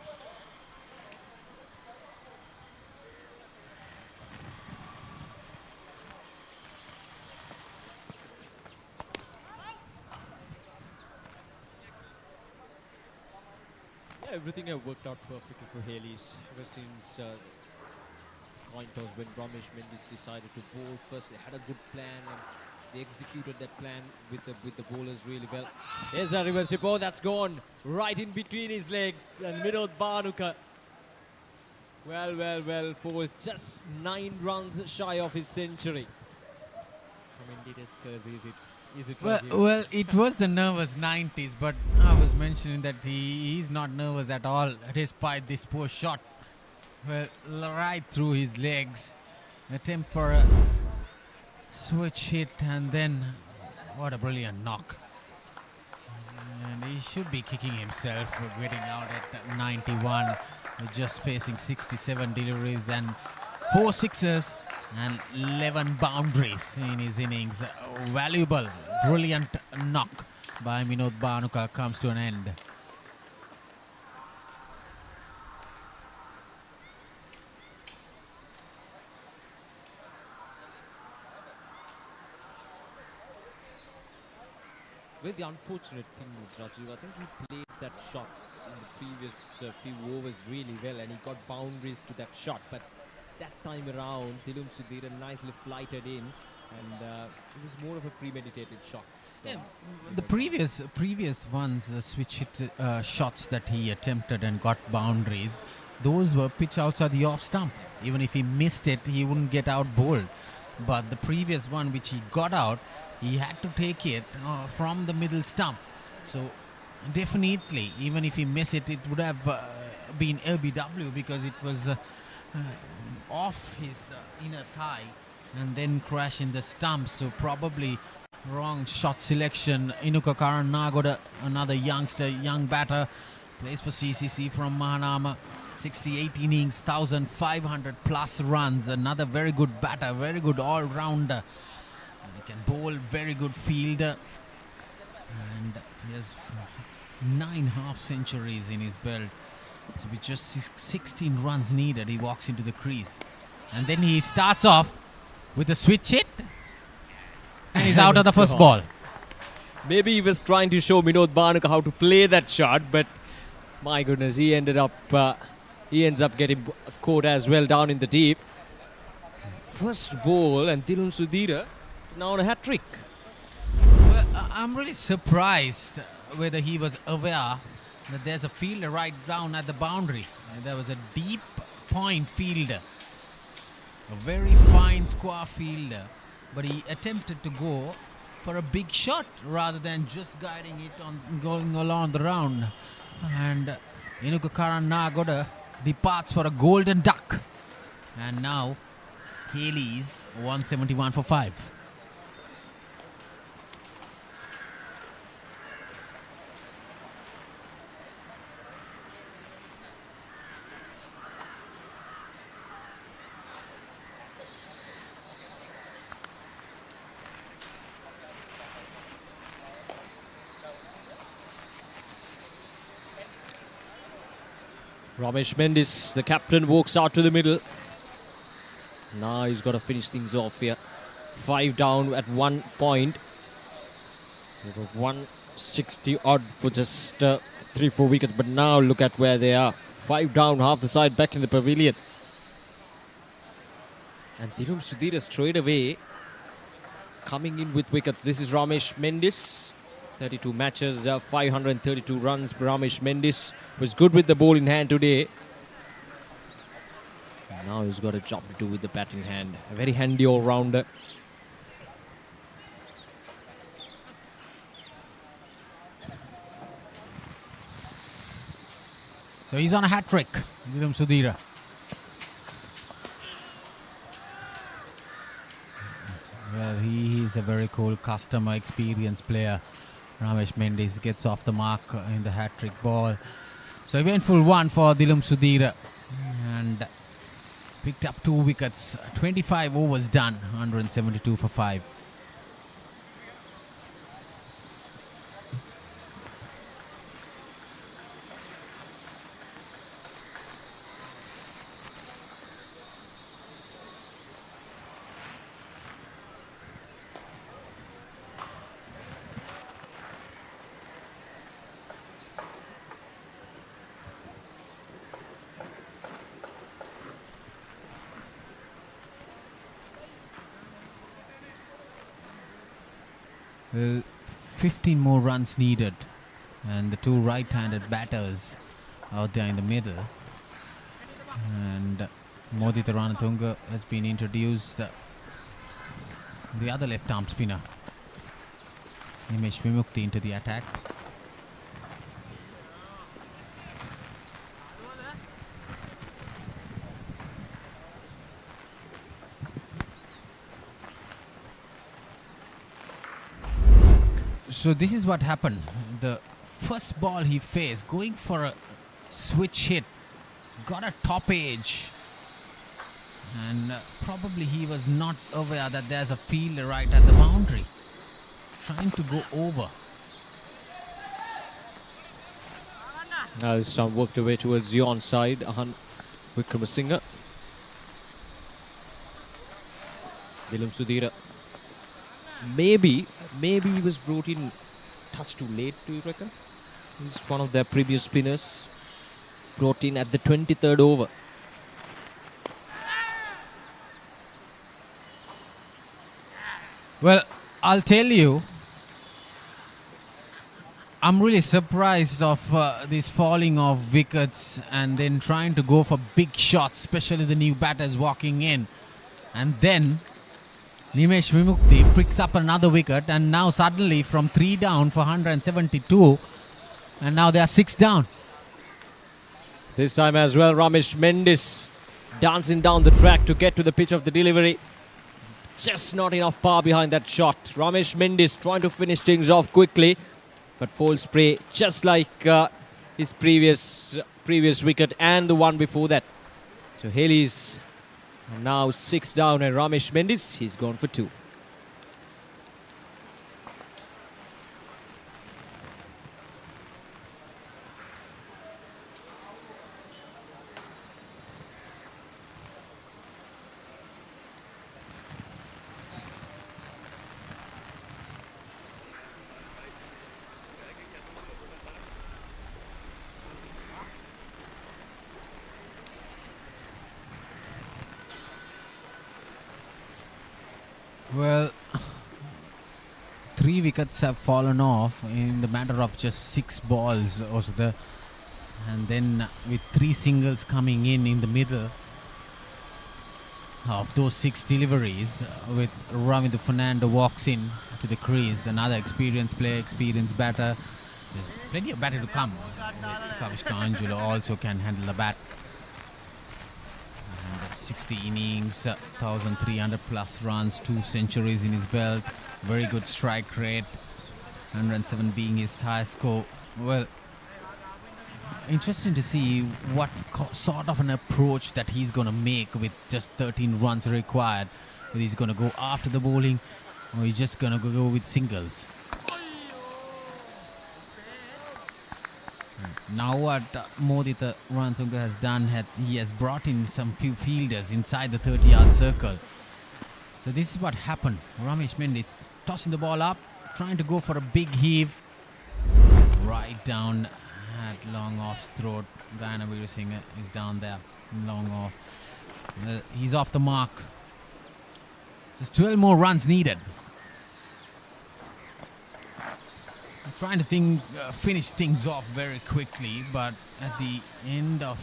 Yeah, everything had worked out perfectly for Hayleys ever since coin toss when Ramesh Mendis decided to bowl first. They had a good plan and they executed that plan with the bowlers really well. Here's a reverse hip. Oh, that's gone right in between his legs. And Vinod Bhanuka, well, for just 9 runs shy of his century. I mean, is it Well, it was the nervous 90s, but I was mentioning that he's not nervous at all despite this poor shot. Well, right through his legs. Attempt for a switch hit, and then what a brilliant knock. And he should be kicking himself for getting out at 91. Just facing 67 deliveries and 4 sixes and 11 boundaries in his innings. Valuable, brilliant knock by Vinod Bhanuka comes to an end. Well, the unfortunate thing is, Rajiv, I think he played that shot in the previous few overs really well and he got boundaries to that shot. But that time around, Dilum Sudhira nicely flighted in and it was more of a premeditated shot. Yeah, the previous ones, the switch hit shots that he attempted and got boundaries, those were pitch outside the off stump. Even if he missed it, he wouldn't get out bowled. But the previous one which he got out, he had to take it from the middle stump. So definitely, even if he missed it, it would have been LBW because it was off his inner thigh and then crash in the stump. So probably wrong shot selection. Inuka Karan Nagoda, another young batter, plays for CCC from Mahanama. 68 innings, 1,500 plus runs. Another very good batter, very good all-rounder. He can bowl, very good fielder. And he has 9 half centuries in his belt. So with just 16 runs needed, he walks into the crease. And then he starts off with a switch hit. And he's out of the first ball. Maybe he was trying to show Vinod Bhanuka how to play that shot, but my goodness, he ends up getting caught as well down in the deep. First ball and Dilum Sudhira now on a hat-trick. Well, I'm really surprised whether he was aware that there's a fielder right down at the boundary. And there was a deep point fielder. A very fine square fielder. But he attempted to go for a big shot rather than just guiding it on going along the round. And Inuka Karan Nagoda departs for a golden duck. And now Hayleys 171 for 5. Ramesh Mendis, the captain, walks out to the middle. Now he's got to finish things off here. 5 down at 1 point. 160 odd for just 3-4 wickets. But now look at where they are. 5 down, half the side back in the pavilion. And Dilum Sudhira straight away coming in with wickets. This is Ramesh Mendis. 32 matches, 532 runs for Ramesh Mendis. Was good with the ball in hand today. And now he's got a job to do with the batting hand. A very handy all-rounder. So he's on a hat-trick, Dilum Sudhira. Well, he's a very cool customer experience player. Ramesh Mendis gets off the mark in the hat-trick ball. So eventful one for Dilum Sudhira, and picked up 2 wickets. 25 overs done, 172 for 5. Well, 15 more runs needed, and the 2 right-handed batters out there in the middle. And Modita Ranatunga has been introduced, the other left-arm spinner, Nimesh Vimukti, into the attack. So this is what happened. The first ball he faced, going for a switch hit, got a top edge, and probably he was not aware that there's a fielder right at the boundary, trying to go over. Now this time worked away towards the onside. Wickramasinghe. Dilum Sudhira. Maybe he was brought in touch too late, do you reckon? He's one of their previous spinners, brought in at the 23rd over. Well, I'll tell you, I'm really surprised of this falling of wickets and then trying to go for big shots, especially the new batters walking in. And then Nimesh Vimukti picks up another wicket, and now suddenly from 3 down for 172, and now they are 6 down. This time as well, Ramesh Mendis dancing down the track to get to the pitch of the delivery. Just not enough power behind that shot. Ramesh Mendis trying to finish things off quickly, but false prey, just like his previous wicket and the one before that. So Hayleys now 6 down, and Ramesh Mendis, he's gone for 2. Well, 3 wickets have fallen off in the matter of just 6 balls or so. And then with 3 singles coming in the middle of those 6 deliveries, with Ravindu Fernando walks in to the crease, another experienced player, experienced batter. There's plenty of batter to come. Kavishka Anjula also can handle the bat. 60 innings, 1,300 plus runs, 2 centuries in his belt, very good strike rate, 107 being his highest score. Well, interesting to see what sort of an approach that he's going to make with just 13 runs required. Whether he's going to go after the bowling or he's just going to go with singles. Now what Modita Ranatunga has done, he has brought in some few fielders inside the 30-yard circle. So this is what happened. Ramesh Mendis tossing the ball up, trying to go for a big heave. Right down at long off's throat. Gayana Veerasinghe is down there, long off. He's off the mark. Just 12 more runs needed. Trying to finish things off very quickly, but at the end of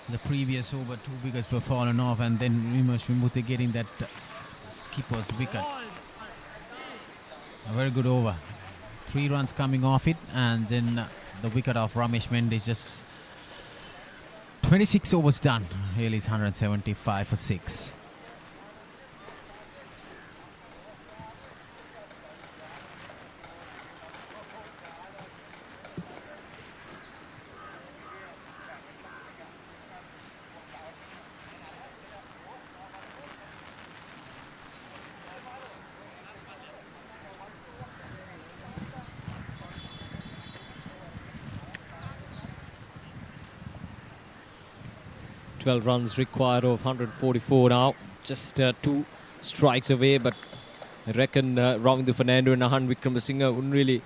the previous over, 2 wickets were fallen off, and then Nimesh Vimukti getting that skipper's wicket. A very good over. 3 runs coming off it, and then the wicket of Ramesh Mendis. Just 26 overs done. Hayleys 175 for 6. 12 runs required of 144 now. Just 2 strikes away, but I reckon Ravindu Fernando and Ahan Wickramasinghe wouldn't really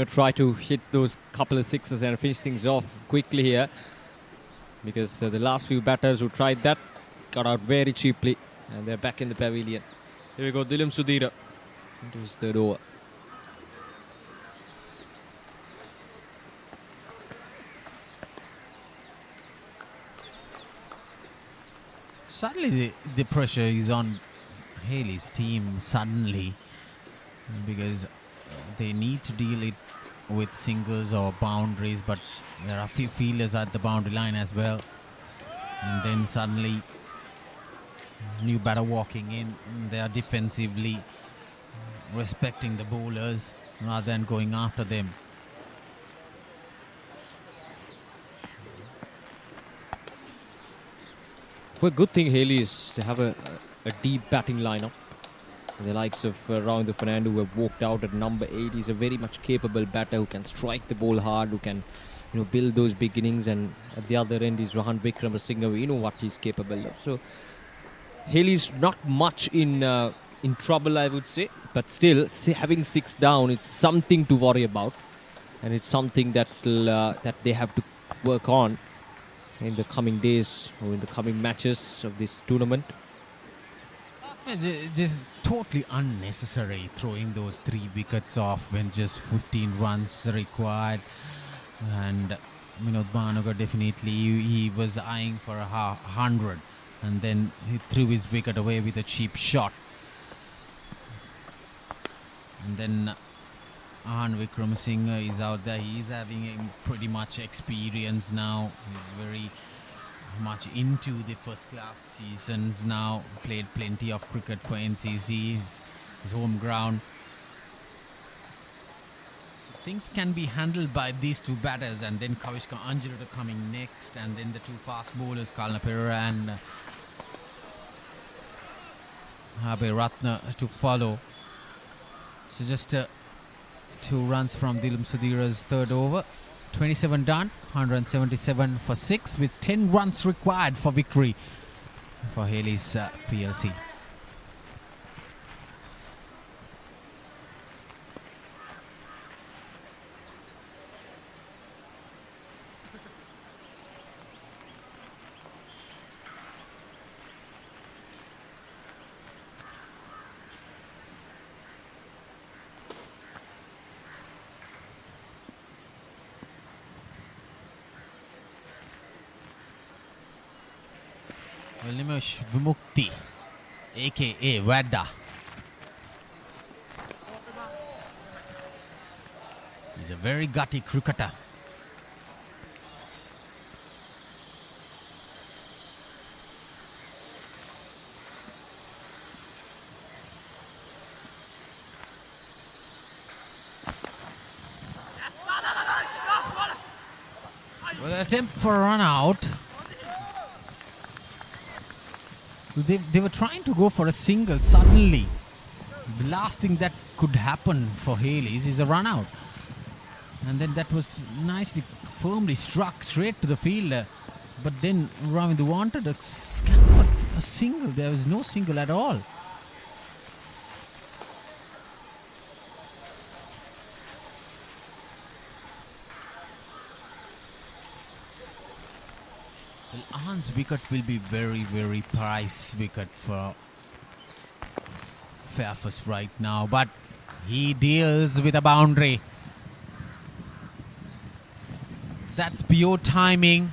try to hit those couple of sixes and finish things off quickly here, because the last few batters who tried that got out very cheaply, and they're back in the pavilion. Here we go, Dilim Sudhira into his third over. Suddenly the pressure is on Hayleys' team suddenly, because they need to deal it with singles or boundaries, but there are a few fielders at the boundary line as well. And then suddenly new batter walking in, they are defensively respecting the bowlers rather than going after them. Well, good thing Hayleys to have a deep batting lineup. The likes of Ravindu Fernando, who have walked out at number 8. He's a very much capable batter who can strike the ball hard, who can build those big innings. And at the other end is Rahan Wickramasinghe. We know what he's capable of. So Hayleys not much in trouble, I would say. But still, having 6 down, it's something to worry about. And it's something that they have to work on in the coming days or in the coming matches of this tournament. Just totally unnecessary throwing those 3 wickets off when just 15 runs required. And Minod Bhanuga definitely, he was eyeing for 100, and then he threw his wicket away with a cheap shot. And then Ahan Wickramasinghe is out there. He's having pretty much experience now. He's very much into the first class seasons now. Played plenty of cricket for NCC, his home ground. So things can be handled by these 2 batters, and then Kavishka Anjalata coming next, and then the 2 fast bowlers, Kalna Perera and Habe Ratna to follow. So just 2 runs from Dilim Sudhira's third over. 27 done, 177 for 6, with 10 runs required for victory for Hayleys PLC. Nimesh Vimukti, aka Vadda. He's a very gutty cricketer. Well, attempt for a run out. They were trying to go for a single. Suddenly, the last thing that could happen for Hayleys is a run out. And then that was nicely, firmly struck straight to the fielder. But then Ravindu wanted a single. There was no single at all. Well, Ahan's wicket will be very, very price wicket for Fairfirst right now, but he deals with a boundary. That's pure timing.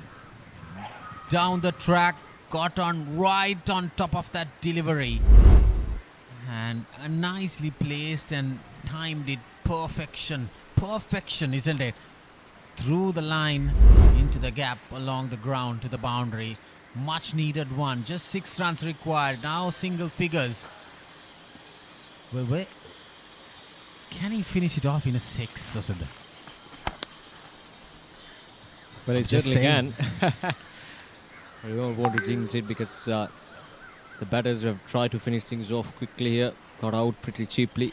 Down the track, got on right on top of that delivery. And nicely placed and timed it. Perfection. Perfection, isn't it? Through the line, into the gap, along the ground to the boundary. Much needed one. Just 6 runs required. Now single figures. Well, can he finish it off in a 6 or something? Well, he certainly can. I don't want to jinx it because the batters have tried to finish things off quickly here. Got out pretty cheaply.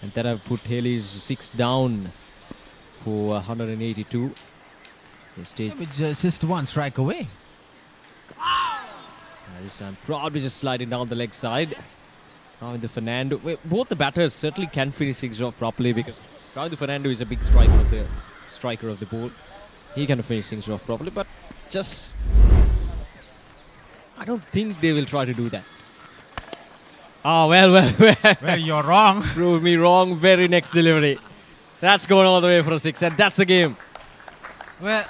And that have put Hayleys 6 down for 182. With just 1 strike away. This time probably just sliding down the leg side. Ravindu Fernando. Both the batters certainly can finish things off properly because Ravindu Fernando is a big striker of the ball. He can finish things off properly, but just I don't think they will try to do that. Oh, well. Well, you're wrong. Prove me wrong. Very next delivery. That's going all the way for a 6, and that's the game. Well,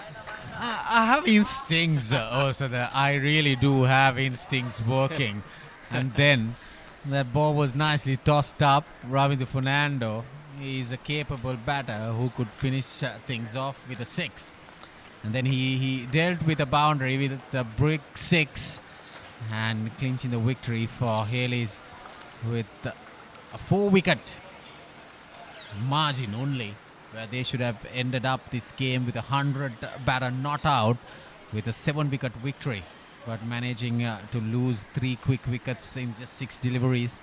I have instincts also. That I really do have instincts working. And then that ball was nicely tossed up. Ravindu Fernando is a capable batter who could finish things off with a 6. And then he dealt with a boundary with the brick 6 and clinching the victory for Hayleys with a 4-wicket margin only, where they should have ended up this game with a 100 batter not out with a 7-wicket victory, but managing to lose 3 quick wickets in just 6 deliveries.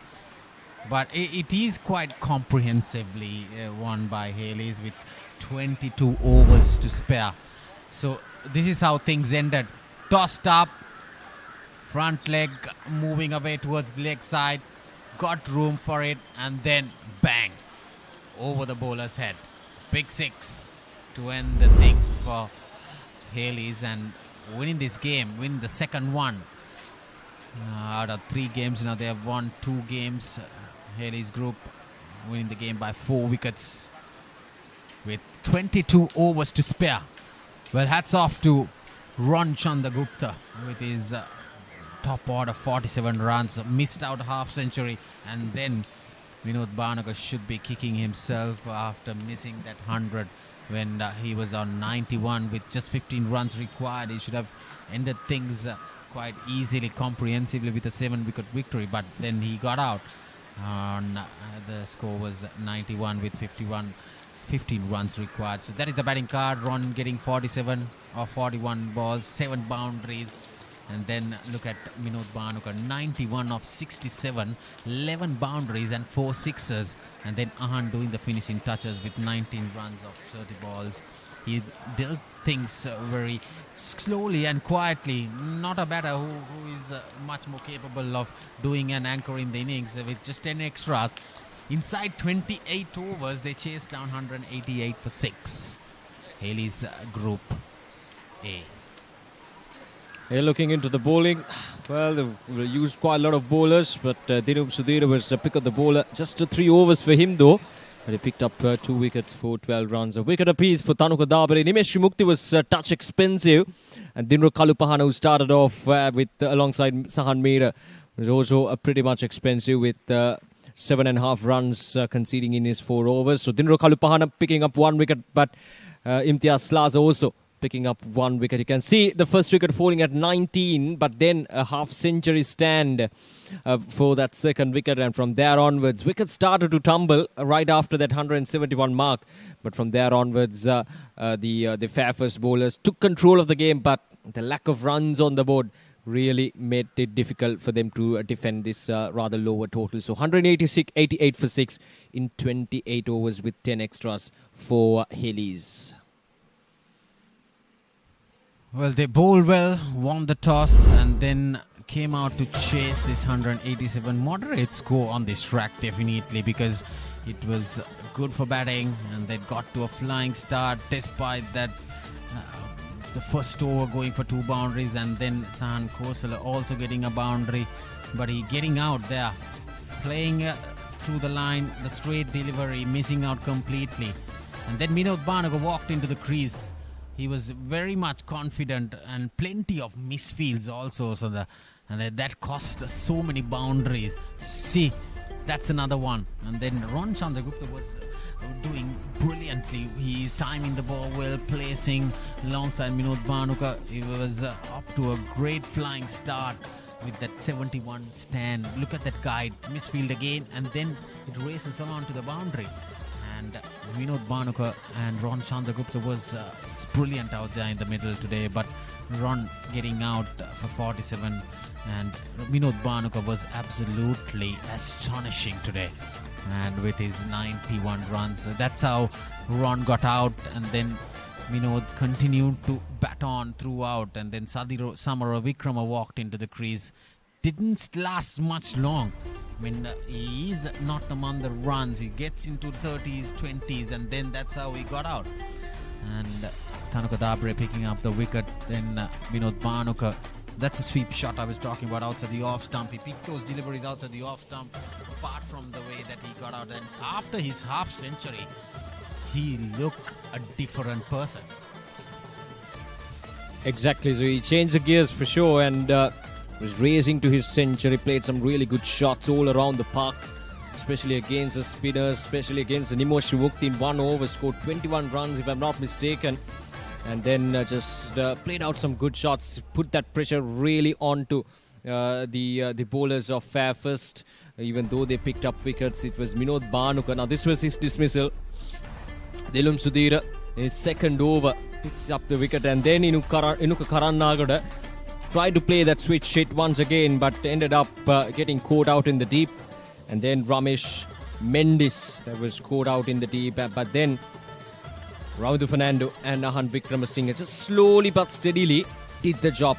But it is quite comprehensively won by Hayleys with 22 overs to spare. So this is how things ended. Tossed up, front leg moving away towards the leg side, got room for it, and then bang, over the bowler's head. Big 6 to end the things for Hayleys and winning this game, win the second one. Out of 3 games now, they have won 2 games. Hayleys group winning the game by 4 wickets with 22 overs to spare. Well, hats off to Ron Chandragupta with his top order 47 runs, missed out half century, and then Vinod Bhanaka should be kicking himself after missing that 100 when he was on 91 with just 15 runs required. He should have ended things quite easily, comprehensively with a 7-wicket victory, but then he got out. The score was 91 with 15 runs required. So that is the batting card. Ron getting 47 or 41 balls, 7 boundaries. And then look at Vinod Bhanaka, 91 of 67, 11 boundaries and 4 sixes. And then Ahan doing the finishing touches with 19 runs of 30 balls. He dealt things very slowly and quietly. Not a batter who is much more capable of doing and anchoring the innings with just 10 extras. Inside 28 overs, they chased down 188 for 6. Hayleys Group A. They're looking into the bowling. Well, they've used quite a lot of bowlers, but Dinup Sudhir was pick of the bowler. Just 3 overs for him, though. But he picked up 2 wickets for 12 runs. A wicket apiece for Tanuka Dabari. Nimesh Mukti was touch expensive. And Dinro Kalupahana, who started off with alongside Sahan Meera, was also pretty much expensive with 7.5 runs conceding in his 4 overs. So Dinro Kalupahana picking up 1 wicket, but Imtiaz Slaza also picking up 1 wicket. You can see the first wicket falling at 19, but then a half-century stand for that second wicket, and from there onwards, wickets started to tumble right after that 171 mark. But from there onwards, the Fairfirst bowlers took control of the game, but the lack of runs on the board really made it difficult for them to defend this rather lower total. So 188 for 6 in 28 overs with 10 extras for Hayleys. Well, they bowled well, won the toss, and then came out to chase this 187. Moderate score on this track, definitely, because it was good for batting, and they got to a flying start despite that the first over going for 2 boundaries, and then Sahan Khosla also getting a boundary, but he getting out there, playing through the line, the straight delivery, missing out completely. And then Vinod Bhanaka walked into the crease. He was very much confident and plenty of misfields also. So that cost so many boundaries. See, that's another one. And then Ron Chandragupta was doing brilliantly. He's timing the ball well, placing alongside Vinod Bhanaka. He was up to a great flying start with that 71 stand. Look at that guide, misfield again, and then it races along to the boundary. And Vinod Bhanaka and Ron Chandragupta was brilliant out there in the middle today, but Ron getting out for 47, and Vinod Bhanaka was absolutely astonishing today, and with his 91 runs. That's how Ron got out, and then Vinod continued to bat on throughout, and then Samara Vikrama walked into the crease didn't last much long. I mean, he is not among the runs. He gets into 30s, 20s, and then that's how he got out. And Thanuka Dabre picking up the wicket. Then Vinod Bhanuka. That's a sweep shot I was talking about outside the off stump. He picked those deliveries outside the off stump, apart from the way that he got out. And after his half century, he looked a different person. Exactly, so he changed the gears for sure and was racing to his century, played some really good shots all around the park, especially against the spinners, especially against Nimo Shivukti in 1 over, scored 21 runs if I'm not mistaken, and then just played out some good shots, put that pressure really onto the bowlers of Fairfirst. Even though they picked up wickets, it was Vinod Bhanuka. Now this was his dismissal. Dilum Sudhira in his second over picks up the wicket, and then Inuka Karannagada tried to play that switch hit once again, but ended up getting caught out in the deep. And then Ramesh Mendis that was caught out in the deep, but then Ravidu Fernando and Nahan Wickramasinghe just slowly but steadily did the job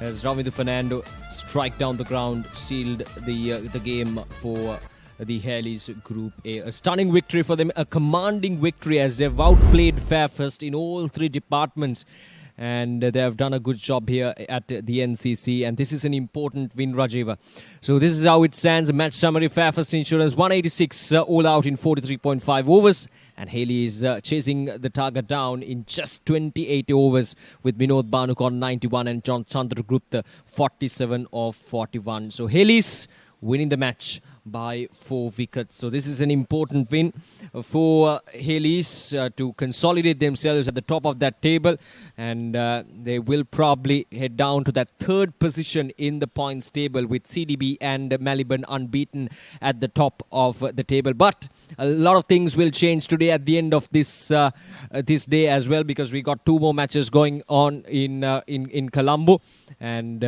as Ravidu Fernando strike down the ground, sealed the game for the Hayleys Group A. A stunning victory for them, a commanding victory as they've outplayed Fairfirst in all 3 departments. And they have done a good job here at the NCC, and this is an important win, Rajiva. So this is how it stands. A match summary: Fairfirst Insurance 186 all out in 43.5 overs, and Haley is chasing the target down in just 28 overs with Vinod Bhanuk on 91 and John Chandragupta 47 of 41. So Haley's winning the match by 4 wickets. So this is an important win for Hayleys to consolidate themselves at the top of that table, and they will probably head down to that 3rd position in the points table with CDB and Melbourne unbeaten at the top of the table. But a lot of things will change today at the end of this this day as well, because we got 2 more matches going on in Colombo, and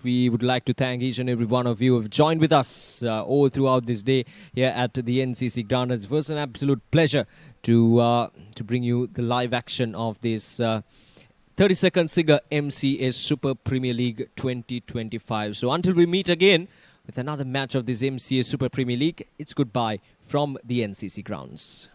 we would like to thank each and every one of you who have joined with us all throughout this day here at the NCC ground. It was an absolute pleasure to bring you the live action of this 32nd SINGER-MCA Super Premier League 2025. So until we meet again with another match of this MCA Super Premier League, it's goodbye from the NCC grounds.